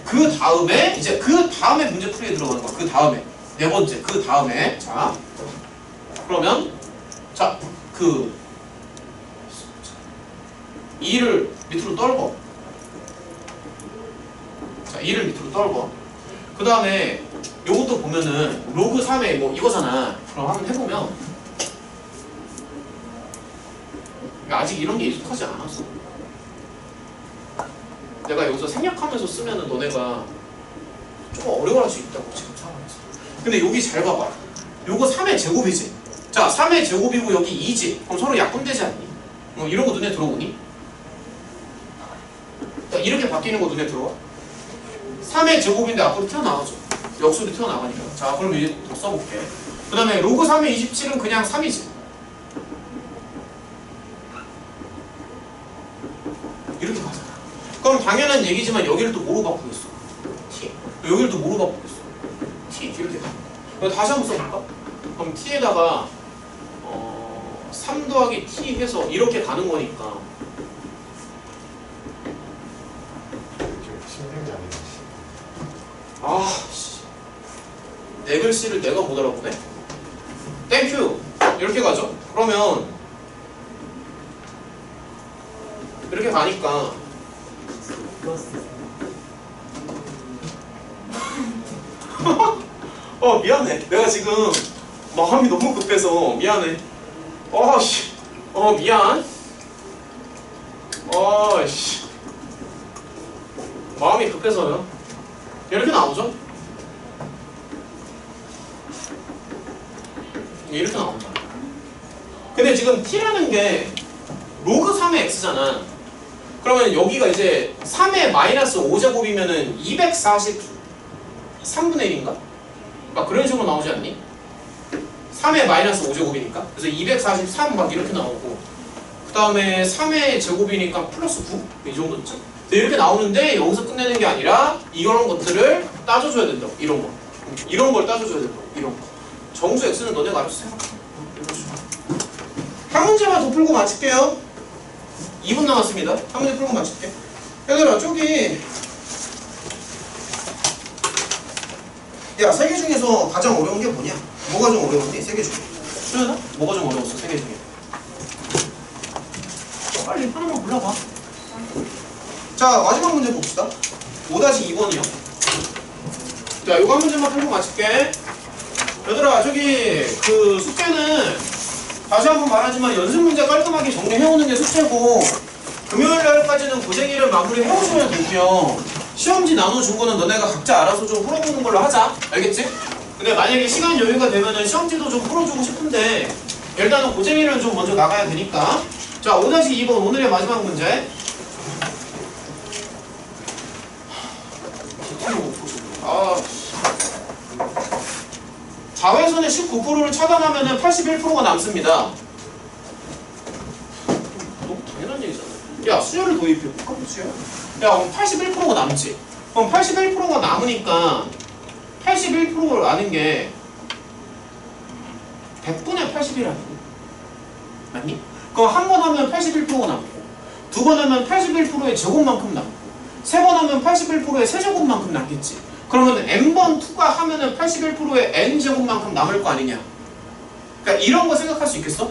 그 다음에 이제 그 다음에 문제 풀이에 들어가는 거야. 그 다음에 네 번째 그 다음에 자 그러면 자 그 2를 밑으로 떨궈. 자 2를 밑으로 떨궈. 그 다음에 요것도 보면은 로그 3의 뭐 이거잖아. 그럼 한번 해보면 아직 이런 게 익숙하지 않았어. 내가 여기서 생략하면서 쓰면은 너네가 조금 어려워할 수 있다고 지금 상황에서. 근데 여기 잘 봐봐. 요거 3의 제곱이지. 자 3의 제곱이고 여기 2지. 그럼 서로 약분되지 않니? 이런 거 눈에 들어오니? 자, 이렇게 바뀌는 거 눈에 들어와? 3의 제곱인데 앞으로 튀어나가죠. 역수로 튀어나가니까. 자 그럼 이제 더 써볼게. 그 다음에 로그 3의 27은 그냥 3이지. 이렇게 가잖아. 그럼 당연한 얘기지만 여기를 또 뭐로 바꾸겠어? t. 여기를 또 뭐로 바꾸겠어? t. 이렇게 가. 그럼 다시 한번 써볼까? 그럼 t에다가 3 더하기 t 해서 이렇게 가는 거니까. 힘든 게 아니라. 아, 씨. 내 글씨를 내가 못 알아보네? 땡큐! 이렇게 가죠? 그러면 이렇게 가니까 미안해. 내가 지금 마음이 너무 급해서 미안해. 씨. 미안. 씨. 마음이 급해서요. 이렇게 나오죠? 이렇게 나온다. 근데 지금 t라는 게 로그 3의 x잖아. 그러면 여기가 이제 3의 마이너스 5제곱이면은 243분의 1인가? 막 그런 식으로 나오지 않니? 3의 마이너스 5제곱이니까. 그래서 243 막 이렇게 나오고, 그 다음에 3의 제곱이니까 플러스 9? 이 정도쯤? 이렇게 나오는데 여기서 끝내는 게 아니라 이런 것들을 따져줘야 된다고. 이런 거. 이런 걸 따져줘야 된다고. 이런 거. 정수 x는 너네가 알아서 생각해. 한 문제만 더 풀고 마칠게요. 2분 남았습니다. 한 문제 풀고 마칠게. 얘들아, 저기 야, 세 개 중에서 가장 어려운 게 뭐냐? 뭐가 좀 어려웠니? 세 개 중에. 수연아? 뭐가 좀 어려웠어? 세 개 중에. 빨리 하나만 골라봐. 자, 마지막 문제 봅시다. 5-2번이요. 자, 요거 한 문제만 풀고 마칠게. 얘들아, 저기 그 숙제는 다시 한번 말하지만 연습 문제 깔끔하게 정리해오는 게 숙제고, 금요일 날까지는 고생이를 마무리 해오시면 되고요. 시험지 나눠준 거는 너네가 각자 알아서 좀 풀어보는 걸로 하자. 알겠지? 근데 만약에 시간 여유가 되면은 시험지도 좀 풀어주고 싶은데 일단은 고생이를 좀 먼저 나가야 되니까. 자, 5-2번 오늘의 마지막 문제. 자외선의 19%를 차단하면 81%가 남습니다. 너무 당연한 얘기잖아. 야, 수열을 도입해볼까? 수열? 야, 그럼 81%가 남지. 그럼 81%가 남으니까 81%를 아는 게 100분의 80이라는 거 맞니? 그럼 한 번 하면 81%가 남고, 두 번 하면 81%의 제곱만큼 남고, 세 번 하면 81%의 세제곱만큼 남겠지. 그러면 n번 투가 하면은 81%의 n제곱만큼 남을 거 아니냐. 그러니까 이런 거 생각할 수 있겠어?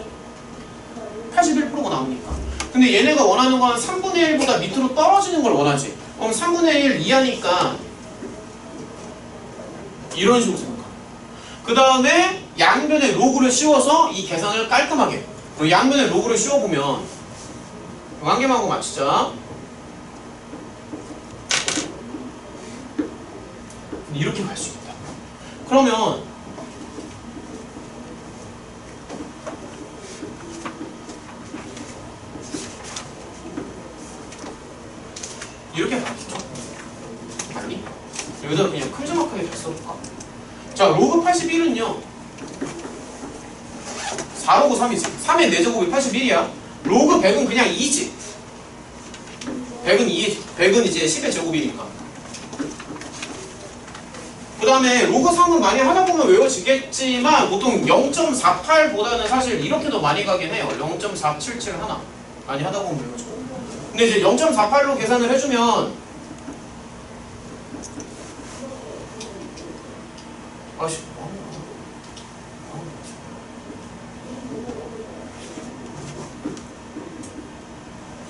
81%가 남으니까. 근데 얘네가 원하는 건 3분의 1보다 밑으로 떨어지는 걸 원하지. 그럼 3분의 1 이하니까 이런 식으로 생각해. 그 다음에 양변에 로그를 씌워서 이 계산을 깔끔하게. 양변에 로그를 씌워보면 한 개만 하고 맞추자. 이렇게 갈 수 있다. 그러면 여기다 그냥 큼지막하게 잘 써볼까? 자, 로그 81은요 4로그 3이지 3의 4제곱이 81이야 로그 100은 그냥 2지 100은 2, 100은 이제 10의 제곱이니까 그 다음에 로그 3은 많이 하다보면 외워지겠지만 보통 0.48보다는 사실 이렇게 더 많이 가긴 해요 0.477 하나 많이 하다보면 외워져 근데 이제 0.48로 계산을 해주면 아씨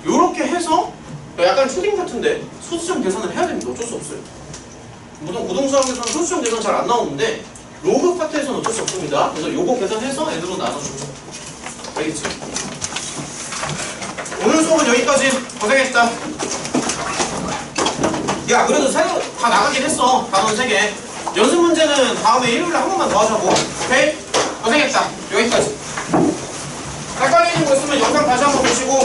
요렇게 해서 약간 초딩 같은데 소수점 계산을 해야 됩니다. 어쩔 수 없어요. 보통 고등수학에서는 소수점 계산 잘 안 나오는데 로그 파트에서는 어쩔 수 없습니다. 그래서 요거 계산해서 애들로 나눠주죠. 알겠지? 오늘 수업은 여기까지. 고생했다. 야 그래도 새로 다 나가긴 했어. 단원 3개. 연습 문제는 다음에 일요일에 한 번만 더 하자고. 오케이? 고생했다. 여기까지. 헷갈리는 거 있으면 영상 다시 한번 보시고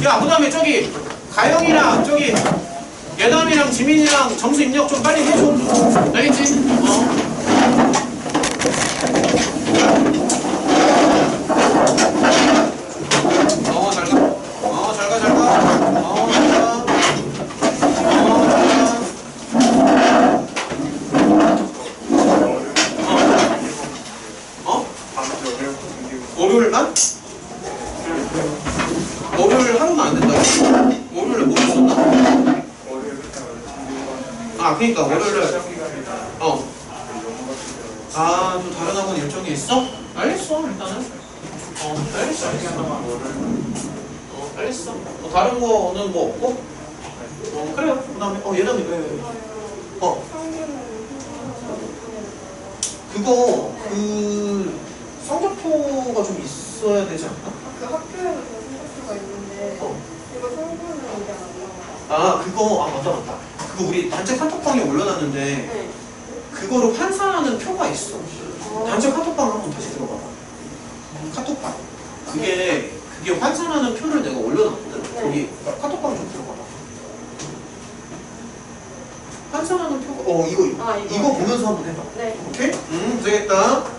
야, 그 다음에 저기 가영이랑 저기 예담이랑 지민이랑 점수 입력 좀 빨리 해줘. 알겠지? 잘 가. 잘 가, 잘 가. 잘 가. 잘 가. 월요일만? 월요일 하루는 안 된다고? 월요일에 뭐 있었나? 아, 그니까 월요일에 아, 또 다른 학원 일정이 있어? 알겠어, 일단은. 알겠어. 알겠어. 다른 거는 뭐 없고? 그래요. 그 다음에, 예담이 왜? 그거, 성적표가 좀 있어야 되지 않나? 그 학교에서 성적표가 있는데 이거 성분은 이제 안 나와요. 아, 그거, 맞다. 그거 우리 단체 카톡방에 올려놨는데, 네. 그거를 환산하는 표가 있어. 단체 카톡방 한번 다시 들어가봐. 카톡방. 그게 환산하는 표를 내가 올려놨거든. 네. 거기 카톡방 좀 들어가봐. 환산하는 표가, 이거 아, 이거. 보면서 한번 해봐. 네. 오케이? 되겠다.